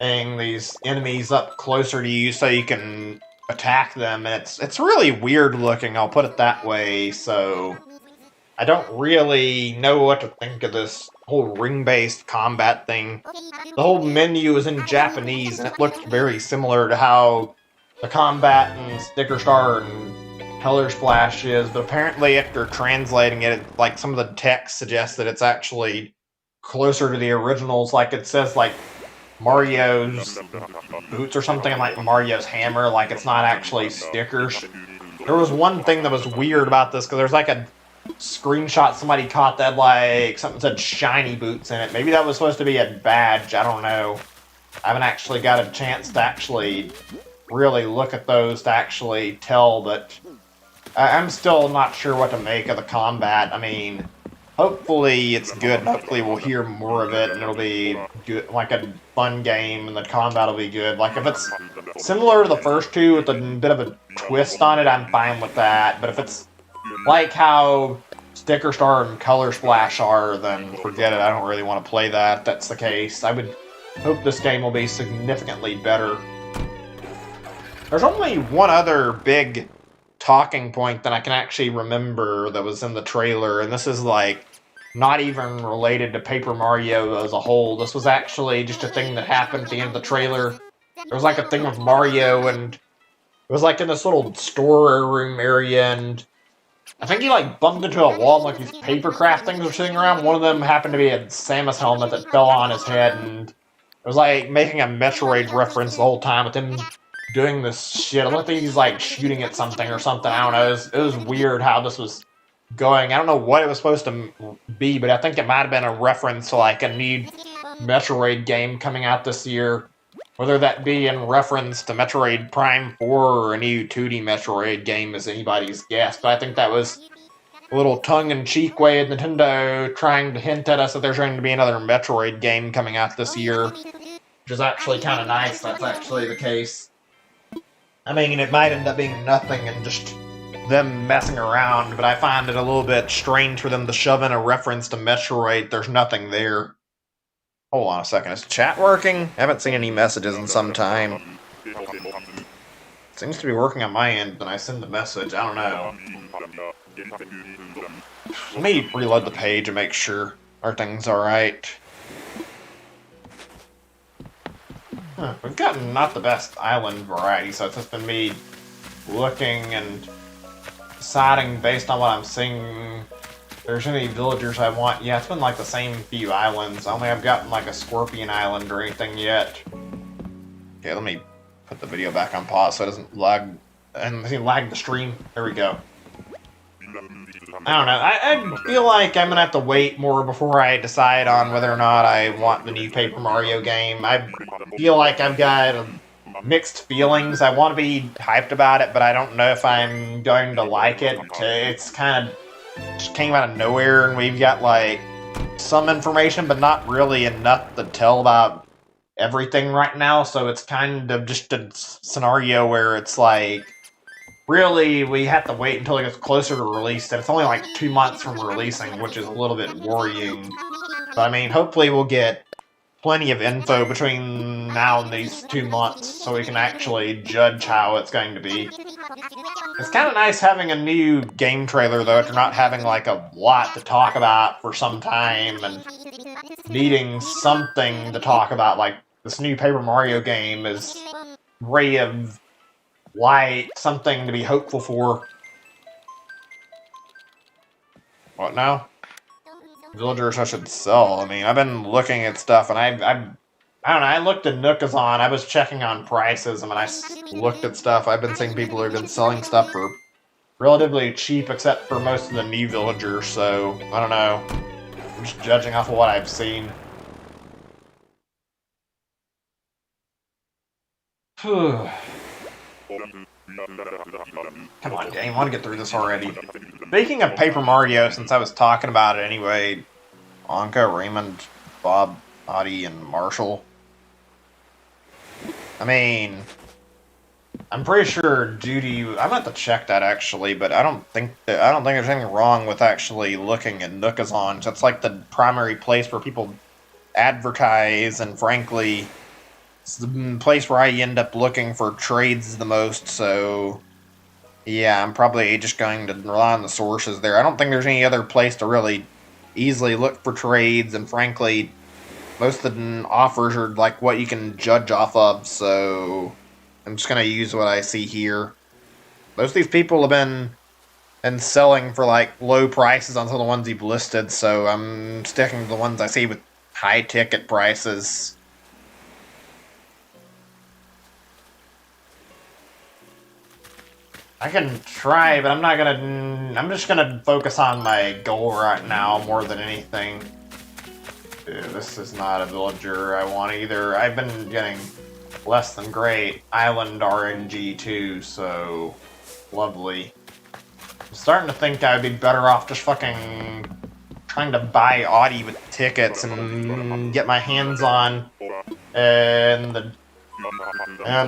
these enemies up closer to you so you can attack them, and it's really weird looking, I'll put it that way, so I don't really know what to think of this whole ring-based combat thing. The whole menu is in Japanese, and it looks very similar to how the combat in Sticker Star and Color Splash is, but apparently after translating it, like some of the text suggests that it's actually closer to the originals, like it says like Mario's boots or something, and like Mario's hammer, like it's not actually stickers. There was one thing that was weird about this, because there's like a screenshot somebody caught that like something said shiny boots in it. Maybe that was supposed to be a badge, I don't know. I haven't actually got a chance to actually really look at those to actually tell, but I'm still not sure what to make of the combat. I mean, hopefully it's good, and hopefully we'll hear more of it, and it'll be good, like a fun game, and the combat will be good. Like, if it's similar to the first two with a bit of a twist on it, I'm fine with that. But if it's like how Sticker Star and Color Splash are, then forget it. I don't really want to play that. That's the case. I would hope this game will be significantly better. There's only one other big talking point that I can actually remember that was in the trailer, and this is like not even related to Paper Mario as a whole. This was actually just a thing that happened at the end of the trailer. There was like a thing of Mario, and it was like in this little storeroom area, and I think he like bumped into a wall, and like these paper craft things were sitting around. One of them happened to be a Samus helmet that fell on his head, and it was like making a Metroid reference the whole time with him doing this shit. I don't think he's like shooting at something or something. I don't know. It was weird how this was going. I don't know what it was supposed to be, but I think it might have been a reference to like a new Metroid game coming out this year. Whether that be in reference to Metroid Prime 4 or a new 2D Metroid game is anybody's guess. But I think that was a little tongue-in-cheek way of Nintendo trying to hint at us that there's going to be another Metroid game coming out this year, which is actually kind of nice. That's actually the case. I mean, it might end up being nothing and just them messing around, but I find it a little bit strange for them to shove in a reference to Metroid. There's nothing there. Hold on a second, is chat working? I haven't seen any messages in some time. It seems to be working on my end when I send the message, I don't know. Let me reload the page and make sure everything's alright. We've gotten not the best island variety, so it's just been me looking and deciding based on what I'm seeing if there's any villagers I want. Yeah, it's been like the same few islands. I don't think I've gotten like a scorpion island or anything yet. Okay, let me put the video back on pause so it doesn't lag and lag the stream. There we go. I don't know. I feel like I'm gonna have to wait more before I decide on whether or not I want the new Paper Mario game. I feel like I've got mixed feelings. I want to be hyped about it, but I don't know if I'm going to like it. It's kind of just came out of nowhere, and we've got like some information, but not really enough to tell about everything right now. So it's kind of just a scenario where it's like, really, we have to wait until it gets closer to release, and it's only like 2 months from releasing, which is a little bit worrying. But I mean, hopefully we'll get plenty of info between now and these 2 months, so we can actually judge how it's going to be. It's kind of nice having a new game trailer, though, after not having like a lot to talk about for some time, and needing something to talk about. Like, this new Paper Mario game is ray of light, something to be hopeful for. What now? Villagers I should sell. I mean, I've been looking at stuff, and I don't know, I looked at Nookazon. I was checking on prices, and when I looked at stuff, I've been seeing people who have been selling stuff for relatively cheap, except for most of the new villagers, so I don't know. I'm just judging off of what I've seen. Come on, game, I want to get through this already. Speaking of Paper Mario, since I was talking about it anyway, Anka, Raymond, Bob, Audie, and Marshall. I mean, I'm pretty sure Judy. I'm gonna have to check that actually, but I don't think there's anything wrong with actually looking at Nookazon. That's like the primary place where people advertise, and frankly, it's the place where I end up looking for trades the most, so yeah, I'm probably just going to rely on the sources there. I don't think there's any other place to really easily look for trades, and frankly, most of the offers are like what you can judge off of, so I'm just going to use what I see here. Most of these people have been selling for like low prices on some of the ones you've listed, so I'm sticking to the ones I see with high ticket prices. I can try, but I'm just gonna focus on my goal right now more than anything. Dude, this is not a villager I want either. I've been getting less than great island RNG too, so lovely. I'm starting to think I'd be better off just fucking trying to buy Audie with tickets and get my hands on and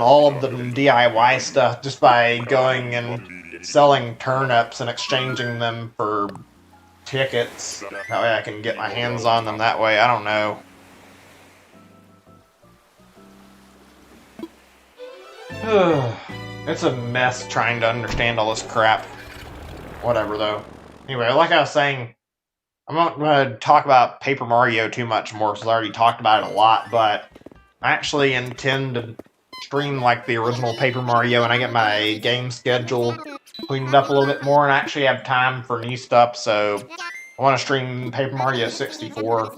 all of the DIY stuff just by going and selling turnips and exchanging them for tickets. That way I can get my hands on them that way. I don't know. It's a mess trying to understand all this crap. Whatever, though. Anyway, like I was saying, I'm not going to talk about Paper Mario too much more, because I already talked about it a lot, but I actually intend to stream like the original Paper Mario when I get my game schedule cleaned up a little bit more and I actually have time for new stuff, so I want to stream Paper Mario 64.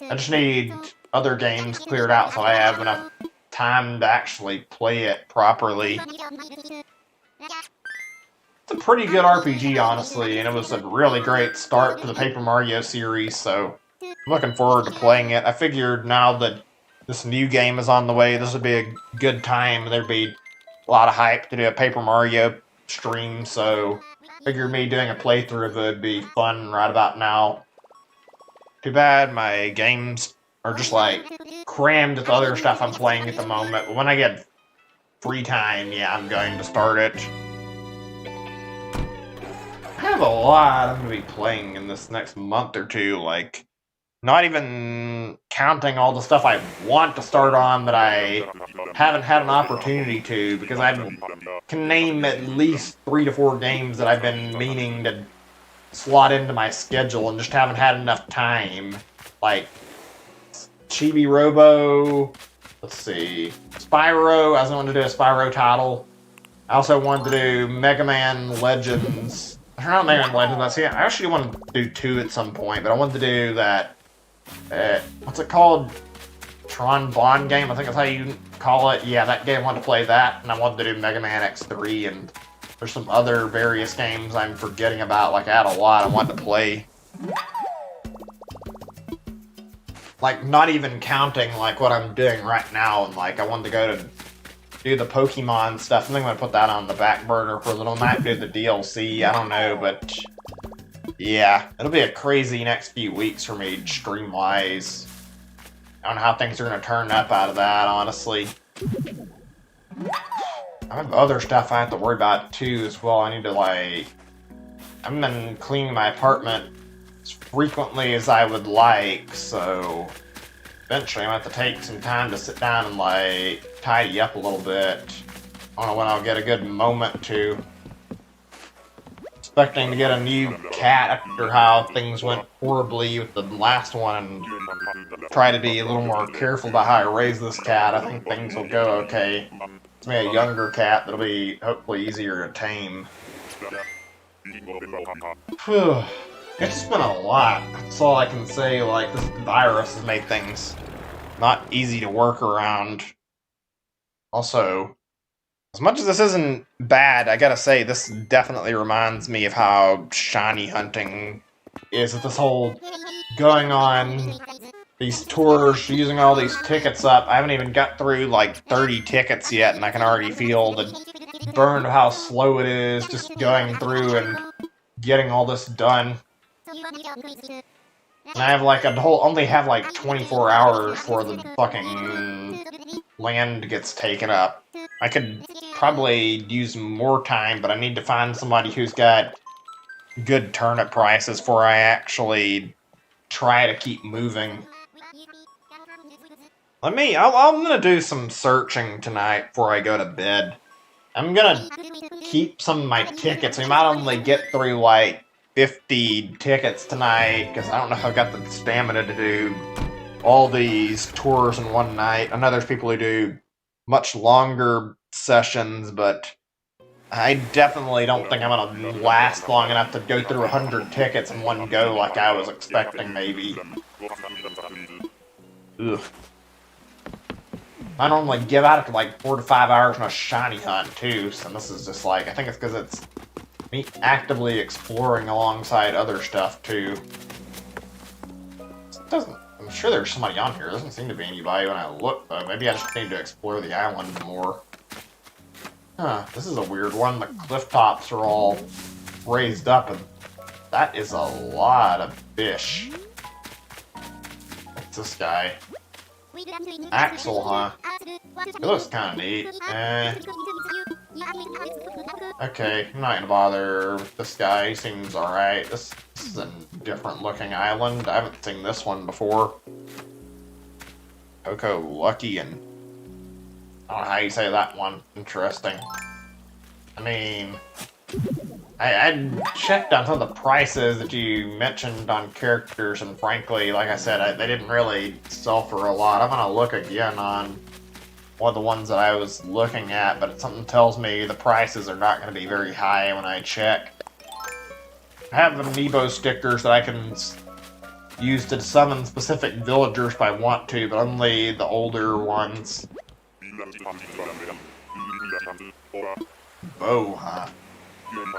I just need other games cleared out so I have enough time to actually play it properly. It's a pretty good RPG, honestly, and it was a really great start to the Paper Mario series, so I'm looking forward to playing it. I figured now that this new game is on the way, this would be a good time. There'd be a lot of hype to do a Paper Mario stream, so I figured me doing a playthrough of it would be fun right about now. Too bad my games are just like crammed with other stuff I'm playing at the moment, but when I get free time, yeah, I'm going to start it. I have a lot I'm going to be playing in this next month or two, like, not even counting all the stuff I want to start on that I haven't had an opportunity to, because I can name at least 3 to 4 games that I've been meaning to slot into my schedule and just haven't had enough time. Like Chibi Robo, let's see, Spyro. I also wanted to do a Spyro title. I also wanted to do Mega Man Legends. Not Mega Man Legends. I actually wanted to do 2 at some point, but I wanted to do that. What's it called? Tron Bond game. I think that's how you call it. Yeah, that game. I wanted to play that, and I wanted to do Mega Man X3, and there's some other various games I'm forgetting about. Like I had a lot I wanted to play. Like not even counting like what I'm doing right now, and like I wanted to go to do the Pokemon stuff. I think I'm gonna put that on the back burner for a little. Might do the DLC. I don't know, but yeah, it'll be a crazy next few weeks for me stream-wise. I don't know how things are gonna turn up out of that, honestly. I have other stuff I have to worry about too as well. I need to like, I haven't been cleaning my apartment as frequently as I would like, so eventually I'm gonna have to take some time to sit down and like tidy up a little bit. I don't know when I'll get a good moment to. Expecting to get a new cat after how things went horribly with the last one, and try to be a little more careful about how I raise this cat. I think things will go okay. It's maybe a younger cat that'll be hopefully easier to tame. Whew. It's just been a lot. That's all I can say. Like, this virus has made things not easy to work around. Also, as much as this isn't bad, I gotta say, this definitely reminds me of how shiny hunting is. With this whole going on these tours, using all these tickets up. I haven't even got through like 30 tickets yet, and I can already feel the burn of how slow it is just going through and getting all this done. And I have like only have like 24 hours before the fucking land gets taken up. I could probably use more time, but I need to find somebody who's got good turnip prices before I actually try to keep moving. I'm gonna do some searching tonight before I go to bed. I'm gonna keep some of my tickets. We might only get through like 50 tickets tonight, because I don't know if I've got the stamina to do all these tours in one night. I know there's people who do much longer sessions, but I definitely don't think I'm gonna last long enough to go through 100 tickets in one go like I was expecting, maybe. Ugh. I normally give out after like 4 to 5 hours on a shiny hunt too, so this is just like, I think it's because it's me actively exploring alongside other stuff too. I'm sure there's somebody on here. There doesn't seem to be anybody when I look, though. Maybe I just need to explore the island more. Huh, this is a weird one. The cliff tops are all raised up, and that is a lot of fish. What's this guy? Axel, huh? It looks kind of neat. Okay, I'm not gonna bother with this guy. He seems alright. This is a different looking island. I haven't seen this one before. Coco Lucky, and I don't know how you say that one. Interesting. I mean, I checked on some of the prices that you mentioned on characters, and frankly, like I said, they didn't really sell for a lot. I'm gonna look again on one of the ones that I was looking at, but something tells me the prices are not going to be very high when I check. I have amiibo stickers that I can use to summon specific villagers if I want to, but only the older ones. Bow, huh?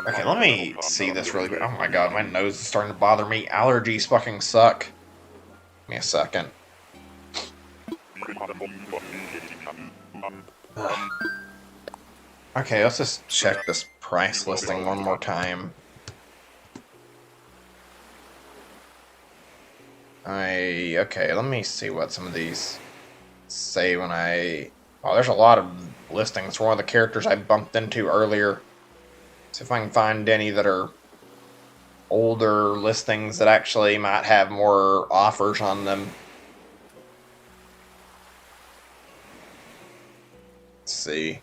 Okay, let me see this really quick. Oh my god, my nose is starting to bother me. Allergies fucking suck. Give me a second. Okay, let's just check this price listing one more time. Okay, let me see what some of these say when I... Oh, there's a lot of listings for one of the characters I bumped into earlier. See if I can find any that are older listings that actually might have more offers on them. Let's see.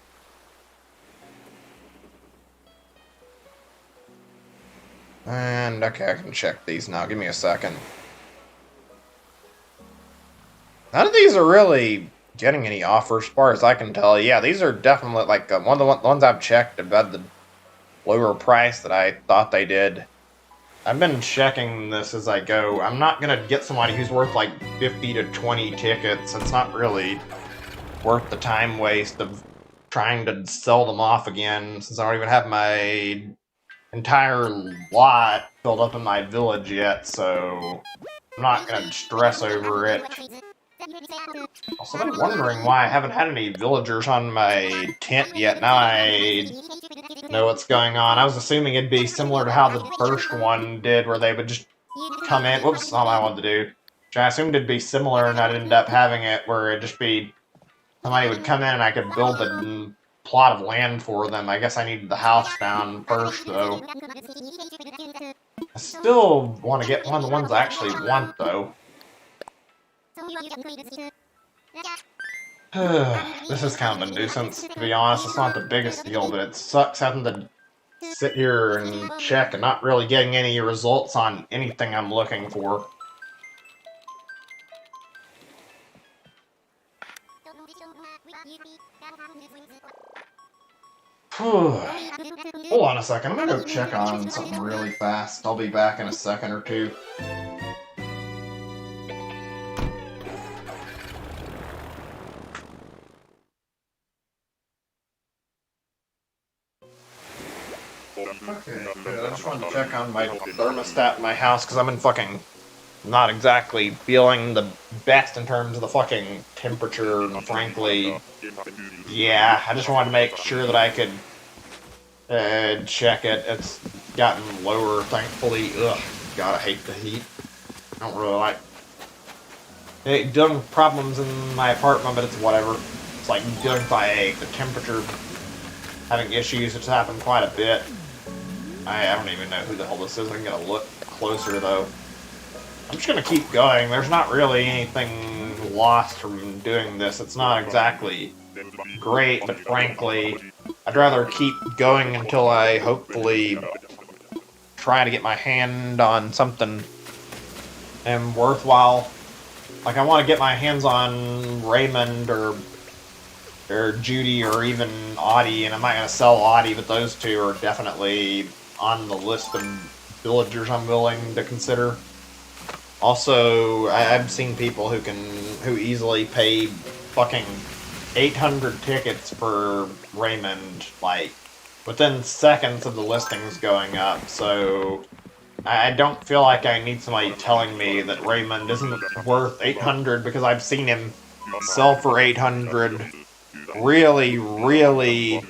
And, okay, I can check these now. Give me a second. None of these are really getting any offers, as far as I can tell. Yeah, these are definitely like one of the ones I've checked about the lower price that I thought they did. I've been checking this as I go. I'm not gonna get somebody who's worth like 50 to 20 tickets. It's not really worth the time waste of trying to sell them off again, since I don't even have my entire lot filled up in my village yet, so I'm not gonna stress over it. Also, I've been wondering why I haven't had any villagers on my tent yet. Now I know what's going on. I was assuming it'd be similar to how the first one did, where they would just come in. Whoops, not what I wanted to do. Which I assumed it'd be similar, and I'd end up having it where it'd just be somebody would come in and I could build a plot of land for them. I guess I needed the house down first, though. I still want to get one of the ones I actually want, though. This is kind of a nuisance, to be honest. It's not the biggest deal, but it sucks having to sit here and check and not really getting any results on anything I'm looking for. Hold on a second, I'm gonna go check on something really fast. I'll be back in a second or two. Okay, good. I just wanted to check on my thermostat in my house, because I'm in fucking not exactly feeling the best in terms of the fucking temperature, and frankly, yeah, I just wanted to make sure that I could check it. It's gotten lower, thankfully. Ugh, God, I hate the heat. I don't really like dealing with problems in my apartment, but it's whatever. It's like dealing with like the temperature having issues, which happen quite a bit. I don't even know who the hell this is. I'm gonna look closer though. I'm just gonna keep going. There's not really anything lost from doing this. It's not exactly great, but frankly, I'd rather keep going until I hopefully try to get my hand on something worthwhile. Like, I want to get my hands on Raymond or Judy or even Audie, and I'm not going to sell Audie, but those two are definitely on the list of villagers I'm willing to consider. Also, I've seen people who easily pay fucking 800 tickets for Raymond, like, within seconds of the listings going up, so I don't feel like I need somebody telling me that Raymond isn't worth 800, because I've seen him sell for 800 really, really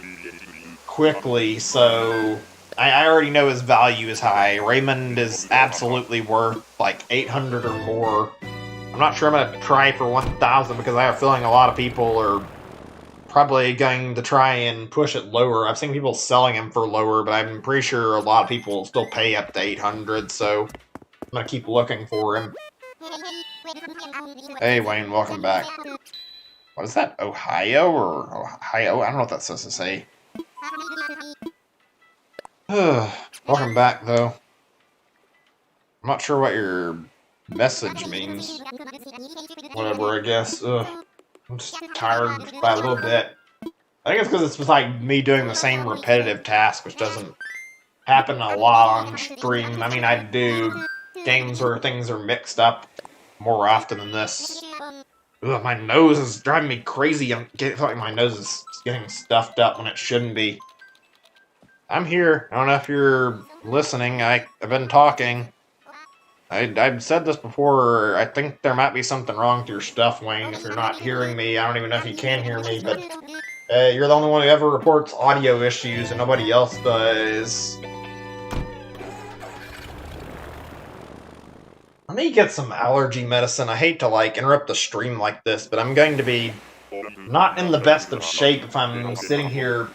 quickly, so I already know his value is high. Raymond is absolutely worth like 800 or more. I'm not sure I'm gonna try for 1,000, because I have a feeling a lot of people are probably going to try and push it lower. I've seen people selling him for lower, but I'm pretty sure a lot of people will still pay up to 800, so I'm gonna keep looking for him. Hey Wayne, welcome back. What is that, Ohio or Ohio? I don't know what that's supposed to say. Welcome back, though. I'm not sure what your message means. Whatever, I guess. I'm just tired by a little bit. I think it's because it's like me doing the same repetitive task, which doesn't happen a lot on stream. I mean, I do games where things are mixed up more often than this. Ugh, my nose is driving me crazy. I feel like my nose is getting stuffed up when it shouldn't be. I'm here. I don't know if you're listening. I've been talking. I've said this before. I think there might be something wrong with your stuff, Wayne. If you're not hearing me, I don't even know if you can hear me, but you're the only one who ever reports audio issues and nobody else does. Let me get some allergy medicine. I hate to, like, interrupt the stream like this, but I'm going to be not in the best of shape if I'm sitting here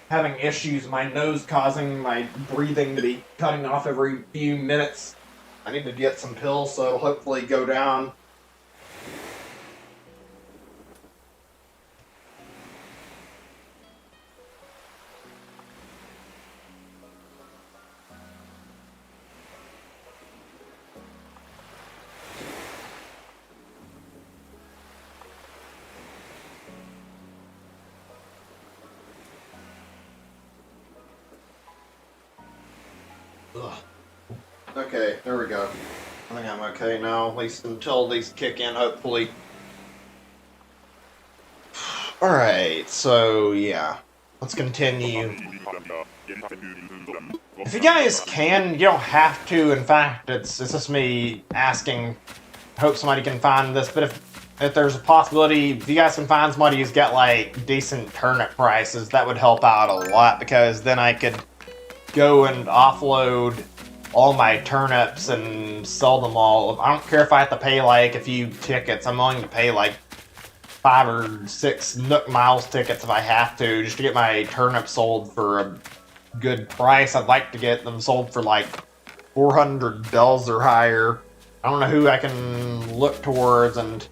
having issues, my nose causing my breathing to be cutting off every few minutes. I need to get some pills so it'll hopefully go down. Ugh. Okay, there we go. I think I'm okay now, at least until these kick in, hopefully. Alright, so yeah. Let's continue. If you guys can, you don't have to. In fact, it's just me asking. Hope somebody can find this, but if there's a possibility, if you guys can find somebody who's got like decent turnip prices, that would help out a lot, because then I could go and offload all my turnips and sell them all. I don't care if I have to pay like a few tickets. I'm willing to pay like 5 or 6 Nook Miles tickets if I have to, just to get my turnips sold for a good price. I'd like to get them sold for like 400 bells or higher. I don't know who I can look towards, and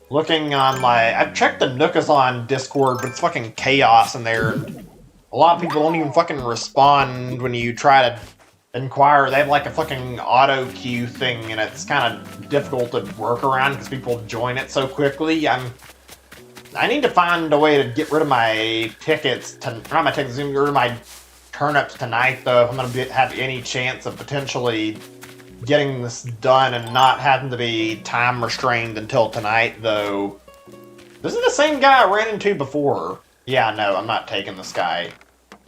looking on I've checked the Nookazon Discord, but it's fucking chaos in there, and a lot of people don't even fucking respond when you try to inquire. They have like a fucking auto queue thing, and it's kind of difficult to work around because people join it so quickly. I need to find a way to get rid of my tickets, not my tickets, get rid of my turnips tonight, though, if I'm going to have any chance of potentially getting this done and not having to be time restrained until tonight, though. This is the same guy I ran into before. Yeah, no, I'm not taking this guy.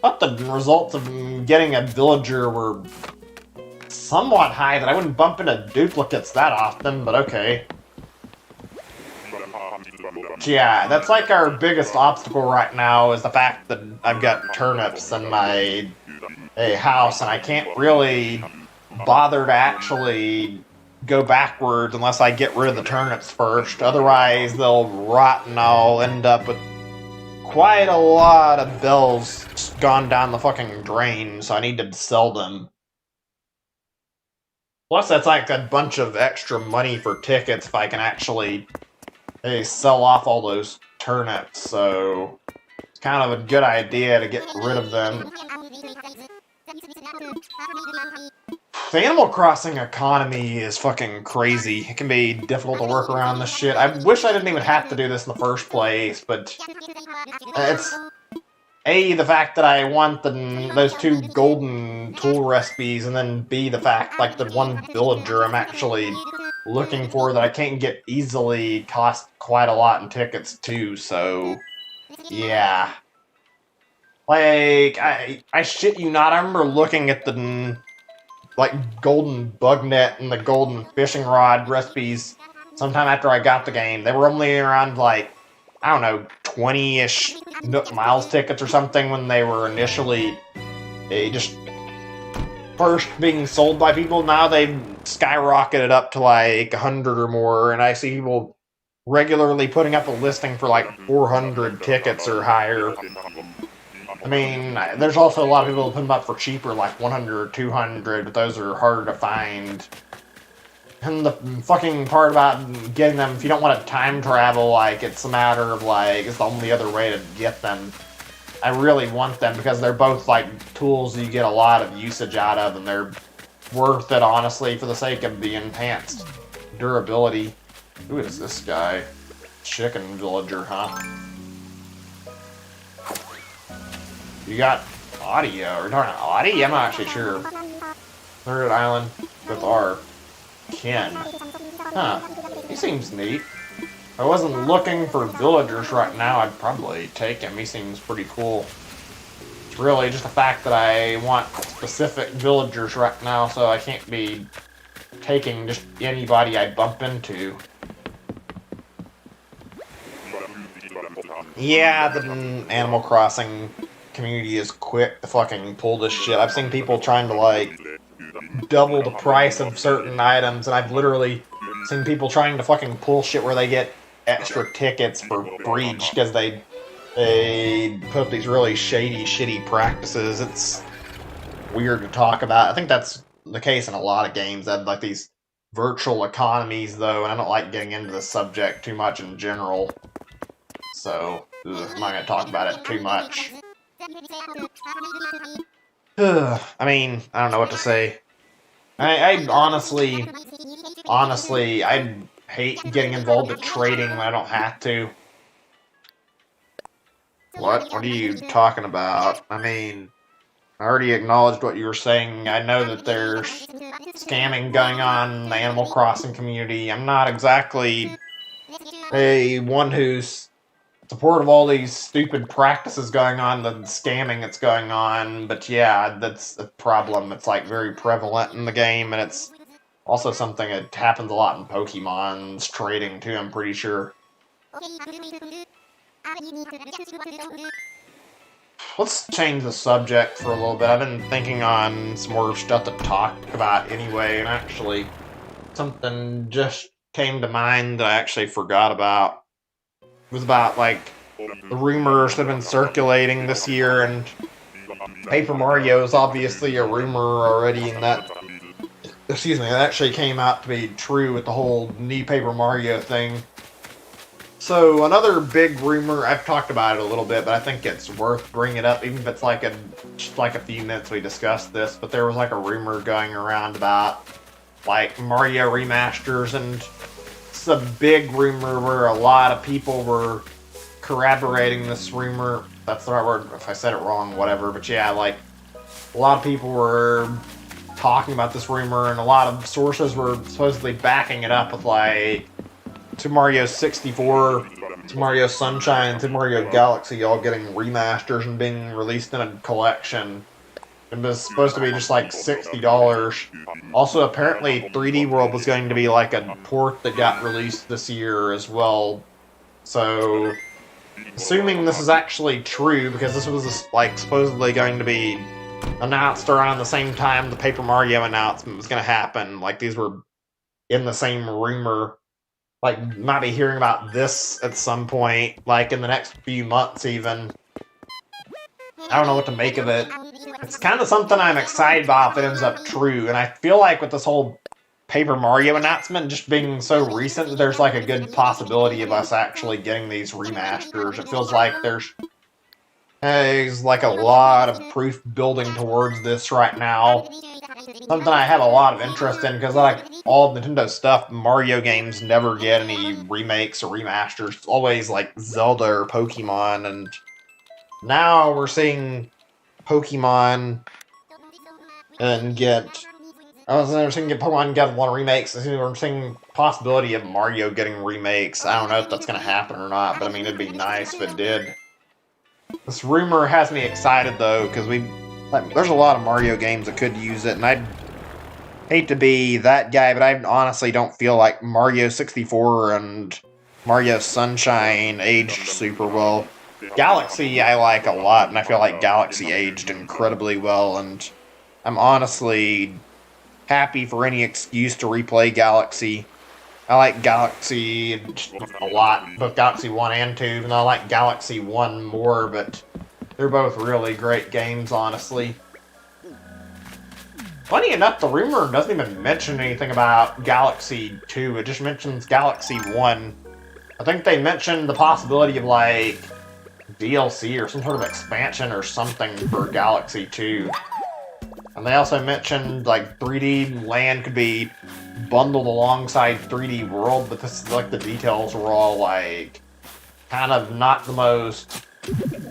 I thought the results of getting a villager were somewhat high, that I wouldn't bump into duplicates that often, but okay. Yeah, that's like our biggest obstacle right now, is the fact that I've got turnips in my house, and I can't really bother to actually go backwards unless I get rid of the turnips first. Otherwise, they'll rot, and I'll end up with quite a lot of bells gone down the fucking drain, so I need to sell them. Plus, that's like a bunch of extra money for tickets if I can actually sell off all those turnips, so it's kind of a good idea to get rid of them. The Animal Crossing economy is fucking crazy. It can be difficult to work around this shit. I wish I didn't even have to do this in the first place, but it's A, the fact that I want those 2 golden tool recipes, and then B, the fact like the 1 villager I'm actually looking for that I can't get easily cost quite a lot in tickets too, so yeah. Like, I shit you not, I remember looking at the like golden bug net and the golden fishing rod recipes sometime after I got the game. They were only around like, I don't know, 20-ish Nook Miles tickets or something when they were initially just first being sold by people. Now they've skyrocketed up to like 100 or more, and I see people regularly putting up a listing for like 400 tickets or higher. I mean, there's also a lot of people that put them up for cheaper, like 100 or 200, but those are harder to find. And the fucking part about getting them, if you don't want to time travel, like, it's a matter of, like, it's the only other way to get them. I really want them because they're both, like, tools that you get a lot of usage out of, and they're worth it, honestly, for the sake of the enhanced durability. Who is this guy? Chicken villager, huh? You got audio, or talking Audie? I'm not actually sure. Third island with our Ken. Huh. He seems neat. If I wasn't looking for villagers right now, I'd probably take him. He seems pretty cool. It's really just the fact that I want specific villagers right now, so I can't be taking just anybody I bump into. Yeah, the Animal Crossing community is quick to fucking pull this shit. I've seen people trying to, like, double the price of certain items, and I've literally seen people trying to fucking pull shit where they get extra tickets for breach because they put up these really shady, shitty practices. It's weird to talk about. I think that's the case in a lot of games. That like these virtual economies, though, and I don't like getting into the subject too much in general. So, I'm not going to talk about it too much. I mean, I don't know what to say. I honestly, I hate getting involved in trading when I don't have to. What? What are you talking about? I mean, I already acknowledged what you were saying. I know that there's scamming going on in the Animal Crossing community. I'm not exactly a one who's supportive of all these stupid practices going on, the scamming that's going on, but yeah, that's a problem. It's like very prevalent in the game, and it's also something that happens a lot in Pokemon's trading too, I'm pretty sure. Let's change the subject for a little bit. I've been thinking on some more stuff to talk about anyway, and actually something just came to mind that I actually forgot about. It was about, like, the rumors that have been circulating this year, and Paper Mario is obviously a rumor already, and that, excuse me, that actually came out to be true with the whole new Paper Mario thing. So another big rumor, I've talked about it a little bit, but I think it's worth bringing it up, even if it's like just like a few minutes we discussed this, but there was like a rumor going around about like Mario remasters, and it's a big rumor where a lot of people were corroborating this rumor. That's the right word. If I said it wrong, whatever. But yeah, like a lot of people were talking about this rumor, and a lot of sources were supposedly backing it up with like Super Mario 64, Super Mario Sunshine, Super Mario Galaxy all getting remasters and being released in a collection. It was supposed to be just like $60. Also, apparently 3D World was going to be like a port that got released this year as well. So, assuming this is actually true, because this was like supposedly going to be announced around the same time the Paper Mario announcement was going to happen, like these were in the same rumor. Like, might be hearing about this at some point, like in the next few months even. I don't know what to make of it. It's kind of something I'm excited about if it ends up true, and I feel like with this whole Paper Mario announcement just being so recent, there's like a good possibility of us actually getting these remasters. It feels like there's like a lot of proof building towards this right now. Something I have a lot of interest in, because like all Nintendo stuff, Mario games never get any remakes or remasters. It's always like Zelda or Pokemon, and now we're seeing Pokemon and get... I was never seeing Pokemon get one remakes. We're seeing possibility of Mario getting remakes. I don't know if that's going to happen or not, but I mean, it'd be nice if it did. This rumor has me excited, though, because there's a lot of Mario games that could use it, and I'd hate to be that guy, but I honestly don't feel like Mario 64 and Mario Sunshine aged super well. Galaxy I like a lot, and I feel like Galaxy aged incredibly well, and I'm honestly happy for any excuse to replay Galaxy. I like Galaxy a lot, both Galaxy 1 and 2, even though I like Galaxy 1 more, but they're both really great games, honestly. Funny enough, the rumor doesn't even mention anything about Galaxy 2, it just mentions Galaxy 1. I think they mentioned the possibility of, like, DLC or some sort of expansion or something for Galaxy 2. And they also mentioned, like, 3D Land could be bundled alongside 3D World, but this, like, the details were all, like, kind of not the most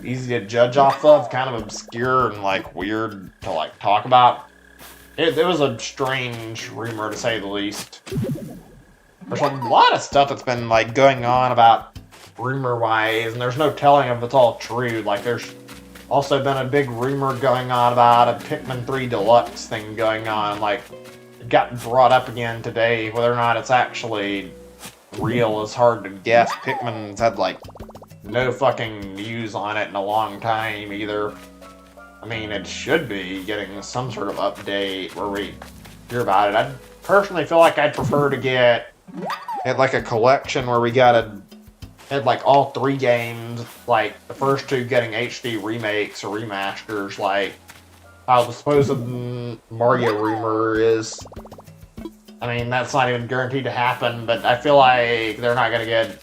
easy to judge off of, kind of obscure and, like, weird to, like, talk about. It was a strange rumor, to say the least. There's a lot of stuff that's been, like, going on about rumor-wise, and there's no telling if it's all true. Like, there's also been a big rumor going on about a Pikmin 3 Deluxe thing going on. Like, it got brought up again today. Whether or not it's actually real is hard to guess. Pikmin's had, like, no fucking news on it in a long time, either. I mean, it should be getting some sort of update where we hear about it. I personally feel like I'd prefer to get like a collection where we had like all 3 games, like the first 2 getting HD remakes or remasters, like how the supposed Mario rumor is. I mean, that's not even guaranteed to happen, but I feel like they're not going to get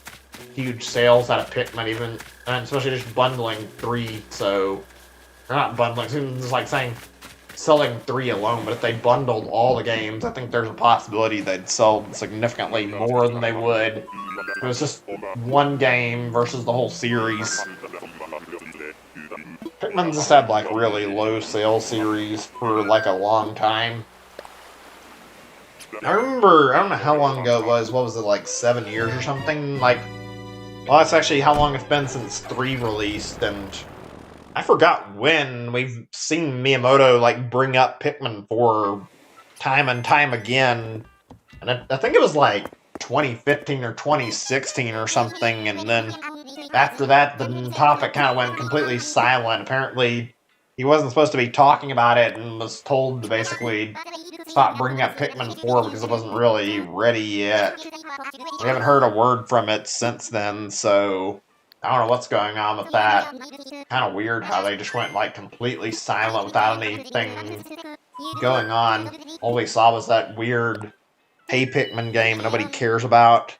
huge sales out of Pikmin, even, and especially just bundling 3, so... They're not bundling, it's like saying selling 3 alone, but if they bundled all the games, I think there's a possibility they'd sell significantly more than they would if it was just one game versus the whole series. Pikmin Pikmin's just had like really low sales series for like a long time. I remember, I don't know how long ago it was, what was it, like 7 years or something? Like, well, that's actually how long it's been since 3 released, and I forgot when. We've seen Miyamoto like bring up Pikmin 4 time and time again, and I think it was like 2015 or 2016 or something, and then after that the topic kind of went completely silent. Apparently he wasn't supposed to be talking about it and was told to basically stop bringing up Pikmin 4 because it wasn't really ready yet. We haven't heard a word from it since then, so I don't know what's going on with that. Kind of weird how they just went like completely silent without anything going on. All we saw was that weird Hey Pikmin game nobody cares about.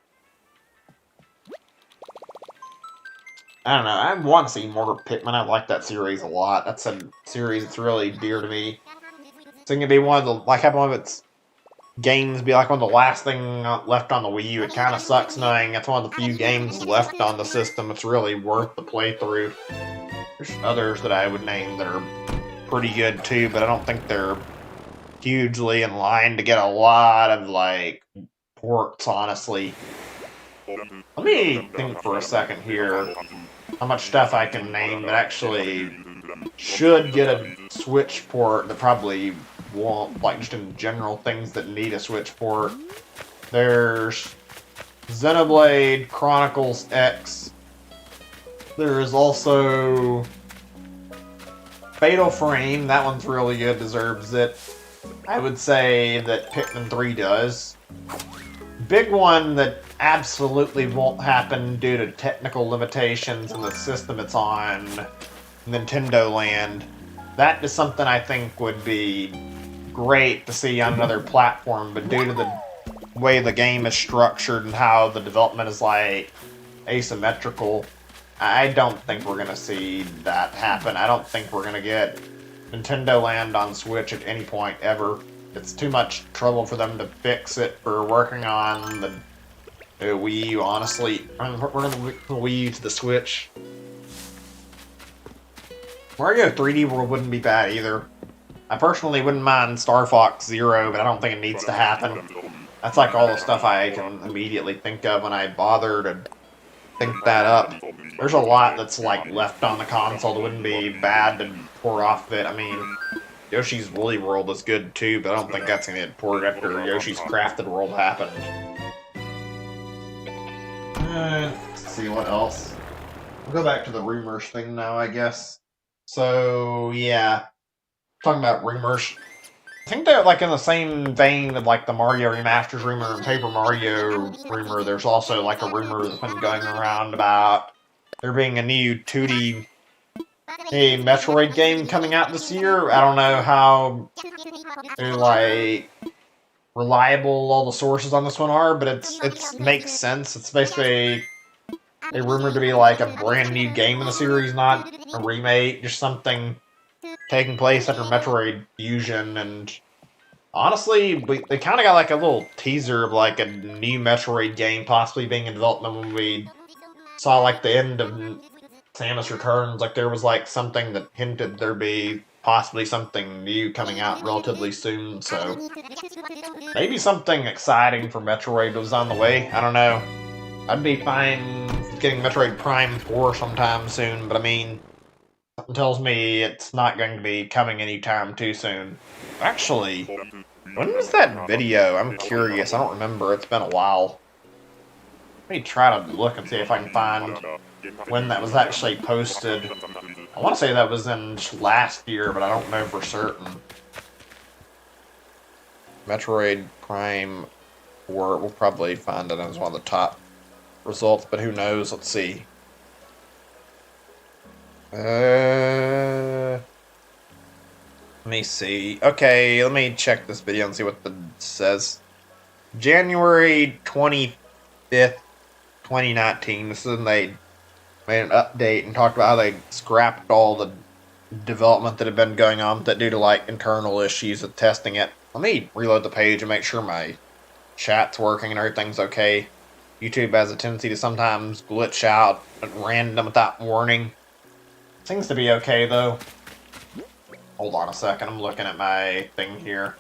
I don't know, I want to see more Pikmin. I like that series a lot. That's a series that's really dear to me. It's going to be one of the, like, have one of its games be like one of the last thing left on the Wii U. It kind of sucks knowing it's one of the few games left on the system that's really worth the playthrough. There's others that I would name that are pretty good too, but I don't think they're hugely in line to get a lot of, like, ports, honestly. Let me think for a second here how much stuff I can name that actually should get a Switch port that probably won't, like, just in general things that need a Switch port. There's Xenoblade Chronicles X. There's also Fatal Frame. That one's really good, deserves it. I would say that Pikmin 3 does. Big one that absolutely won't happen due to technical limitations in the system it's on, Nintendo Land. That is something I think would be great to see on another platform, but due to the way the game is structured and how the development is like asymmetrical, I don't think we're gonna see that happen. I don't think we're gonna get Nintendo Land on Switch at any point ever. It's too much trouble for them to fix it for working on the Wii U, honestly. I mean, we're going to the Wii U to the Switch. Mario 3D World wouldn't be bad either. I personally wouldn't mind Star Fox Zero, but I don't think it needs to happen. That's like all the stuff I can immediately think of when I bother to think that up. There's a lot that's like left on the console that wouldn't be bad to pour off of it. I mean, Yoshi's Woolly World is good too, but I don't think that's going to get ported after Yoshi's Crafted World happened. Let's see what else. We'll go back to the rumors thing now, I guess. So, yeah. Talking about rumors. I think they're like in the same vein of like the Mario Remasters rumor and Paper Mario rumor. There's also like a rumor that's been going around about there being a new 2D Metroid game coming out this year. I don't know how like reliable all the sources on this one are, but it makes sense. It's basically a rumor to be like a brand new game in the series, not a remake, just something taking place after Metroid Fusion. And honestly, they kind of got like a little teaser of like a new Metroid game possibly being in development when we saw like the end of Samus Returns. Like there was like something that hinted there'd be possibly something new coming out relatively soon, so maybe something exciting for Metroid was on the way. I don't know. I'd be fine getting Metroid Prime 4 sometime soon, but I mean, something tells me it's not going to be coming anytime too soon. Actually, when was that video? I'm curious. I don't remember. It's been a while. Let me try to look and see if I can find when that was actually posted. I want to say that was in last year, but I don't know for certain. Metroid Prime 4, we'll probably find it as one of the top results, but who knows? Let's see. Let me see. Okay, let me check this video and see what it says. January 25th, 2019. This is when they made an update and talked about how they scrapped all the development that had been going on with it due to like internal issues with testing it. Let me reload the page and make sure my chat's working and everything's okay. YouTube has a tendency to sometimes glitch out at random without warning. Seems to be okay, though. Hold on a second, I'm looking at my thing here.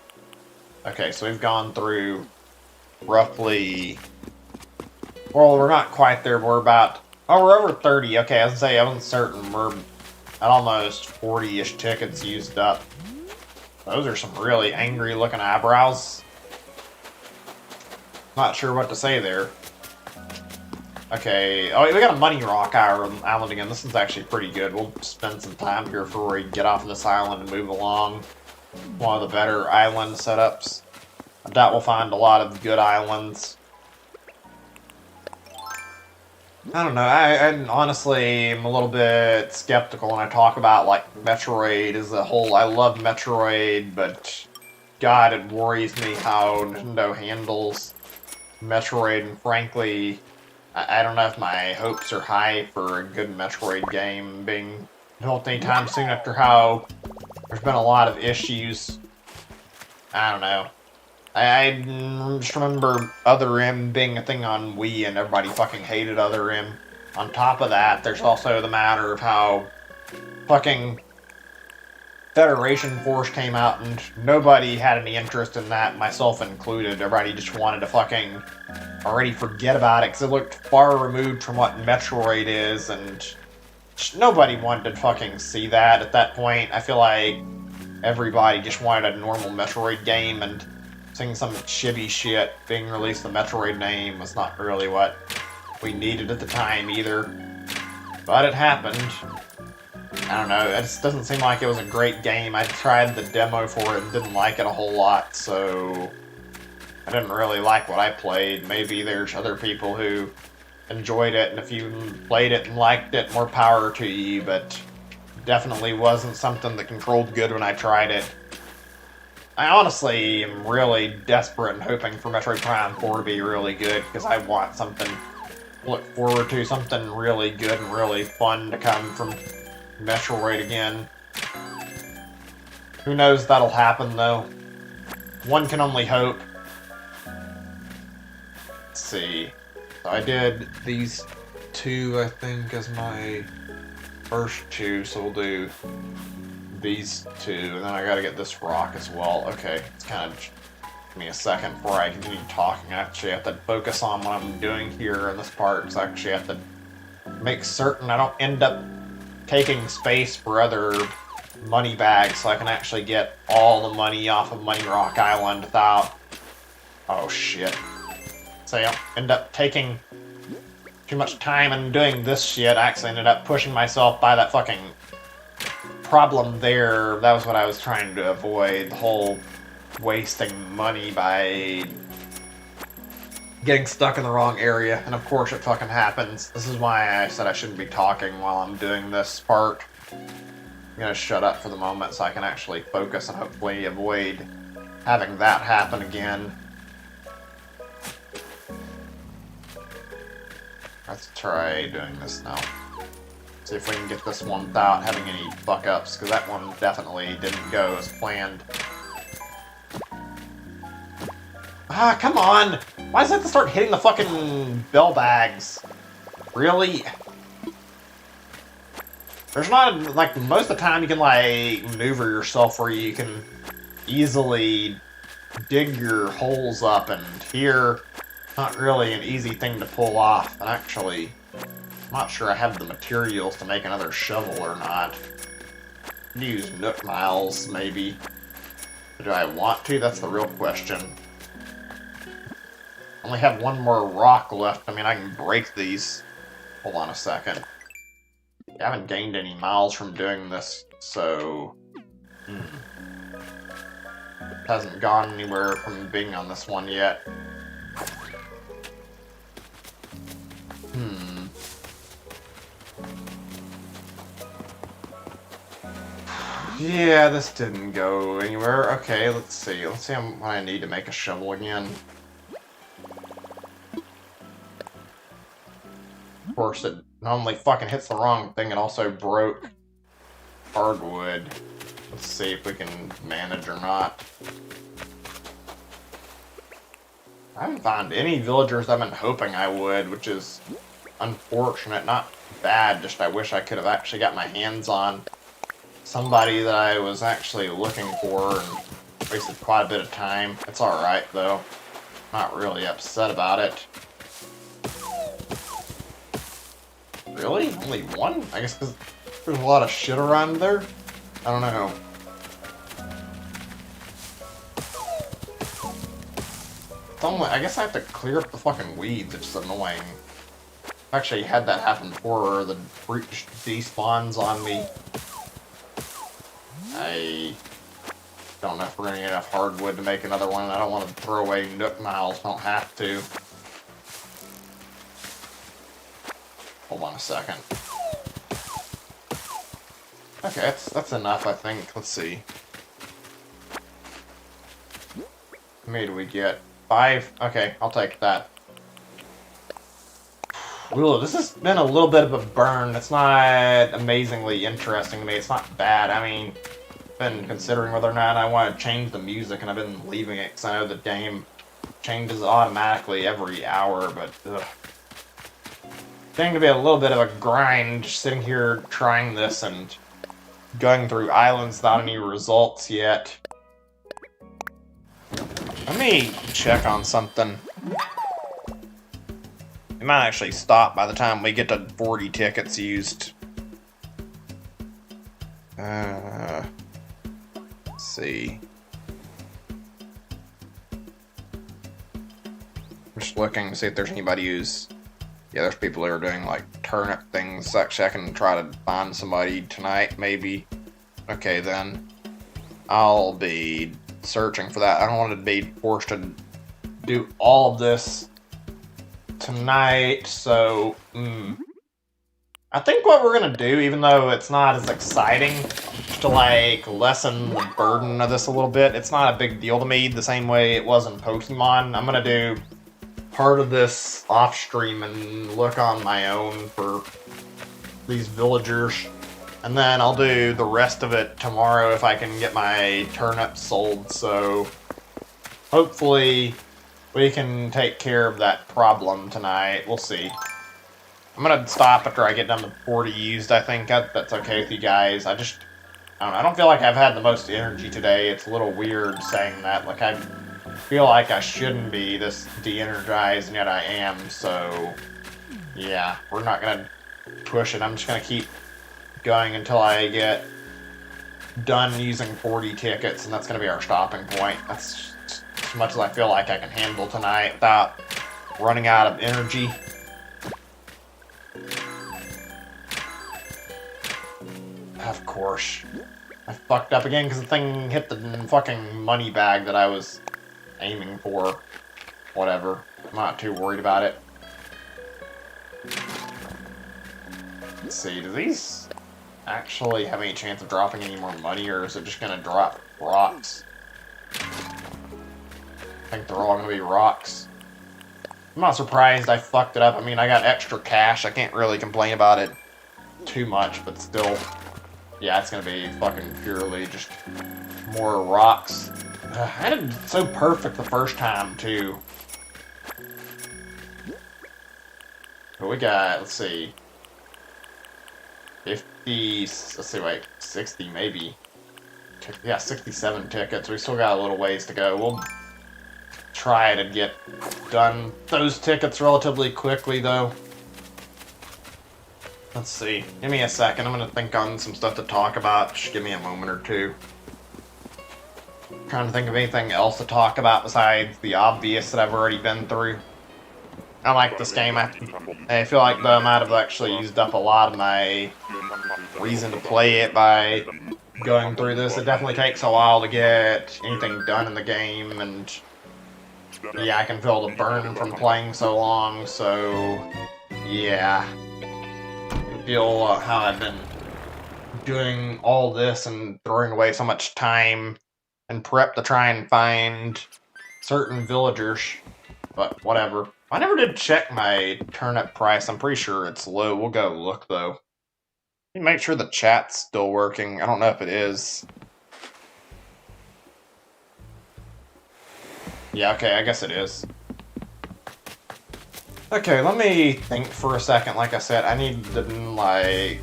Okay, so we've gone through roughly... Well, we're not quite there, but we're about... Oh, we're over 30. Okay, I was gonna say, I wasn't certain. We're at almost 40-ish tickets used up. Those are some really angry-looking eyebrows. Not sure what to say there. Okay, oh, we got a Money Rock Island again. This one's actually pretty good. We'll spend some time here before we get off this island and move along. One of the better island setups. I doubt we'll find a lot of good islands. I don't know, I honestly am a little bit skeptical when I talk about, like, Metroid as a whole. I love Metroid, but God, it worries me how Nintendo handles Metroid, and frankly, I don't know if my hopes are high for a good Metroid game being built anytime soon after how there's been a lot of issues. I don't know. I just remember Other M being a thing on Wii and everybody fucking hated Other M. On top of that, there's also the matter of how fucking Federation Force came out and nobody had any interest in that, myself included. Everybody just wanted to fucking already forget about it because it looked far removed from what Metroid is, and nobody wanted to fucking see that at that point. I feel like everybody just wanted a normal Metroid game, and seeing some chibi shit being released the Metroid name was not really what we needed at the time either. But it happened. I don't know, it just doesn't seem like it was a great game. I tried the demo for it and didn't like it a whole lot, so I didn't really like what I played. Maybe there's other people who enjoyed it, and if you played it and liked it, more power to you, but definitely wasn't something that controlled good when I tried it. I honestly am really desperate and hoping for Metroid Prime 4 to be really good, because I want something to look forward to, something really good and really fun to come from Metroid again. Who knows if that'll happen, though. One can only hope. Let's see. So I did these two, I think, as my first two, so we'll do these two, and then I gotta get this rock as well. Okay, it's kind of... Give me a second before I continue talking. I actually have to focus on what I'm doing here in this part, because I actually have to make certain I don't end up taking space for other money bags, so I can actually get all the money off of Money Rock Island without... Oh shit. So I don't end up taking too much time in doing this shit. I actually ended up pushing myself by that fucking problem there. That was what I was trying to avoid, the whole wasting money by getting stuck in the wrong area, and of course it fucking happens. This is why I said I shouldn't be talking while I'm doing this part. I'm gonna shut up for the moment so I can actually focus and hopefully avoid having that happen again. Let's try doing this now. See if we can get this one without having any fuck-ups, because that one definitely didn't go as planned. Ah, come on! Why does it have to start hitting the fucking bell bags? Really? There's not, like, most of the time you can, like, maneuver yourself where you can easily dig your holes up, and here, not really an easy thing to pull off. And actually, I'm not sure I have the materials to make another shovel or not. Use Nook Miles, maybe. Do I want to? That's the real question. Only have one more rock left. I mean, I can break these. Hold on a second. I haven't gained any miles from doing this, so... Hasn't gone anywhere from being on this one yet. Yeah, this didn't go anywhere. Okay, let's see. Let's see what I need to make a shovel again. Of course, it not only fucking hits the wrong thing, it also broke hardwood. Let's see if we can manage or not. I haven't found any villagers I've been hoping I would, which is unfortunate. Not bad, just I wish I could have actually got my hands on somebody that I was actually looking for and wasted quite a bit of time. It's alright, though. Not really upset about it. Really? Only one? I guess because there's a lot of shit around there? I don't know. It's only, I guess I have to clear up the fucking weeds, it's annoying. I've actually had that happen before, where the breach despawns on me. I don't know if we're gonna get enough hardwood to make another one. I don't want to throw away Nook Miles, don't have to. Hold on a second. Okay, that's enough, I think. Let's see. How many do we get? 5? Okay, I'll take that. Ooh, this has been a little bit of a burn. It's not amazingly interesting to me. It's not bad. I mean, I've been considering whether or not I want to change the music, and I've been leaving it because I know the game changes automatically every hour, but ugh. It's going to be a little bit of a grind just sitting here trying this and going through islands without any results yet. Let me check on something. It might actually stop by the time we get to 40 tickets used. Let's see. I'm just looking to see if there's anybody who's... Yeah, there's people who are doing, like, turnip things. Actually, I can try to find somebody tonight, maybe. Okay, then. I'll be searching for that. I don't want to be forced to do all of this tonight, so... I think what we're gonna do, even though it's not as exciting, to, like, lessen the burden of this a little bit, it's not a big deal to me, the same way it was in Pokemon. I'm gonna do part of this off stream and look on my own for these villagers, and then I'll do the rest of it tomorrow if I can get my turnips sold. So hopefully we can take care of that problem tonight. We'll see. I'm gonna stop after I get done with 40 used. I think that's okay with you guys. I don't know, I don't feel like I've had the most energy today. It's a little weird saying that. Like, I feel like I shouldn't be this de-energized, and yet I am, so yeah, we're not gonna push it. I'm just gonna keep going until I get done using 40 tickets, and that's gonna be our stopping point. That's as much as I feel like I can handle tonight without running out of energy. Of course. I fucked up again because the thing hit the fucking money bag that I was aiming for. Whatever. I'm not too worried about it. Let's see, do these actually have any chance of dropping any more money, or is it just gonna drop rocks? I think they're all gonna be rocks. I'm not surprised I fucked it up. I mean, I got extra cash. I can't really complain about it too much, but still. Yeah, it's gonna be fucking purely just more rocks. I had it so perfect the first time, too. But we got, let's see, 50, let's see, wait, 60 maybe. Yeah, 67 tickets. We still got a little ways to go. We'll try to get done those tickets relatively quickly, though. Let's see. Give me a second. I'm gonna think on some stuff to talk about. Just give me a moment or two. I'm trying to think of anything else to talk about besides the obvious that I've already been through. I like this game. I feel like though I might have actually used up a lot of my reason to play it by going through this. It definitely takes a while to get anything done in the game, and yeah, I can feel the burn from playing so long, so yeah. Feel how I've been doing all this and throwing away so much time and prep to try and find certain villagers, but whatever. I never did check my turnip price. I'm pretty sure it's low. We'll go look, though. Let me make sure the chat's still working. I don't know if it is. Yeah, okay, I guess it is. Okay, let me think for a second. Like I said, I need to, like,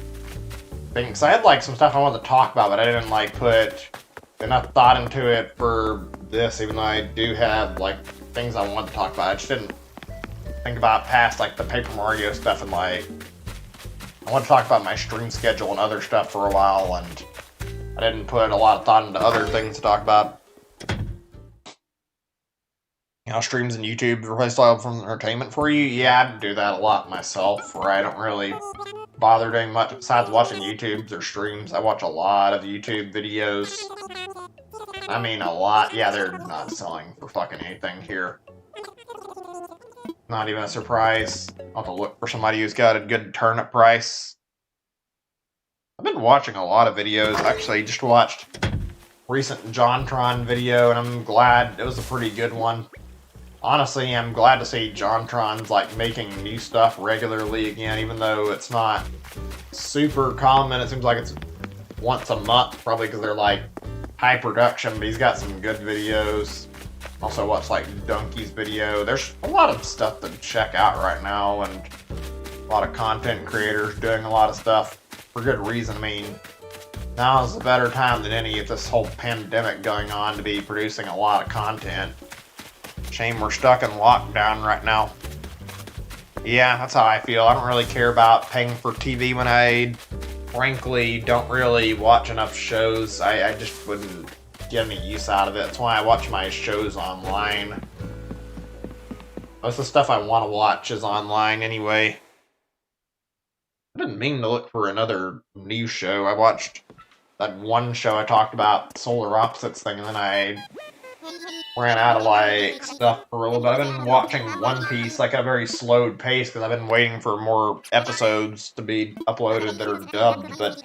think. Because I had, like, some stuff I wanted to talk about, but I didn't, like, put enough thought into it for this, even though I do have, like, things I wanted to talk about. I just didn't think about past, like, the Paper Mario stuff, and, like, I want to talk about my stream schedule and other stuff for a while, and I didn't put a lot of thought into other things to talk about. You know, streams and YouTube replace all from entertainment for you? Yeah, I do that a lot myself, where I don't really bother doing much besides watching YouTubes or streams. I watch a lot of YouTube videos. I mean, a lot. Yeah, they're not selling for fucking anything here. Not even a surprise. I'll have to look for somebody who's got a good turnip price. I've been watching a lot of videos. Actually, just watched recent JonTron video, and I'm glad it was a pretty good one. Honestly, I'm glad to see JonTron's like making new stuff regularly again, even though it's not super common. It seems like it's once a month, probably because they're like high production, but he's got some good videos. Also watch like Donkey's video. There's a lot of stuff to check out right now, and a lot of content creators doing a lot of stuff for good reason. I mean, now is a better time than any of this whole pandemic going on to be producing a lot of content. Shame we're stuck in lockdown right now. Yeah, that's how I feel. I don't really care about paying for TV when I, frankly, don't really watch enough shows. I just wouldn't get any use out of it. That's why I watch my shows online. Most of the stuff I want to watch is online anyway. I didn't mean to look for another new show. I watched that one show I talked about, Solar Opposites thing, and then I ran out of, like, stuff for a little bit. I've been watching One Piece, like, at a very slowed pace, because I've been waiting for more episodes to be uploaded that are dubbed, but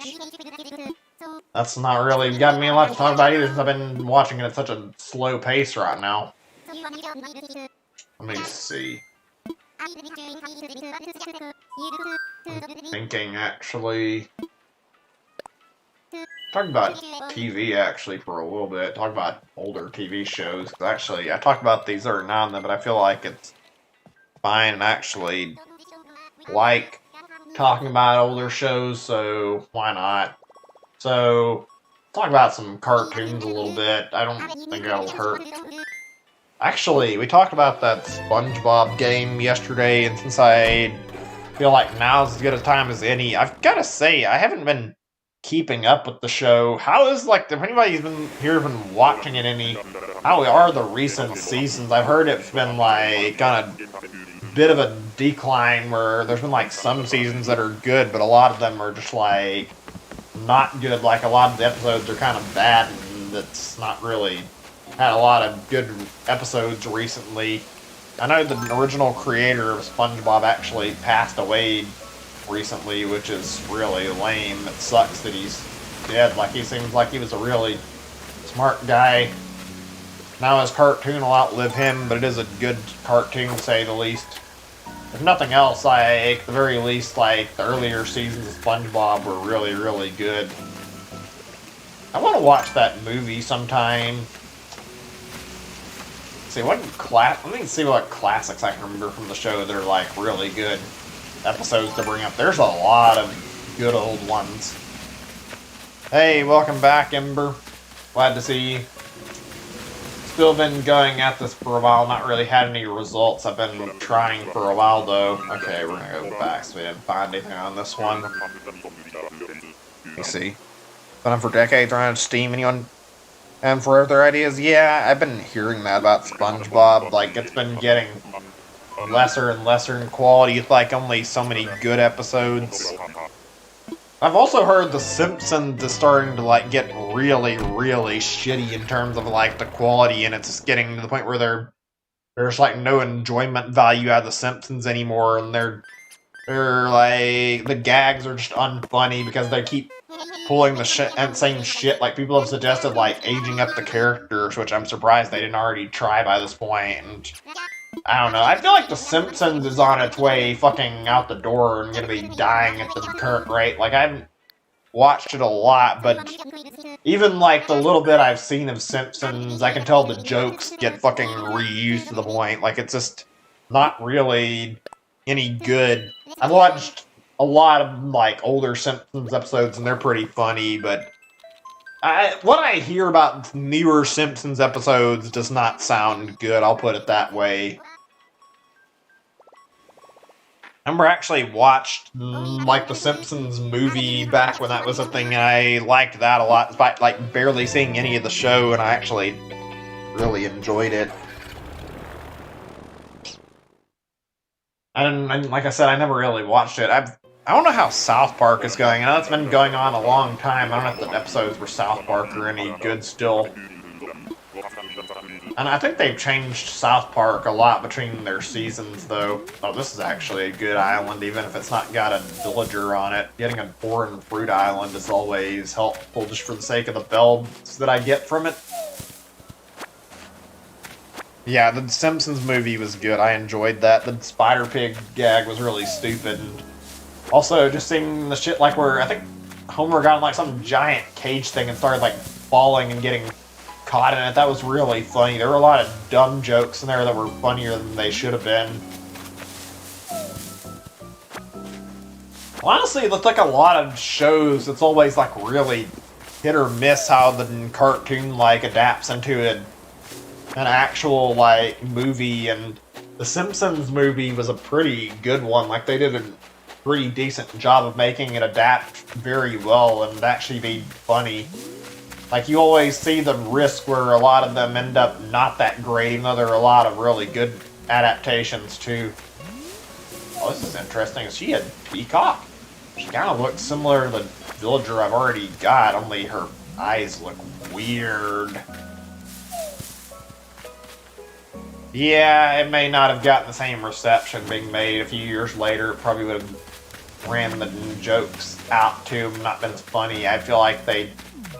that's not really gotten me a lot to talk about either, since I've been watching it at such a slow pace right now. Let me see. I'm thinking, actually. Talk about TV, actually, for a little bit. Talk about older TV shows. Cause actually, I talk about these every now and then, but I feel like it's fine and actually like talking about older shows, so why not? So, talk about some cartoons a little bit. I don't think that'll hurt. Actually, we talked about that SpongeBob game yesterday, and since I feel like now's as good a time as any, I've got to say, I haven't been keeping up with the show. How is, like, if anybody's been watching it any, how are the recent seasons? I've heard it's been, like, on a bit of a decline, where there's been, like, some seasons that are good, but a lot of them are just, like, not good. Like, a lot of the episodes are kind of bad, and it's not really had a lot of good episodes recently. I know the original creator of SpongeBob actually passed away recently, which is really lame. It sucks that he's dead. Like, he seems like he was a really smart guy. Now his cartoon will outlive him, but it is a good cartoon, to say the least. If nothing else, like, at the very least, like, the earlier seasons of SpongeBob were really, really good. I want to watch that movie sometime. Let me see what classics I can remember from the show that are, like, really good episodes to bring up. There's a lot of good old ones. Hey, welcome back, Ember. Glad to see you. Still been going at this for a while, not really had any results. I've been trying for a while, though. Okay, we're gonna go back, so we didn't find anything on this one. Let me see. Been on for decades, running on Steam. Anyone for other ideas? Yeah, I've been hearing that about SpongeBob. Like, it's been getting lesser and lesser in quality. It's like only so many good episodes. I've also heard The Simpsons is starting to, like, get really, really shitty in terms of, like, the quality, and it's just getting to the point where there's, like, no enjoyment value out of The Simpsons anymore, and they're like, the gags are just unfunny because they keep pulling the same shit. Like, people have suggested, like, aging up the characters, which I'm surprised they didn't already try by this point, and I don't know. I feel like The Simpsons is on its way fucking out the door and gonna be dying at the current rate. Like, I haven't watched it a lot, but even, like, the little bit I've seen of Simpsons, I can tell the jokes get fucking reused to the point. Like, it's just not really any good. I've watched a lot of like older Simpsons episodes and they're pretty funny, but what I hear about newer Simpsons episodes does not sound good, I'll put it that way. I remember I actually watched like the Simpsons movie back when that was a thing, and I liked that a lot, despite like barely seeing any of the show, and I actually really enjoyed it. And like I said, I never really watched it. I don't know how South Park is going. I know it's been going on a long time. I don't know if the episodes for South Park are any good still. And I think they've changed South Park a lot between their seasons, though. Oh, this is actually a good island, even if it's not got a villager on it. Getting a foreign fruit island is always helpful, just for the sake of the bells that I get from it. Yeah, the Simpsons movie was good. I enjoyed that. The Spider Pig gag was really stupid. And also, just seeing the shit like where I think Homer got in like some giant cage thing and started like falling and getting caught in it. That was really funny. There were a lot of dumb jokes in there that were funnier than they should have been. Well, honestly, it looked like a lot of shows. It's always like really hit or miss how the cartoon like adapts into an actual like movie. And the Simpsons movie was a pretty good one. Like they did a pretty decent job of making it adapt very well and actually be funny. Like, you always see the risk where a lot of them end up not that great, even though there are a lot of really good adaptations, too. Oh, this is interesting. Is she a peacock? She kind of looks similar to the villager I've already got, only her eyes look weird. Yeah, it may not have gotten the same reception being made a few years later. It probably would have ran the jokes out, too, not been as funny. I feel like they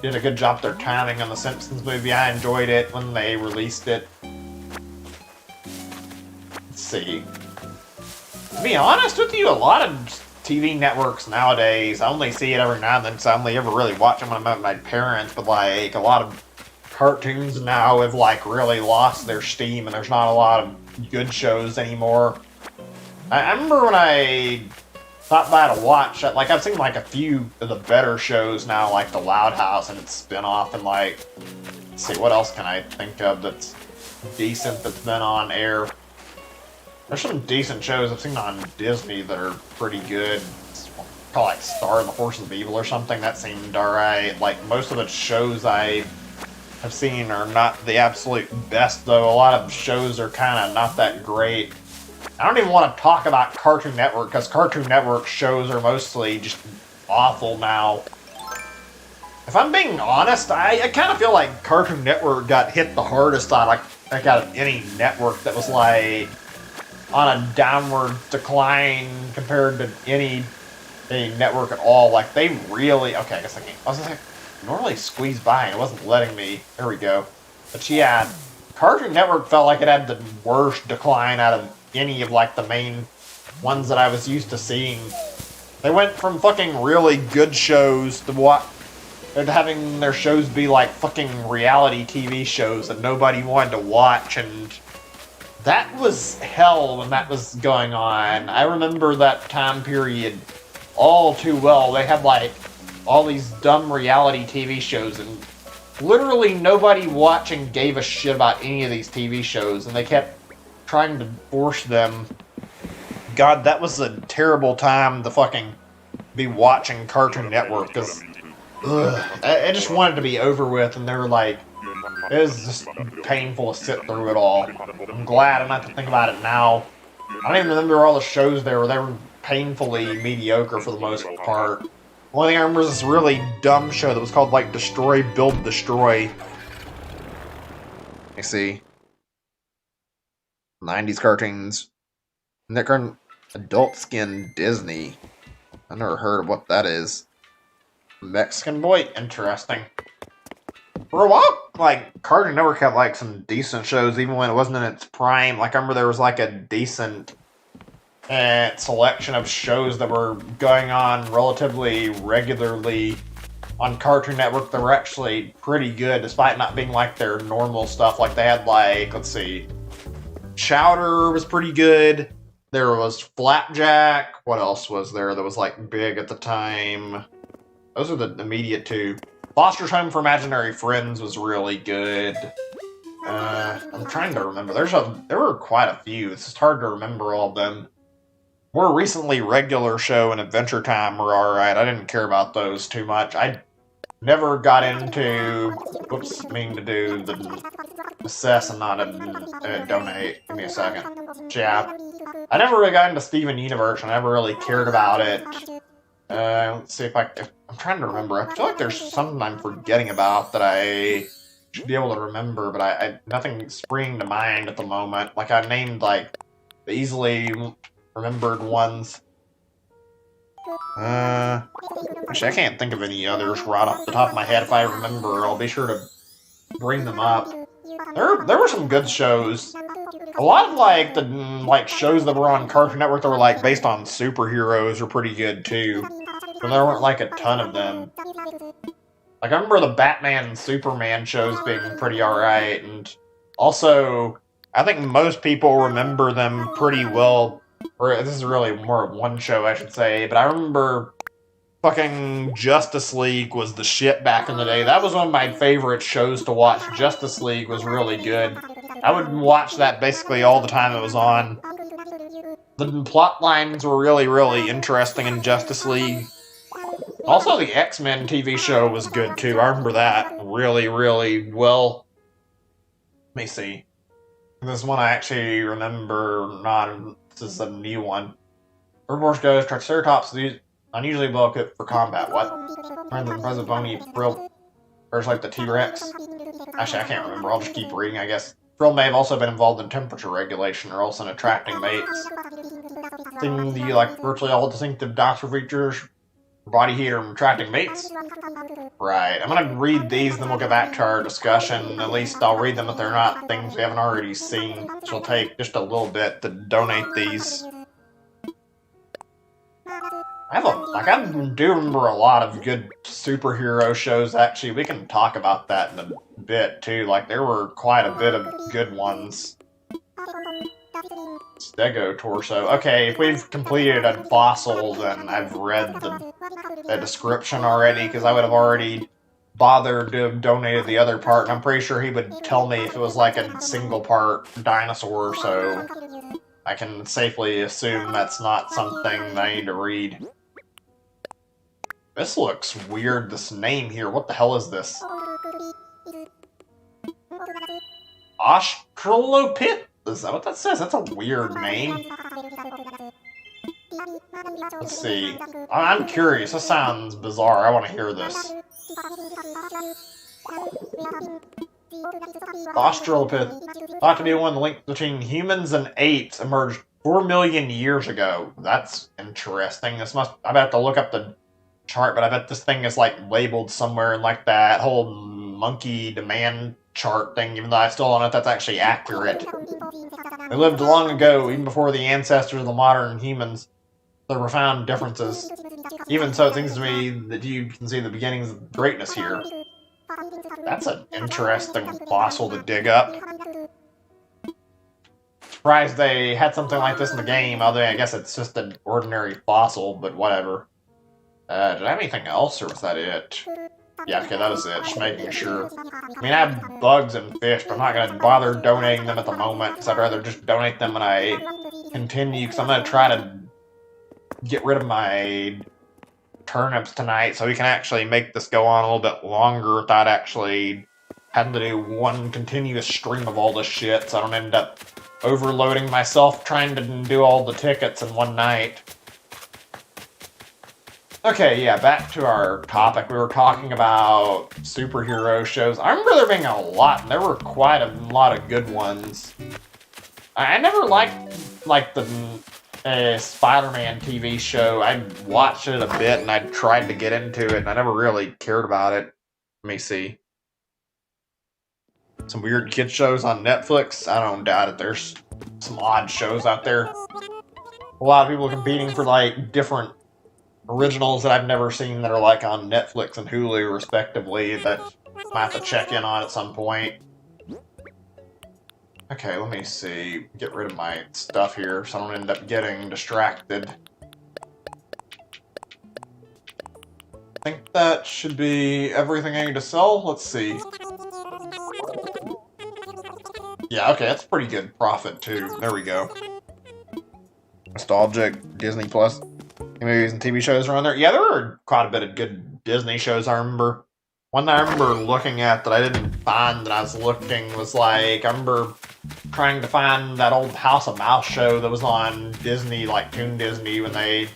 did a good job of their timing on the Simpsons movie. I enjoyed it when they released it. Let's see. To be honest with you, a lot of TV networks nowadays, I only see it every now and then, so I only ever really watch them when I'm at my parents', but like a lot of cartoons now have like really lost their steam and there's not a lot of good shows anymore. I remember when I stopped by to watch it, like I've seen like a few of the better shows now, like The Loud House and its spin-off, and like, let's see, what else can I think of that's decent that's been on air? There's some decent shows I've seen on Disney that are pretty good. It's called like Star and the Horses of Evil or something, that seemed alright. Like most of the shows I have seen are not the absolute best, though. A lot of shows are kind of not that great. I don't even want to talk about Cartoon Network, because Cartoon Network shows are mostly just awful now. If I'm being honest, I kind of feel like Cartoon Network got hit the hardest out of any network that was like on a downward decline compared to any network at all. Like they really, okay, I guess I can't. I was like, normally squeeze by and it wasn't letting me. There we go. But yeah, Cartoon Network felt like it had the worst decline out of any of like the main ones that I was used to seeing. They went from fucking really good shows to having their shows be like fucking reality TV shows that nobody wanted to watch, and that was hell when that was going on. I remember that time period all too well. They had like all these dumb reality TV shows, and literally nobody watching gave a shit about any of these TV shows, and they kept trying to force them. God, that was a terrible time to fucking be watching Cartoon Network, because I just wanted to be over with, and they were like, it was just painful to sit through it all. I'm glad I don't have to think about it now. I don't even remember all the shows there were. They were painfully mediocre for the most part. The only thing I remember is this really dumb show that was called like Destroy, Build, Destroy. Let me see. 90s cartoons. And they're current adult skin Disney. I never heard of what that is. Mexican Boy? Interesting. For a while, like, Cartoon Network had like some decent shows even when it wasn't in its prime. Like, I remember there was like a decent selection of shows that were going on relatively regularly on Cartoon Network that were actually pretty good, despite not being like their normal stuff. Like, they had like, let's see, Chowder was pretty good. There was Flapjack. What else was there that was, like, big at the time? Those are the immediate two. Foster's Home for Imaginary Friends was really good. I'm trying to remember. There were quite a few. It's just hard to remember all of them. More recently, Regular Show and Adventure Time were alright. I didn't care about those too much. I never got into... Whoops, meaning to do the assess and not donate. Give me a second. Yeah. I never really got into Steven Universe. I never really cared about it. Let's see if I'm trying to remember. I feel like there's something I'm forgetting about that I should be able to remember, but I nothing springing to mind at the moment. Like, I named, like, the easily remembered ones. Actually, I can't think of any others right off the top of my head. If I remember, I'll be sure to bring them up. There were some good shows. A lot of, like, the shows that were on Cartoon Network that were, like, based on superheroes were pretty good, too. But there weren't, like, a ton of them. Like, I remember the Batman and Superman shows being pretty alright, and also, I think most people remember them pretty well. Or, this is really more of one show, I should say, but I remember fucking Justice League was the shit back in the day. That was one of my favorite shows to watch. Justice League was really good. I would watch that basically all the time it was on. The plot lines were really, really interesting in Justice League. Also, the X-Men TV show was good, too. I remember that really, really well. Let me see. This one I actually remember not. This is a new one. Herbivores goes, Triceratops is unusually well equipped for combat. What? Rather than present bony frill. Or like the T-Rex. Actually, I can't remember. I'll just keep reading, I guess. Frill may have also been involved in temperature regulation or also in attracting mates. Seeing the, like, virtually all distinctive doctor features, body heat, or attracting mates. Right. I'm gonna read these, and then we'll get back to our discussion. At least I'll read them if they're not things we haven't already seen. It'll take just a little bit to donate these. I do remember a lot of good superhero shows, actually. We can talk about that in a bit, too. Like, there were quite a bit of good ones. Stego Torso. Okay, if we've completed a fossil, then I've read the description already, because I would have already bothered to have donated the other part, and I'm pretty sure he would tell me if it was like a single part dinosaur, so I can safely assume that's not something I need to read. This looks weird, this name here. What the hell is this? Australopith? Is that what that says? That's a weird name. Let's see. I'm curious. This sounds bizarre. I want to hear this. Australopith, thought to be one of the links between humans and apes, emerged 4 million years ago. That's interesting. I bet to look up the chart, but I bet this thing is, like, labeled somewhere in, like, that whole monkey demand chart thing, even though I still don't know if that's actually accurate. They lived long ago, even before the ancestors of the modern humans. There were found differences. Even so, it seems to me that you can see the beginnings of greatness here. That's an interesting fossil to dig up. Surprised they had something like this in the game, although I guess it's just an ordinary fossil, but whatever. Did I have anything else, or was that it? Yeah, okay, that was it, just making sure. I mean, I have bugs and fish, but I'm not going to bother donating them at the moment, because I'd rather just donate them when I continue, because I'm going to try to get rid of my turnips tonight, so we can actually make this go on a little bit longer without actually having to do one continuous stream of all this shit, so I don't end up overloading myself trying to do all the tickets in one night. Okay, yeah, back to our topic. We were talking about superhero shows. I remember there being a lot, and there were quite a lot of good ones. I never liked, like, the Spider-Man TV show. I watched it a bit, and I tried to get into it, and I never really cared about it. Let me see. Some weird kid shows on Netflix. I don't doubt it. There's some odd shows out there. A lot of people competing for, like, different originals that I've never seen that are, like, on Netflix and Hulu, respectively, that I might have to check in on at some point. Okay, let me see. Get rid of my stuff here so I don't end up getting distracted. I think that should be everything I need to sell. Let's see. Yeah, okay, that's pretty good profit too. There we go. Nostalgic, Disney Plus movies and TV shows are on there. Yeah, there are quite a bit of good Disney shows. I remember one that I remember looking at that I didn't find that I was looking was like I remember trying to find that old House of Mouse show that was on Disney, like Toon Disney, when they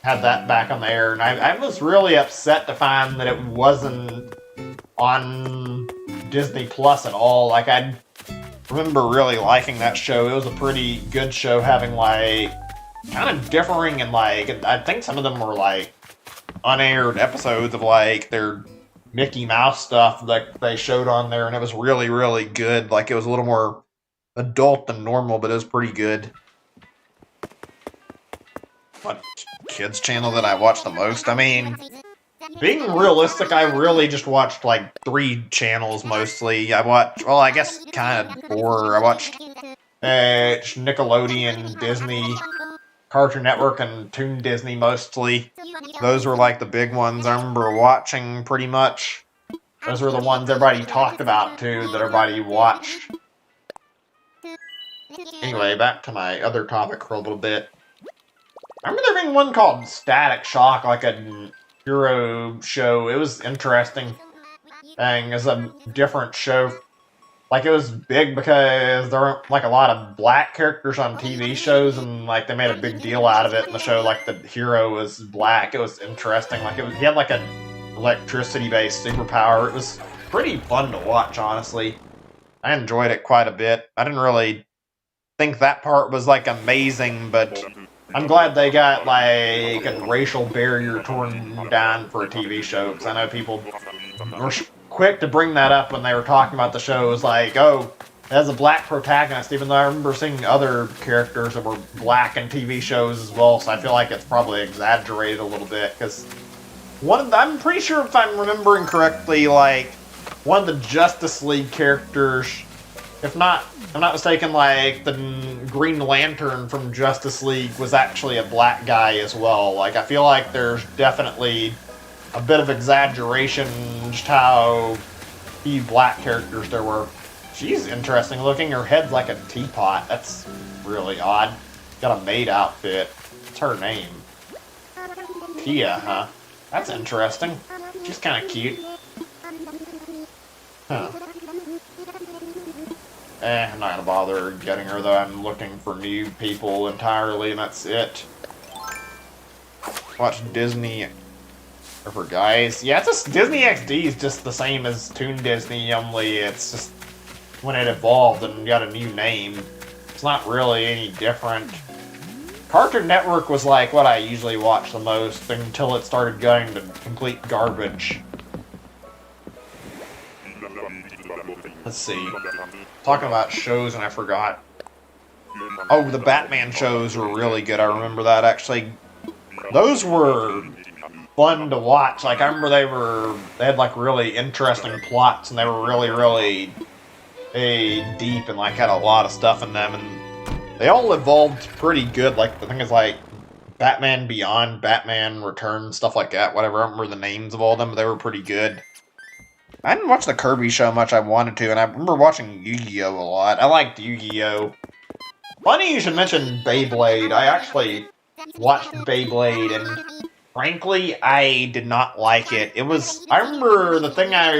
had that back on the air, and I was really upset to find that it wasn't on Disney Plus at all. Like I remember really liking that show. It was a pretty good show, having like kind of differing and like I think some of them were like unaired episodes of like their Mickey Mouse stuff that they showed on there, and it was really, really good. Like it was a little more adult than normal, but it was pretty good. What kids channel that I watch the most? I mean, being realistic, I really just watched like 3 channels mostly. I watched, well, I guess kind of 4. I watched Nickelodeon, Disney, Cartoon Network, and Toon Disney mostly. Those were like the big ones I remember watching pretty much. Those were the ones everybody talked about too, that everybody watched. Anyway, back to my other topic for a little bit. I remember there being one called Static Shock, like a hero show. It was interesting. It was a different show. Like, it was big because there weren't, like, a lot of black characters on TV shows, and, like, they made a big deal out of it in the show. Like, the hero was black. It was interesting. Like, he had, like, an electricity-based superpower. It was pretty fun to watch, honestly. I enjoyed it quite a bit. I didn't really think that part was, like, amazing, but I'm glad they got, like, a racial barrier torn down for a TV show, because I know people were quick to bring that up when they were talking about the show. It was like, oh, it has a black protagonist, even though I remember seeing other characters that were black in TV shows as well, so I feel like it's probably exaggerated a little bit, because I'm pretty sure if I'm remembering correctly, like, one of the Justice League characters, if I'm not mistaken, like, the Green Lantern from Justice League was actually a black guy as well. Like, I feel like there's definitely a bit of exaggeration just how few black characters there were. She's interesting looking. Her head's like a teapot. That's really odd. Got a maid outfit. What's her name? Tia, huh? That's interesting. She's kind of cute. Huh. I'm not gonna bother getting her though. I'm looking for new people entirely, and that's it. Watch Disney for guys. Yeah, it's just Disney XD is just the same as Toon Disney, only it's just when it evolved and got a new name. It's not really any different. Cartoon Network was like what I usually watch the most until it started going to complete garbage. Let's see. Talking about shows and I forgot. Oh, the Batman shows were really good. I remember that actually. Those were fun to watch. Like, I remember they had like really interesting plots, and they were really, really deep, and like had a lot of stuff in them, and they all evolved pretty good. Like, the thing is, like, Batman Beyond, Batman Returns, stuff like that, whatever. I don't remember the names of all of them, but they were pretty good. I didn't watch the Kirby show much. I wanted to, and I remember watching Yu-Gi-Oh! A lot. I liked Yu-Gi-Oh! Funny you should mention Beyblade. I actually watched Beyblade, and frankly, I did not like it. I remember the thing I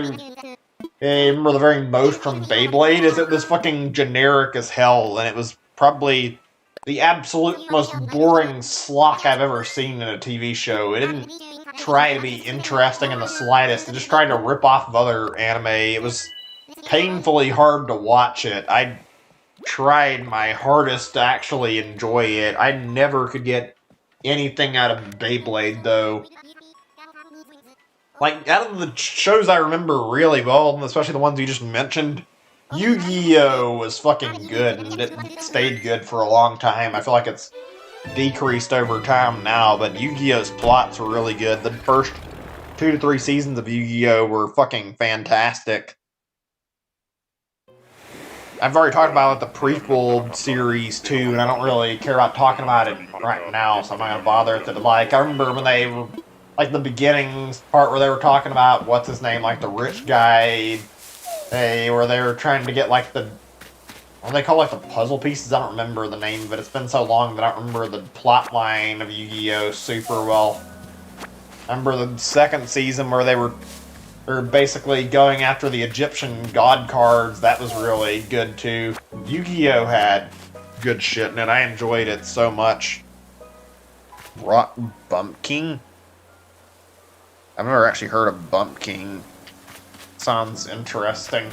remember the very most from Beyblade is it was fucking generic as hell, and it was probably the absolute most boring slock I've ever seen in a TV show. It didn't try to be interesting in the slightest. It just tried to rip off of other anime. It was painfully hard to watch it. I tried my hardest to actually enjoy it. I never could get anything out of Beyblade, though. Like, out of the shows I remember really well, especially the ones you just mentioned, Yu-Gi-Oh! Was fucking good, and it stayed good for a long time. I feel like it's decreased over time now, but Yu-Gi-Oh's plots were really good. The first 2 to 3 seasons of Yu-Gi-Oh! Were fucking fantastic. I've already talked about the prequel series too, and I don't really care about talking about it right now, so I'm not gonna bother with it. But like, I remember when they were, like, the beginnings part where they were talking about what's his name, like the rich guy, where they were trying to get like the, what do they call like the puzzle pieces? I don't remember the name, but it's been so long that I don't remember the plot line of Yu-Gi-Oh super well. I remember the second season where they're basically going after the Egyptian god cards. That was really good too. Yu-Gi-Oh had good shit in it. I enjoyed it so much. Rock Bump King? I've never actually heard of Bump King. Sounds interesting.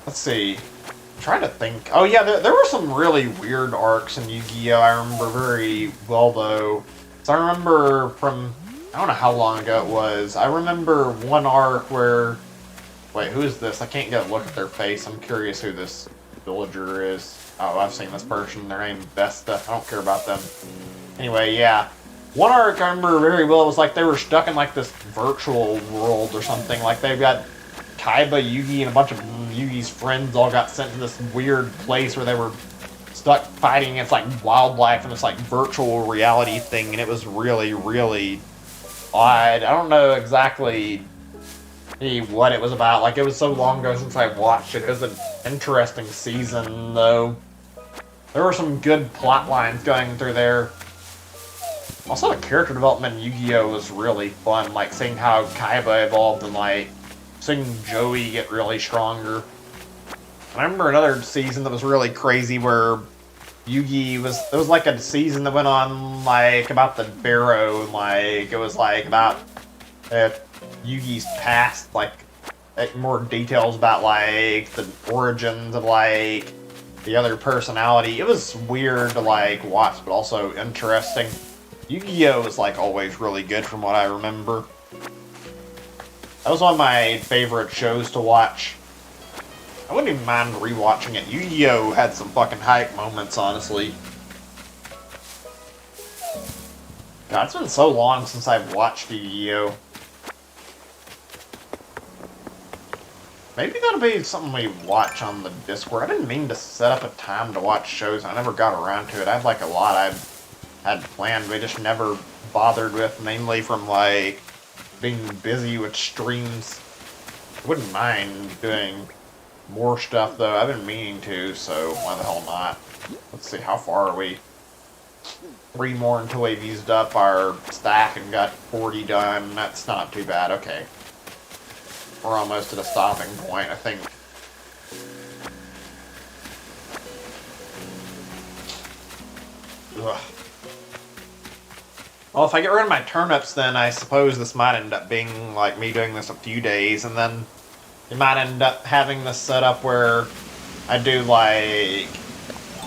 Let's see. I'm trying to think. Oh yeah, there were some really weird arcs in Yu-Gi-Oh! I remember very well though. So I remember from, I don't know how long ago it was. I remember one arc where, wait, who is this? I can't get a look at their face. I'm curious who this villager is. Oh, I've seen this person. Their name is Vesta. I don't care about them. Anyway, yeah. One arc I remember very well. It was like they were stuck in like this virtual world or something. Like they've got Kaiba, Yugi, and a bunch of Yugi's friends all got sent to this weird place where they were stuck fighting against like wildlife in this like virtual reality thing, and it was really, really odd. I don't know exactly what it was about. Like, it was so long ago since I watched it. It was an interesting season, though. There were some good plot lines going through there. Also, the character development in Yu-Gi-Oh! Was really fun. Like, seeing how Kaiba evolved and, like, seeing Joey get really stronger. And I remember another season that was really crazy where Yugi was, it was like a season that went on, like, about the Pharaoh, and, like, it was, like, about Yugi's past, like, more details about, like, the origins of, like, the other personality. It was weird to, like, watch, but also interesting. Yu-Gi-Oh! Was, like, always really good from what I remember. That was one of my favorite shows to watch. I wouldn't even mind rewatching it. Yu-Gi-Oh! Had some fucking hype moments, honestly. God, it's been so long since I've watched Yu-Gi-Oh! Maybe that'll be something we watch on the Discord. I didn't mean to set up a time to watch shows. I never got around to it. I had, like, a lot I had planned, but I just never bothered with, mainly from, like, being busy with streams. I wouldn't mind doing more stuff, though. I've been meaning to, so why the hell not? Let's see, how far are we? 3 more until we've used up our stack and got 40 done. That's not too bad. Okay. We're almost at a stopping point, I think. Ugh. Well, if I get rid of my turnips, then I suppose this might end up being, like, me doing this a few days, and then you might end up having this set up where I do, like,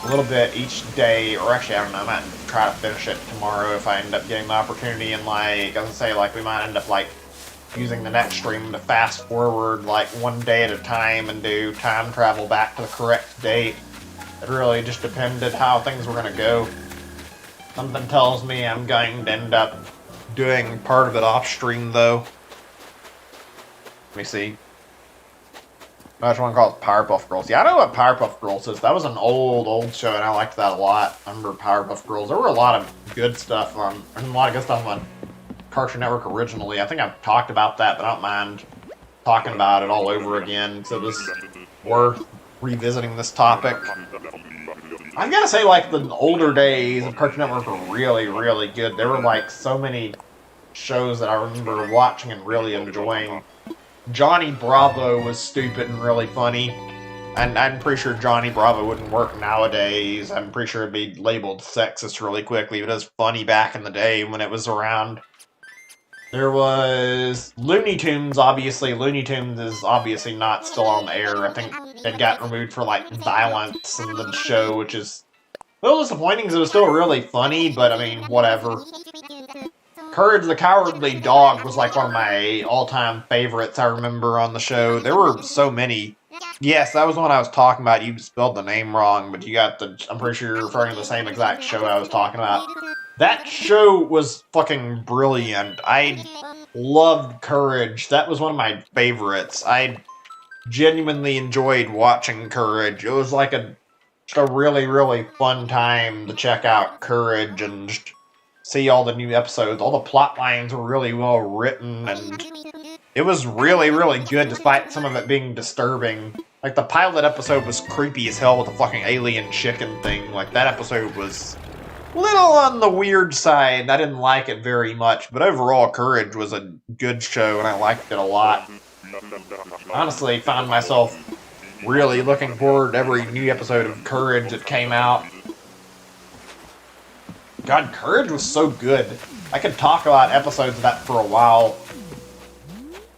a little bit each day, or actually, I don't know, I might try to finish it tomorrow if I end up getting the opportunity, and, like, as I say, like, we might end up, like, using the next stream to fast forward, like, one day at a time and do time travel back to the correct date. It really just depended how things were going to go. Something tells me I'm going to end up doing part of it off stream, though. Let me see. I just want to call it Powerpuff Girls. Yeah, I know what Powerpuff Girls is. That was an old show, and I liked that a lot. I remember Powerpuff Girls. There were a lot of good stuff on, a lot of good stuff on Cartoon Network originally. I think I've talked about that, but I don't mind talking about it all over again, so it was worth revisiting this topic. I gotta say, like, the older days of Cartoon Network were really, really good. There were, like, so many shows that I remember watching and really enjoying. Johnny Bravo was stupid and really funny. And I'm pretty sure Johnny Bravo wouldn't work nowadays. I'm pretty sure it'd be labeled sexist really quickly, but it was funny back in the day when it was around. There was Looney Tunes, obviously. Looney Tunes is obviously not still on the air. I think it got removed for, like, violence in the show, which is a little disappointing because it was still really funny, but, I mean, whatever. Courage the Cowardly Dog was, like, one of my all-time favorites I remember on the show. There were so many. Yes, that was the one I was talking about. You spelled the name wrong, but you got the... I'm pretty sure you're referring to the same exact show I was talking about. That show was fucking brilliant. I loved Courage. That was one of my favorites. I genuinely enjoyed watching Courage. It was like just a really, really fun time to check out Courage and just see all the new episodes. All the plot lines were really well written, and it was really, really good despite some of it being disturbing. Like, the pilot episode was creepy as hell with the fucking alien chicken thing. Like, that episode was a little on the weird side, and I didn't like it very much. But overall, Courage was a good show, and I liked it a lot. Honestly, found myself really looking forward to every new episode of Courage that came out. God, Courage was so good. I could talk about episodes of that for a while.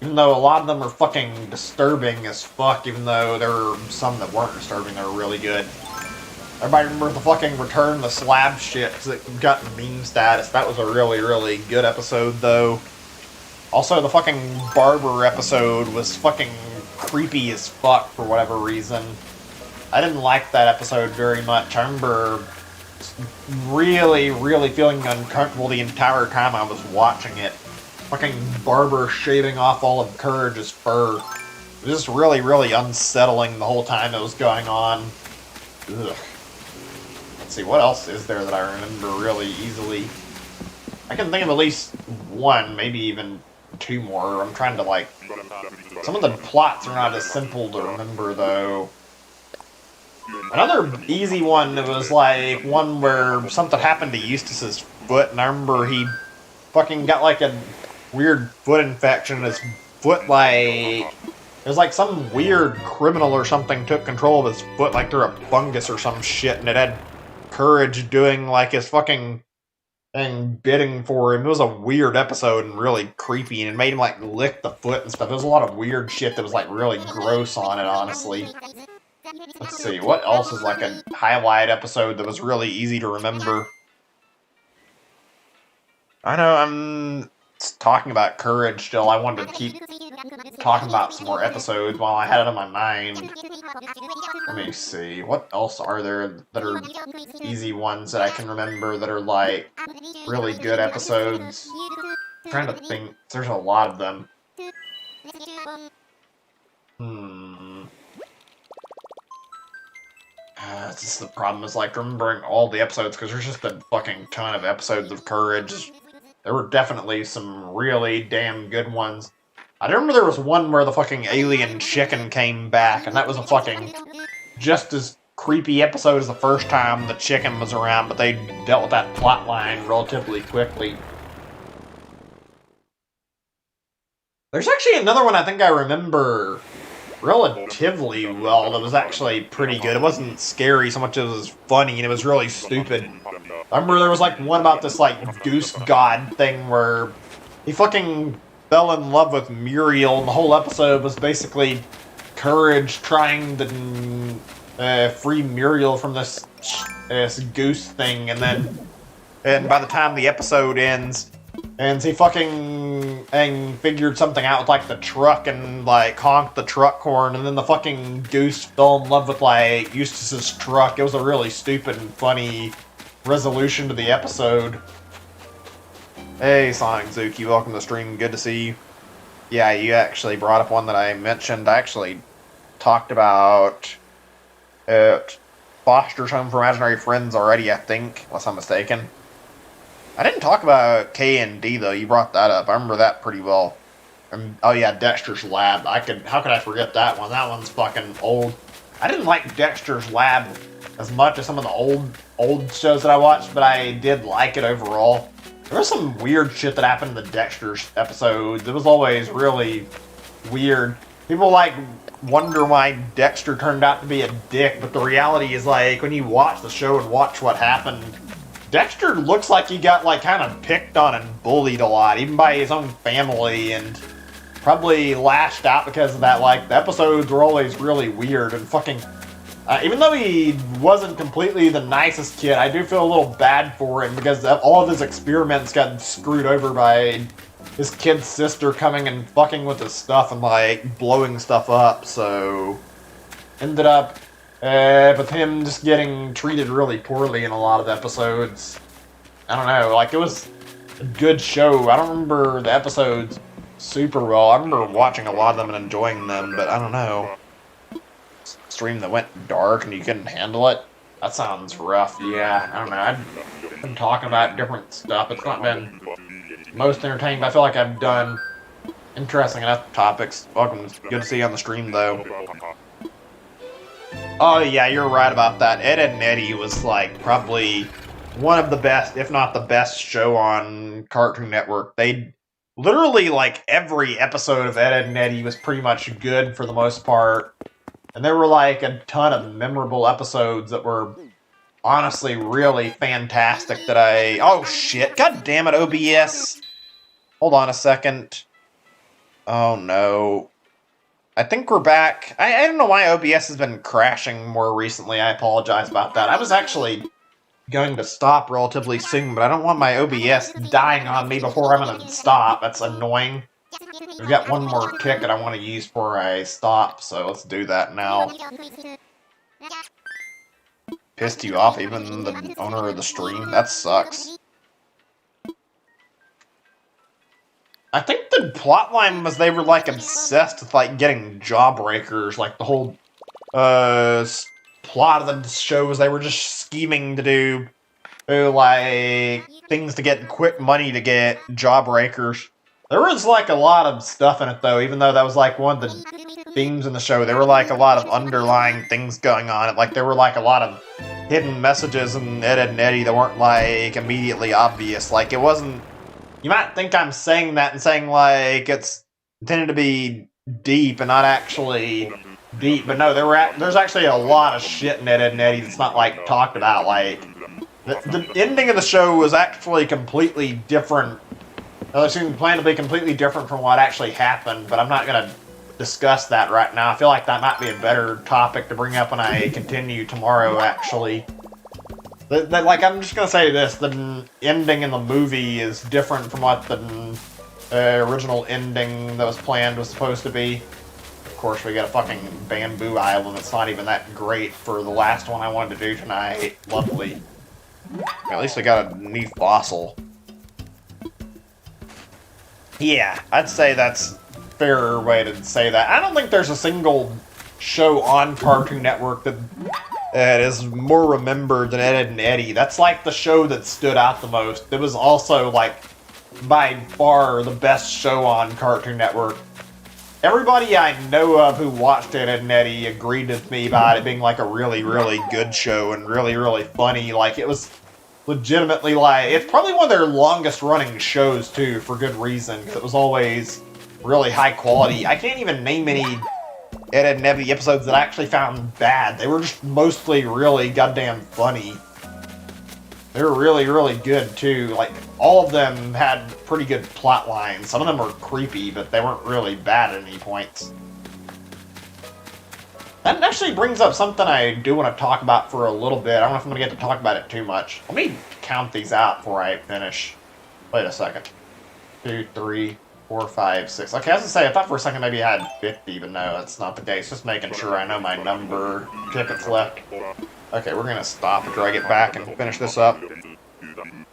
Even though a lot of them are fucking disturbing as fuck, even though there were some that weren't disturbing, they were really good. Everybody remember the fucking Return the Slab shit, because it got meme status. That was a really, really good episode, though. Also, the fucking Barber episode was fucking creepy as fuck for whatever reason. I didn't like that episode very much. I remember really, really feeling uncomfortable the entire time I was watching it. Fucking Barber shaving off all of Courage's fur. It was just really, really unsettling the whole time it was going on. Ugh. Let's see, what else is there that I remember really easily? I can think of at least one, maybe even two more. I'm trying to, like... Some of the plots are not as simple to remember, though. Another easy one was, like, one where something happened to Eustace's foot, and I remember he fucking got, like, a weird foot infection. His foot, like... It was like some weird criminal or something took control of his foot, like through a fungus or some shit, and it had Courage doing, like, his fucking thing bidding for him. It was a weird episode and really creepy, and it made him, like, lick the foot and stuff. There was a lot of weird shit that was, like, really gross on it, honestly. Let's see, what else is, like, a highlight episode that was really easy to remember? I know I'm talking about Courage still. I wanted to keep talking about some more episodes while I had it on my mind. Let me see. What else are there that are easy ones that I can remember that are, like, really good episodes? I'm trying to think. There's a lot of them. This is the problem, is, like, remembering all the episodes, because there's just a fucking ton of episodes of Courage. There were definitely some really damn good ones. I remember there was one where the fucking alien chicken came back, and that was a fucking just as creepy episode as the first time the chicken was around, but they dealt with that plot line relatively quickly. There's actually another one I think I remember relatively well that was actually pretty good. It wasn't scary so much as it was funny, and it was really stupid. I remember there was, like, one about this, like, goose god thing where he fucking fell in love with Muriel, and the whole episode was basically Courage trying to free Muriel from this goose thing, and by the time the episode ends, and he fucking figured something out with, like, the truck and, like, honked the truck horn, and then the fucking goose fell in love with, like, Eustace's truck. It was a really stupid and funny resolution to the episode. Hey, Sonic Zuki, welcome to the stream. Good to see you. Yeah, you actually brought up one that I mentioned. I actually talked about Foster's Home for Imaginary Friends already, I think, unless I'm mistaken. I didn't talk about K&D, though. You brought that up. I remember that pretty well. Oh, yeah, Dexter's Lab. How could I forget that one? That one's fucking old. I didn't like Dexter's Lab as much as some of the old shows that I watched, but I did like it overall. There was some weird shit that happened in the Dexter's episodes. It was always really weird. People, like, wonder why Dexter turned out to be a dick, but the reality is, like, when you watch the show and watch what happened, Dexter looks like he got, like, kind of picked on and bullied a lot, even by his own family, and probably lashed out because of that. Like, the episodes were always really weird and fucking... even though he wasn't completely the nicest kid, I do feel a little bad for him because all of his experiments got screwed over by his kid's sister coming and fucking with his stuff and, like, blowing stuff up, so... Ended up with him just getting treated really poorly in a lot of the episodes. I don't know, like, it was a good show. I don't remember the episodes super well. I remember watching a lot of them and enjoying them, but I don't know. Stream that went dark and you couldn't handle it? That sounds rough, yeah. I don't know. I've been talking about different stuff. It's not been most entertaining, but I feel like I've done interesting enough topics. Welcome. Good to see you on the stream, though. Oh, yeah, you're right about that. Ed, Edd n Eddy was, like, probably one of the best, if not the best show on Cartoon Network. They literally, like, every episode of Ed, Edd n Eddy was pretty much good for the most part. And there were, like, a ton of memorable episodes that were honestly really fantastic that I... Oh, shit. God damn it, OBS. Hold on a second. Oh, no. I think we're back. I don't know why OBS has been crashing more recently. I apologize about that. I was actually going to stop relatively soon, but I don't want my OBS dying on me before I'm going to stop. That's annoying. We've got one more ticket I want to use before I stop, so let's do that now. Pissed you off, even the owner of the stream? That sucks. I think the plotline was they were, like, obsessed with, like, getting jawbreakers. Like, the whole, plot of the show was they were just scheming to do, like, things to get quick money to get jawbreakers. There was, like, a lot of stuff in it, though, even though that was, like, one of the themes in the show. There were, like, a lot of underlying things going on. Like, there were, like, a lot of hidden messages in Ed, Edd n Eddy that weren't, like, immediately obvious. Like, it wasn't... You might think I'm saying that and saying, like, it's intended to be deep and not actually deep, but no, there's actually a lot of shit in Ed, Edd n Eddy that's not, like, talked about. Like, the ending of the show was actually completely different. It seemed planned to be completely different from what actually happened, but I'm not going to discuss that right now. I feel like that might be a better topic to bring up when I continue tomorrow, actually. Like, I'm just gonna say this, the ending in the movie is different from what the original ending that was planned was supposed to be. Of course, we got a fucking bamboo island that's not even that great for the last one I wanted to do tonight. Lovely. At least we got a new fossil. Yeah, I'd say that's a fairer way to say that. I don't think there's a single show on Cartoon Network that is more remembered than Ed, Edd n Eddy. That's like the show that stood out the most. It was also, like, by far the best show on Cartoon Network. Everybody I know of who watched Ed, Edd n Eddy agreed with me about it being, like, a really, really good show and really, really funny. Like, it was legitimately, like, it's probably one of their longest running shows, too, for good reason, because it was always really high quality. I can't even name any Ed, Edd n Eddy episodes that I actually found bad. They were just mostly really goddamn funny. They were really, really good, too. Like, all of them had pretty good plot lines. Some of them were creepy, but they weren't really bad at any points. That actually brings up something I do want to talk about for a little bit. I don't know if I'm going to get to talk about it too much. Let me count these out before I finish. Wait a second. 2, 3, 4, 5, 6. Okay, I was gonna say, I thought for a second maybe I had 50, but no, that's not the case. Just making sure I know my number tickets left. Okay, we're gonna stop after I get back and finish this up.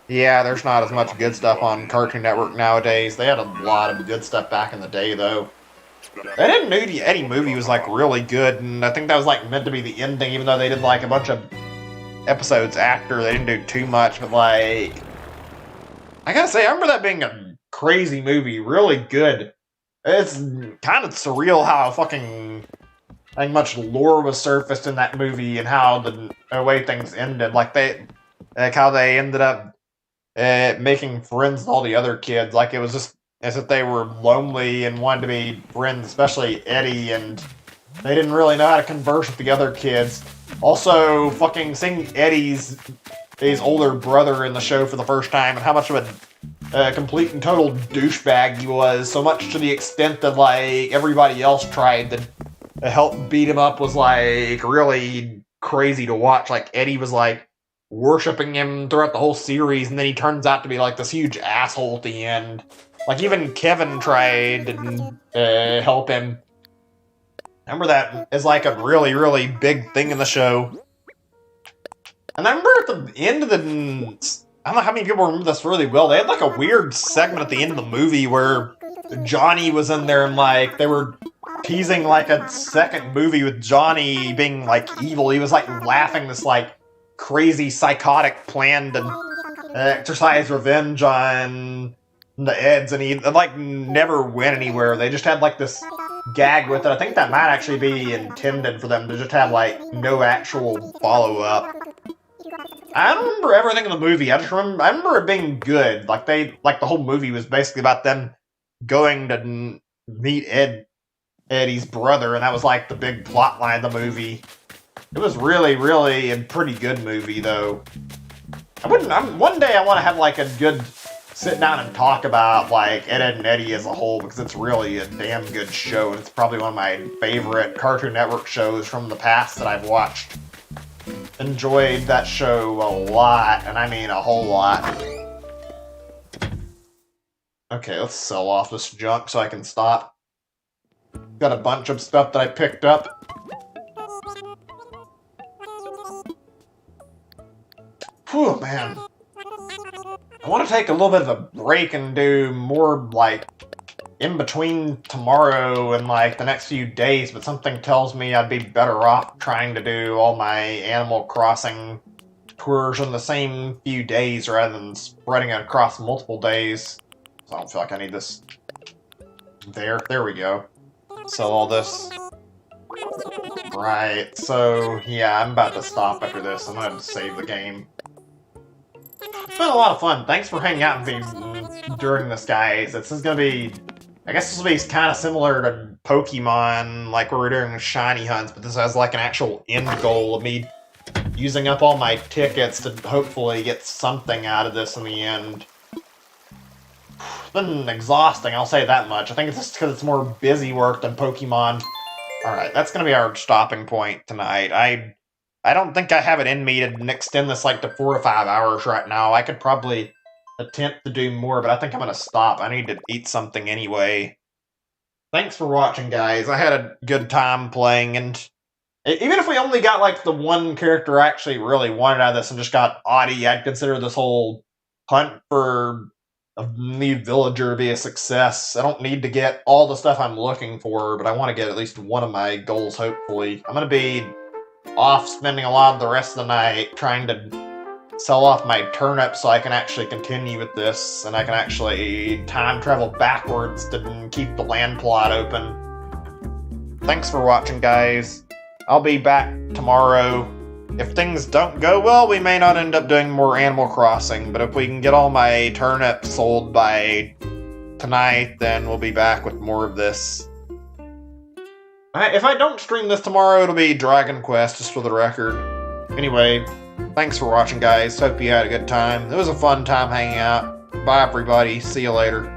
Yeah, there's not as much good stuff on Cartoon Network nowadays. They had a lot of good stuff back in the day, though. That Ed, Edd n Eddy movie was, like, really good, and I think that was, like, meant to be the ending, even though they did, like, a bunch of episodes after. They didn't do too much, but, like... I gotta say, I remember that being a crazy movie, really good. It's kind of surreal how fucking much lore was surfaced in that movie and how the way things ended. Like how they ended up making friends with all the other kids. Like, it was just as if they were lonely and wanted to be friends, especially Eddie, and they didn't really know how to converse with the other kids. Also, fucking seeing Eddie's older brother in the show for the first time and how much of a complete and total douchebag he was, so much to the extent that, like, everybody else tried to help beat him up was, like, really crazy to watch. Like, Eddie was, like, worshipping him throughout the whole series, and then he turns out to be, like, this huge asshole at the end. Like, even Kevin tried to help him. I remember that as, like, a really, really big thing in the show. And I remember at the end of the... I don't know how many people remember this really well. They had, like, a weird segment at the end of the movie where Johnny was in there and, like, they were teasing, like, a second movie with Johnny being, like, evil. He was, like, laughing this, like, crazy, psychotic plan to exercise revenge on the Eds, and he, like, never went anywhere. They just had, like, this gag with it. I think that might actually be intended for them to just have, like, no actual follow-up. I don't remember everything in the movie. I remember it being good. Like, the whole movie was basically about them going to meet Eddie's brother, and that was, like, the big plot line of the movie. It was really, really a pretty good movie, though. One day I want to have, like, a good sit down and talk about, like, Ed, Edd and Eddy as a whole, because it's really a damn good show, and it's probably one of my favorite Cartoon Network shows from the past that I've watched. Enjoyed that show a lot, and I mean a whole lot. Okay, let's sell off this junk so I can stop. Got a bunch of stuff that I picked up. Whew, man. I want to take a little bit of a break and do more, like, in between tomorrow and, like, the next few days, but something tells me I'd be better off trying to do all my Animal Crossing tours in the same few days rather than spreading it across multiple days. So I don't feel like I need this. There we go. Sell all this. Right, so, yeah, I'm about to stop after this. I'm gonna have to save the game. It's been a lot of fun. Thanks for hanging out with me during this, guys. This is gonna be... I guess this will be kind of similar to Pokemon, like where we're doing shiny hunts, but this has, like, an actual end goal of me using up all my tickets to hopefully get something out of this in the end. It's been exhausting, I'll say that much. I think it's just because it's more busy work than Pokemon. Alright, that's gonna be our stopping point tonight. I don't think I have it in me to extend this, like, to 4 to 5 hours right now. I could probably attempt to do more, but I think I'm gonna stop. I need to eat something anyway. Thanks for watching, guys. I had a good time playing, and even if we only got, like, the one character I actually really wanted out of this and just got Audie, I'd consider this whole hunt for a new villager to be a success. I don't need to get all the stuff I'm looking for, but I want to get at least one of my goals, hopefully. I'm gonna be off spending a lot of the rest of the night trying to sell off my turnips so I can actually continue with this, and I can actually time travel backwards to keep the land plot open. Thanks for watching, guys. I'll be back tomorrow. If things don't go well, we may not end up doing more Animal Crossing, but if we can get all my turnips sold by tonight, then we'll be back with more of this. If I don't stream this tomorrow, it'll be Dragon Quest, just for the record. Anyway, thanks for watching, guys. Hope you had a good time. It was a fun time hanging out. Bye, everybody. See you later.